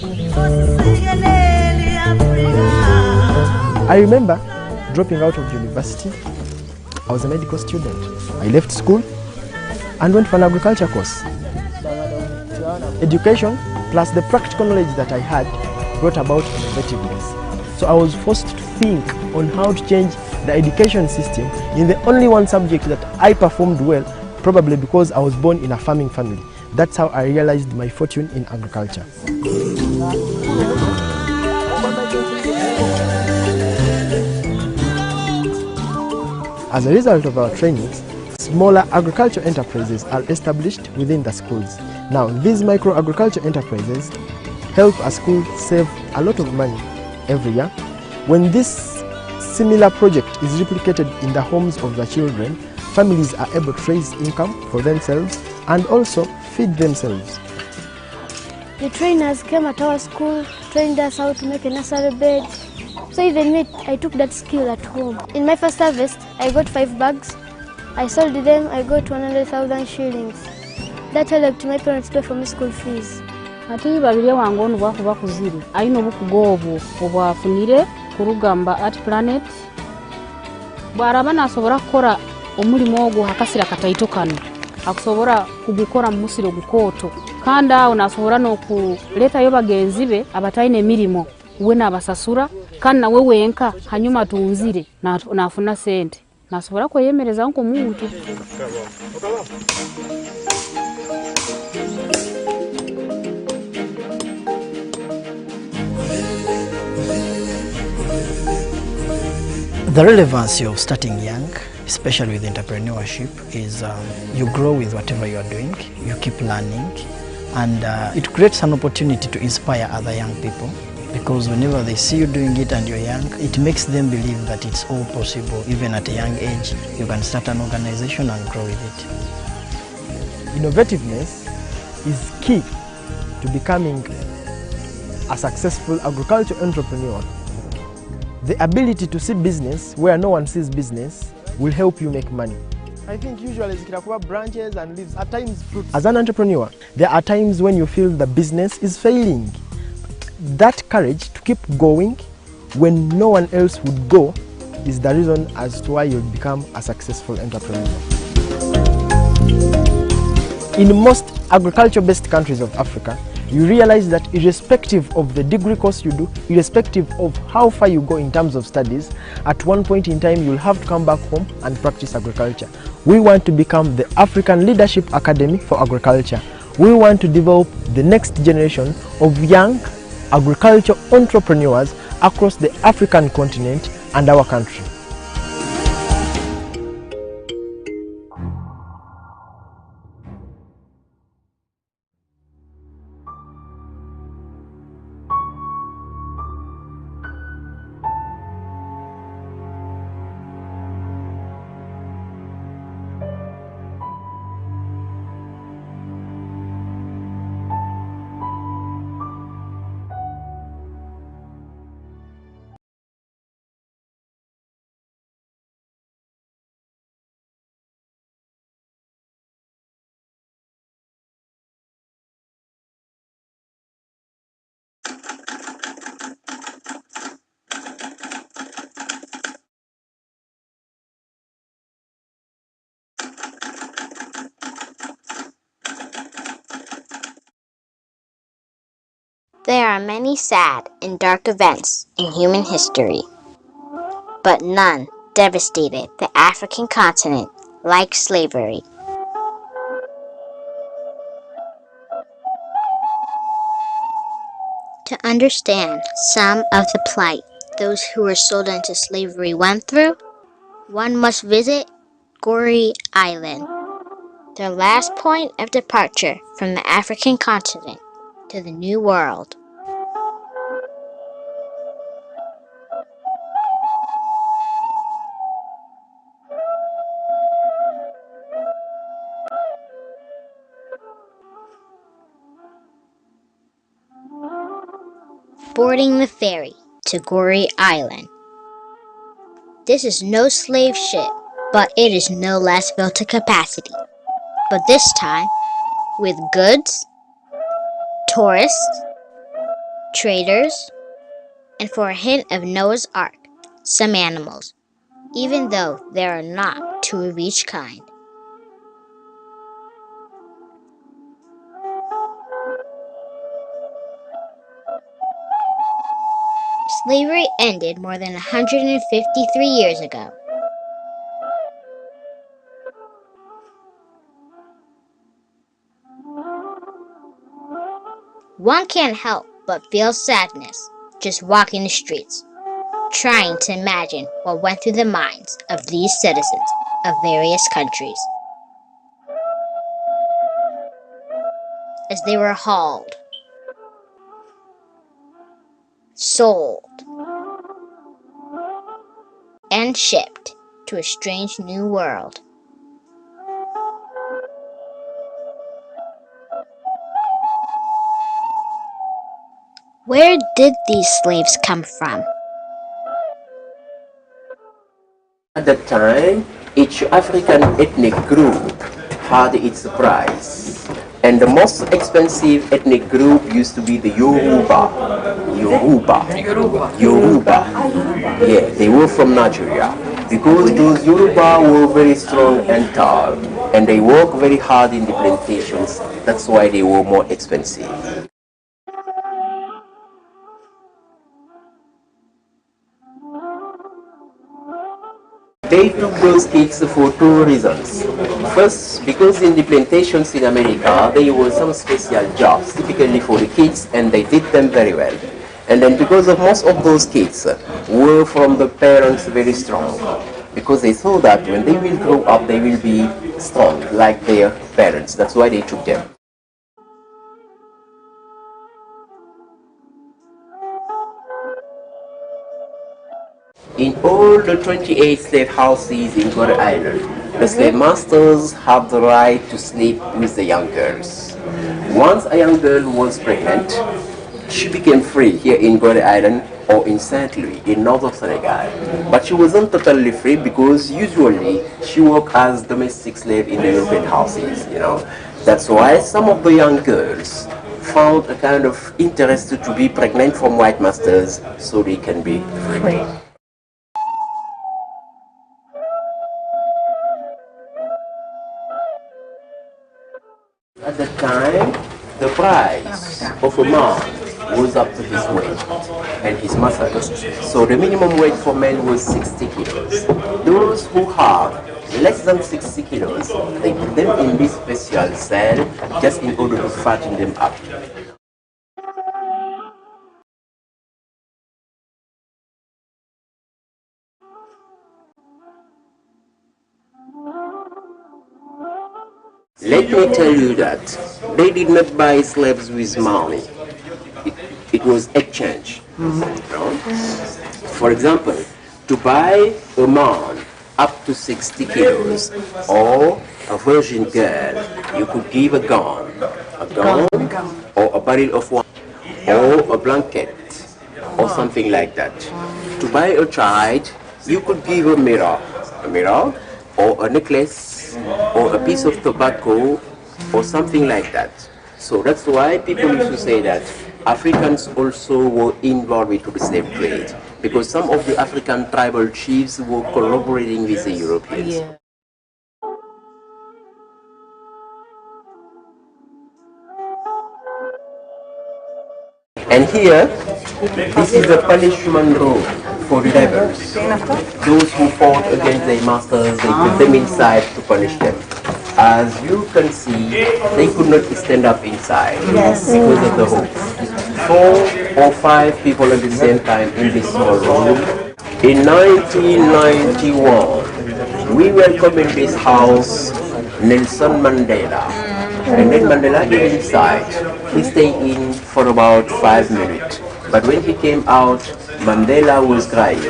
I remember dropping out of university. I was a medical student. I left school and went for an agriculture course. Education plus the practical knowledge that I had brought about innovativeness. So I was forced to think on how to change the education system in the only one subject that I performed well, probably because I was born in a farming family. That's how I realized my fortune in agriculture. As a result of our trainings, smaller agriculture enterprises are established within the schools. Now, these micro-agriculture enterprises help a school save a lot of money every year. When this similar project is replicated in the homes of the children, families are able to raise income for themselves and also feed themselves. The trainers came at our school, trained us how to make a nursery bed. So even me, I took that skill at home. In my first harvest, I got 5 bags. I sold them, I got 100,000 shillings. That helped my parents pay for my school fees. Ati babiri wange ono bwakuba kuzire ayina obukugo obwo obwafunire ku Rugamba Art Planet bwaraba nasobola kukora omulimo ogwo akasira kataito kano akusobora kugukora mu musiro gukooto kandi awo nasobola n'okuleetayo bagenzi be abatayina emirimo we n'abasasura kandi nawe wenka hanyuma tunzire nafuna sente nasobola kweyemereza nk'omuntu. The relevance of starting young, especially with entrepreneurship, is you grow with whatever you are doing, you keep learning, and it creates an opportunity to inspire other young people, because whenever they see you doing it and you're young, it makes them believe that it's all possible. Even at a young age, you can start an organization and grow with it. Innovativeness is key to becoming a successful agricultural entrepreneur. The ability to see business where no one sees business will help you make money. I think usually zikirakuwa branches and leaves, at times fruits. As an entrepreneur, there are times when you feel the business is failing. That courage to keep going when no one else would go is the reason as to why you'll become a successful entrepreneur. In most agriculture-based countries of Africa, you realize that irrespective of the degree course you do, irrespective of how far you go in terms of studies, at one point in time you'll have to come back home and practice agriculture. We want to become the African Leadership Academy for Agriculture. We want to develop the next generation of young agriculture entrepreneurs across the African continent and our country. There are many sad and dark events in human history, but none devastated the African continent like slavery. To understand some of the plight those who were sold into slavery went through, one must visit Goree Island, their last point of departure from the African continent to the New World. Boarding the ferry to Goree Island. This is no slave ship, but it is no less filled to capacity. But this time, with goods, tourists, traders, and for a hint of Noah's Ark, some animals, even though there are not two of each kind. Slavery ended more than 153 years ago. One can't help but feel sadness just walking the streets, trying to imagine what went through the minds of these citizens of various countries as they were hauled, sold, and shipped to a strange new world. Where did these slaves come from? At that time, each African ethnic group had its price. And the most expensive ethnic group used to be the Yoruba. Yeah, they were from Nigeria. Because those Yoruba were very strong and tall. And they worked very hard in the plantations. That's why they were more expensive. They took those kids for two reasons. First, because in the plantations in America, there were some special jobs, typically for the kids, and they did them very well. And then because of most of those kids were from the parents very strong, because they thought that when they will grow up, they will be strong like their parents. That's why they took them. In all the 28 slave houses in Goree Island, the slave masters have the right to sleep with the young girls. Once a young girl was pregnant, she became free here in Goree Island or in Saint Louis in northern Senegal. But she wasn't totally free because usually she worked as domestic slave in the European houses, you know. That's why some of the young girls found a kind of interest to be pregnant from white masters so they can be free. At that time, the price of a man was up to his weight and his muscles. So the minimum weight for men was 60 kilos. Those who have less than 60 kilos, they put them in this special cell just in order to fatten them up. Let me tell you that they did not buy slaves with money. It was exchange. You know? For example, to buy a man up to 60 kilos or a virgin girl, you could give a gun or a barrel of wine or a blanket or something like that. To buy a child, you could give a mirror or a necklace or a piece of tobacco or something like that. So that's why people used to say that Africans also were involved into the slave trade, because some of the African tribal chiefs were collaborating with the Europeans. Yeah. And here, this is the punishment room for rebels. Those who fought against their masters, they put them inside to punish them. As you can see, they could not stand up inside because of the hope. 4 or 5 people at the same time in this small room. In 1991, we welcomed in this house Nelson Mandela. And then Mandela came inside. He stayed in for about 5 minutes. But when he came out, Mandela was crying.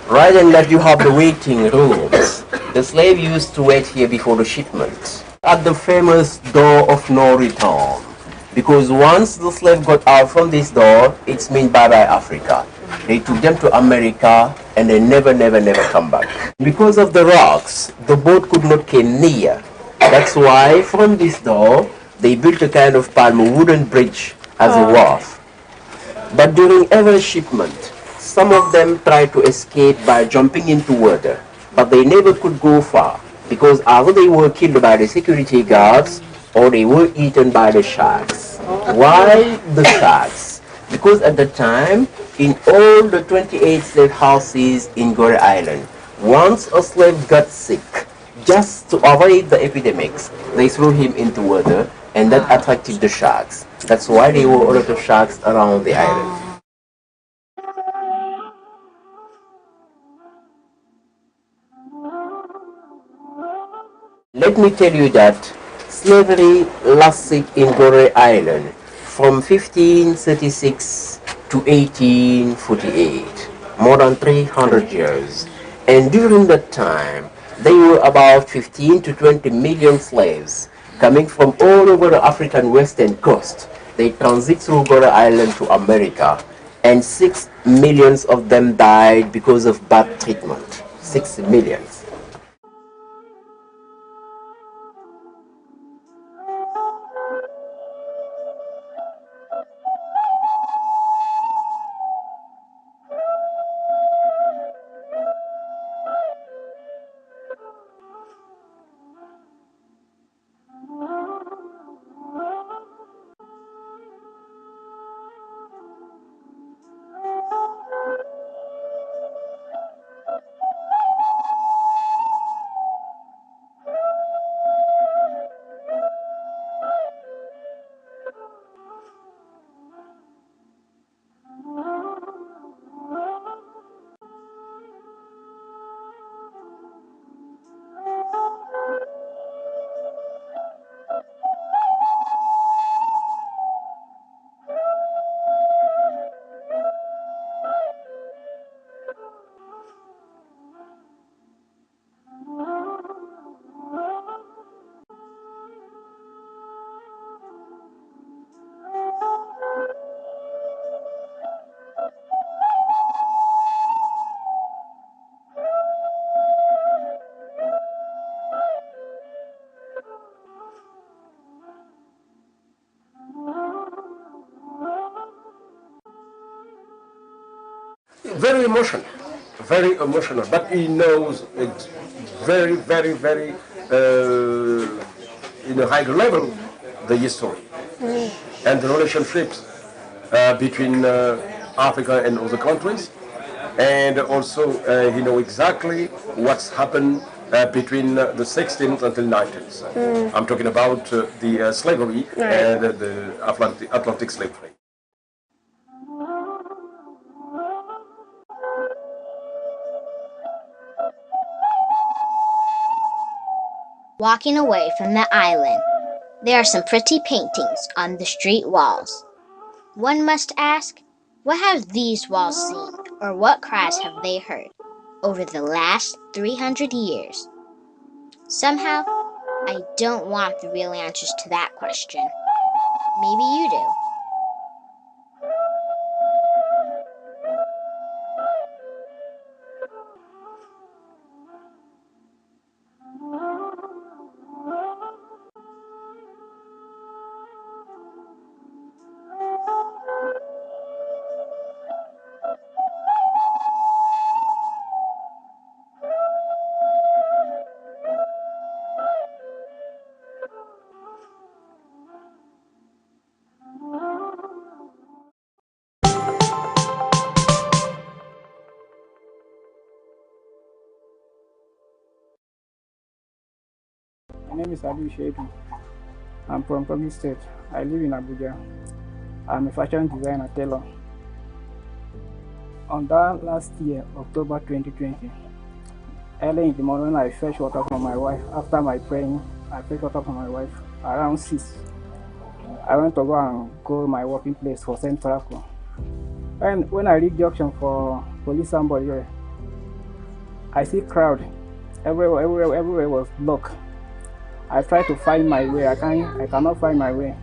Right in that you have the waiting rooms. The slave used to wait here before the shipment. At the famous door of no return. Because once the slave got out from this door, it's mean bye-bye Africa. They took them to America and they never come back. Because of the rocks, the boat could not come near. That's why from this door, they built a kind of palm wooden bridge as a wharf. But during every shipment, some of them tried to escape by jumping into water, but they never could go far because either they were killed by the security guards or they were eaten by the sharks. Why the sharks? Because at the time, in all the 28 slave houses in Gore Island, once a slave got sick, just to avoid the epidemics, they threw him into water and that attracted the sharks. That's why there were a lot of sharks around the island. Let me tell you that slavery lasted in Gore Island from 1536 to 1848, more than 300 years. And during that time, there were about 15 to 20 million slaves coming from all over the African western coast. They transit through Gore Island to America, and 6 million of them died because of bad treatment. 6 million. Very emotional, but he knows it very, in a higher level, the history and the relationships between Africa and other countries, and also he knows exactly what's happened between the 16th until 19th. I'm talking about the slavery and the Atlantic slave trade. Walking away from the island, there are some pretty paintings on the street walls. One must ask, what have these walls seen, or what cries have they heard over the last 300 years? Somehow, I don't want the real answers to that question. Maybe you do. name is Ali Shedu. I'm from Kogi State. I live in Abuja. I'm a fashion designer tailor. On that last year, October 2020, early in the morning, I fetched water from my wife. After my praying, I fetched water from my wife around 6. I went to go to my working place for Central. And when I reached the junction for police somebody here, I see crowd. Everywhere was blocked. I tried to find my way. I cannot find my way.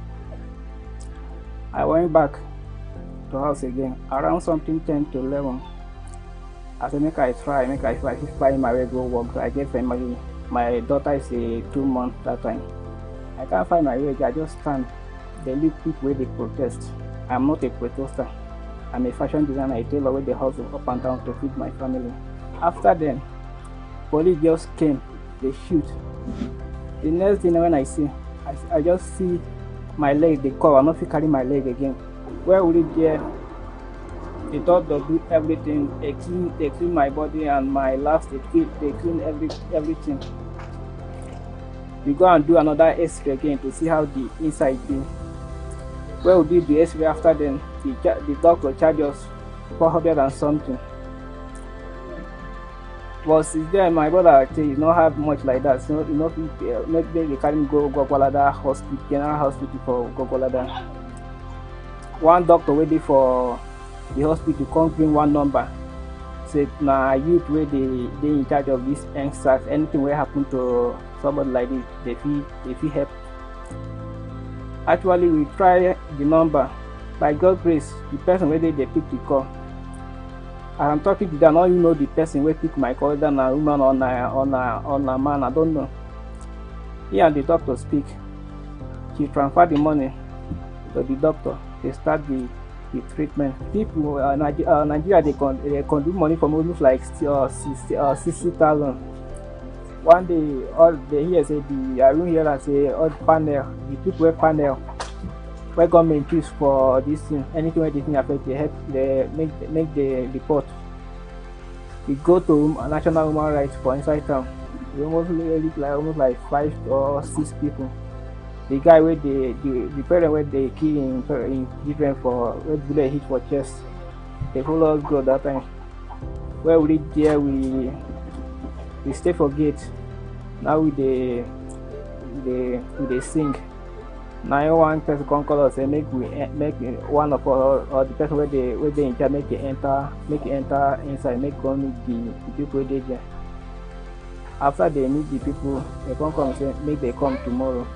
I went back to house again. Around something 10 to 11. I said, make I find my way go work. I get family. My daughter is 2 months that time. I can't find my way. I just stand. They leave people where they protest. I'm not a protester. I'm a fashion designer. I tailor where the house up and down to feed my family. After then, police just came. They shoot. The next thing when I see, I just see my leg. They call. I'm not carry my leg again. Where would it get? They thought they do everything. They clean my body and my laps. They clean everything. We go and do another X-ray again to see how the inside be. Where we did the X-ray after then, the doctor charged us 400 and something. But since then, my brother actually did not have much like that. So maybe they carry me go Gogolada Hospital, General Hospital for Gogolada. One doctor waiting for the hospital come bring one number. Say na youth where they in charge of this NSAS. Anything will happen to somebody like this, they feel help. Actually, we try the number. By God's grace, the person where they pick the call. I'm talking to them. I don't even know the person where pick my call. Whether a woman or a man, I don't know. He and the doctor speak. She transfer the money to the doctor. They start the treatment. People Nigeria they contribute money from almost like 60,000. One day, all they hear say I don't hear that say all the panel, the people panel, where government choose for this thing, anything where this thing affect, they help, they make the report. We go to National Human Rights for inside town. We almost like 5 or 6 people. The guy with the parent where they kill in different for where bullet hit for chest. They follow us go that time. Where we reach there, we stay for gate. Now we they sing. Now one person come call us and make one of our or the person where they in charge make it enter inside, make go meet the people where they there. After they meet the people, they come and say make they come tomorrow.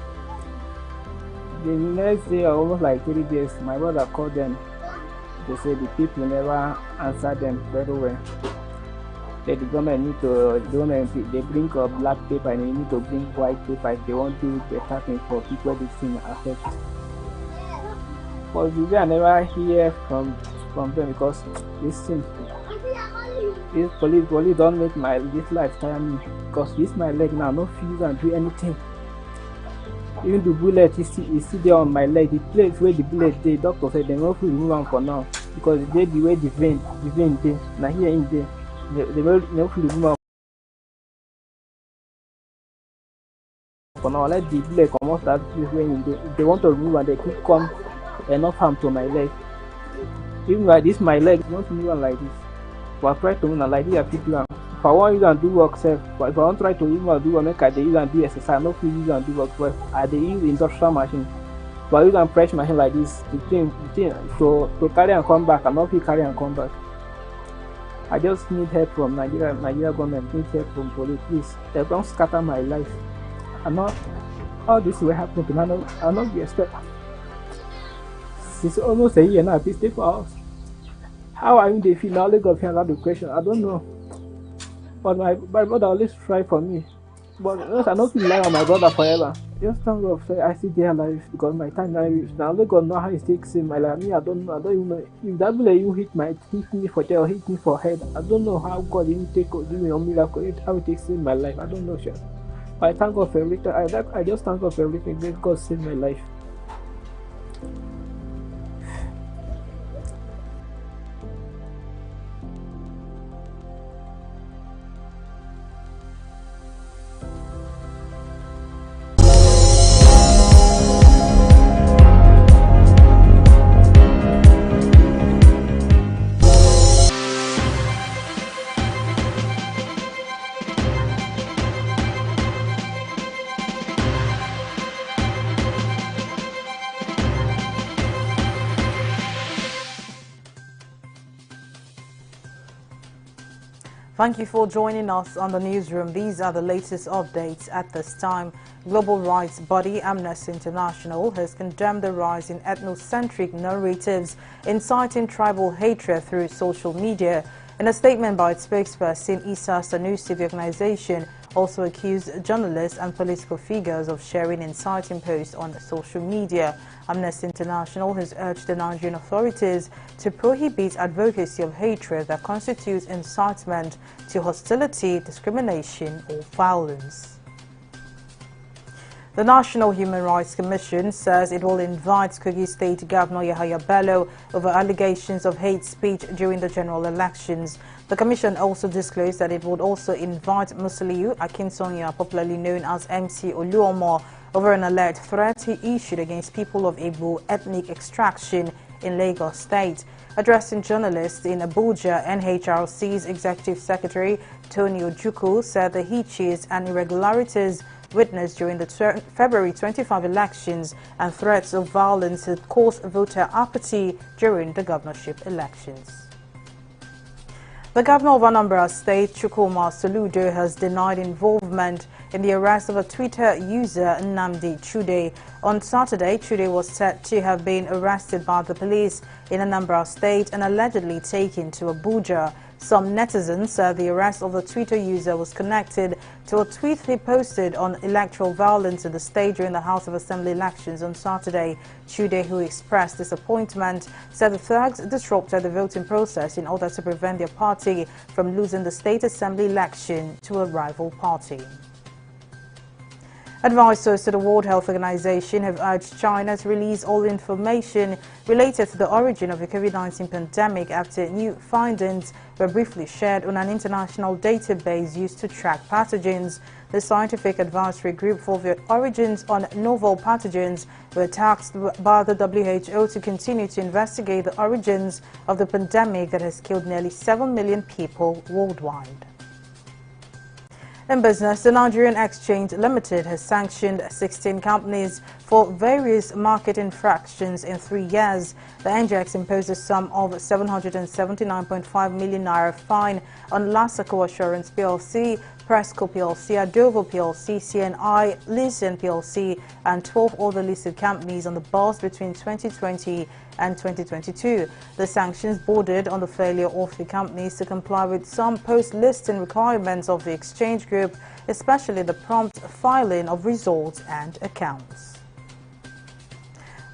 The next day, almost like 3 days, my brother called them. They say the people never answer them very well. That the government need to, they bring up black paper and they need to bring white paper if they want to do better thing for people this thing affect. But I never hear from them because this thing, this police don't make this life tire me because this my leg now, no fuse and do anything. Even the bullet is still there on my leg. The place where the bullet, the doctor said they will not remove them for now because they the way the vein there. Now here in there, they will not remove them for now. Let the bullet come off that place where in there. If they want to remove and they could come enough harm to my leg. Even like this, my leg not move like this. But I try to move like this, people. If I want use and do work self, but if I want try to use and do work, make I use and do exercise. I no fit use and do work, but I dey use industrial machine. But I use and press machine like this. The thing to carry and come back, I no fit carry and come back. I just need help from Nigeria government. Need help from police, please. They don't scatter my life. I know all this will happen to me. I not be expect. Since almost a year now, please stay for us. How are you dey feel now? Let go of another question. I don't know. But my brother always try for me. But I don't feel like on my brother forever. Just thank God say I see their life because my time now reach. Now let God know how he takes in my life. Me, I don't even know. If that bullet you hit me for tail or hit me for head, I don't know how God will take do me a miracle, how he takes in my life. I don't know, sure. But I thank God for everything. I just thank God for everything. Let God save my life. Thank you for joining us on the newsroom. These are the latest updates at this time. Global rights body Amnesty International has condemned the rise in ethnocentric narratives inciting tribal hatred through social media. In a statement by its spokesperson, Issa Sanusi, the organization also accused journalists and political figures of sharing inciting posts on social media. Amnesty International has urged the Nigerian authorities to prohibit advocacy of hatred that constitutes incitement to hostility, discrimination, or violence. The National Human Rights Commission says it will invite Kogi State Governor Yahaya Bello over allegations of hate speech during the general elections. The Commission also disclosed that it would also invite Musiliu Akinsonya, popularly known as MC Oluomo, over an alleged threat he issued against people of Igbo ethnic extraction in Lagos State. Addressing journalists in Abuja, NHRC's Executive Secretary Tony Ojukwu said the hitches and irregularities witnessed during the February 25 elections and threats of violence had caused voter apathy during the governorship elections. The governor of Anambra State, Chukwuma Soludo, has denied involvement in the arrest of a Twitter user, Nnamdi Chude. On Saturday, Chude was said to have been arrested by the police in Anambra State and allegedly taken to Abuja. Some netizens said the arrest of the Twitter user was connected to a tweet he posted on electoral violence in the state during the House of Assembly elections on Saturday. Chude, who expressed disappointment, said the thugs disrupted the voting process in order to prevent their party from losing the state assembly election to a rival party. Advisors to the World Health Organization have urged China to release all information related to the origin of the COVID-19 pandemic after new findings were briefly shared on an international database used to track pathogens. The Scientific Advisory Group for the Origins on Novel Pathogens were tasked by the WHO to continue to investigate the origins of the pandemic that has killed nearly 7 million people worldwide. In business, the Nigerian Exchange Limited has sanctioned 16 companies for various market infractions in 3 years. The NGX imposed a sum of 779.5 million naira fine on Lasaco Assurance PLC, Presco PLC, Adovo PLC, CNI, Lincoln PLC, and 12 other listed companies on the bourse between 2020 and 2022. The sanctions bordered on the failure of the companies to comply with some post-listing requirements of the exchange group, especially the prompt filing of results and accounts.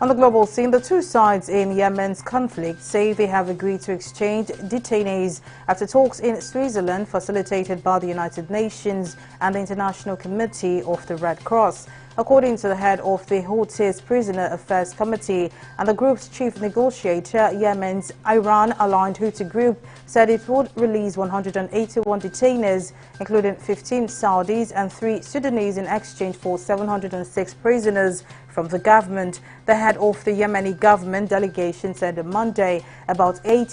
On the global scene, the two sides in Yemen's conflict say they have agreed to exchange detainees after talks in Switzerland facilitated by the United Nations and the International Committee of the Red Cross. According to the head of the Houthis Prisoner Affairs Committee and the group's chief negotiator, Yemen's Iran-aligned Houthi group said it would release 181 detainees, including 15 Saudis and 3 Sudanese, in exchange for 706 prisoners from the government. The head of the Yemeni government delegation said on Monday about 80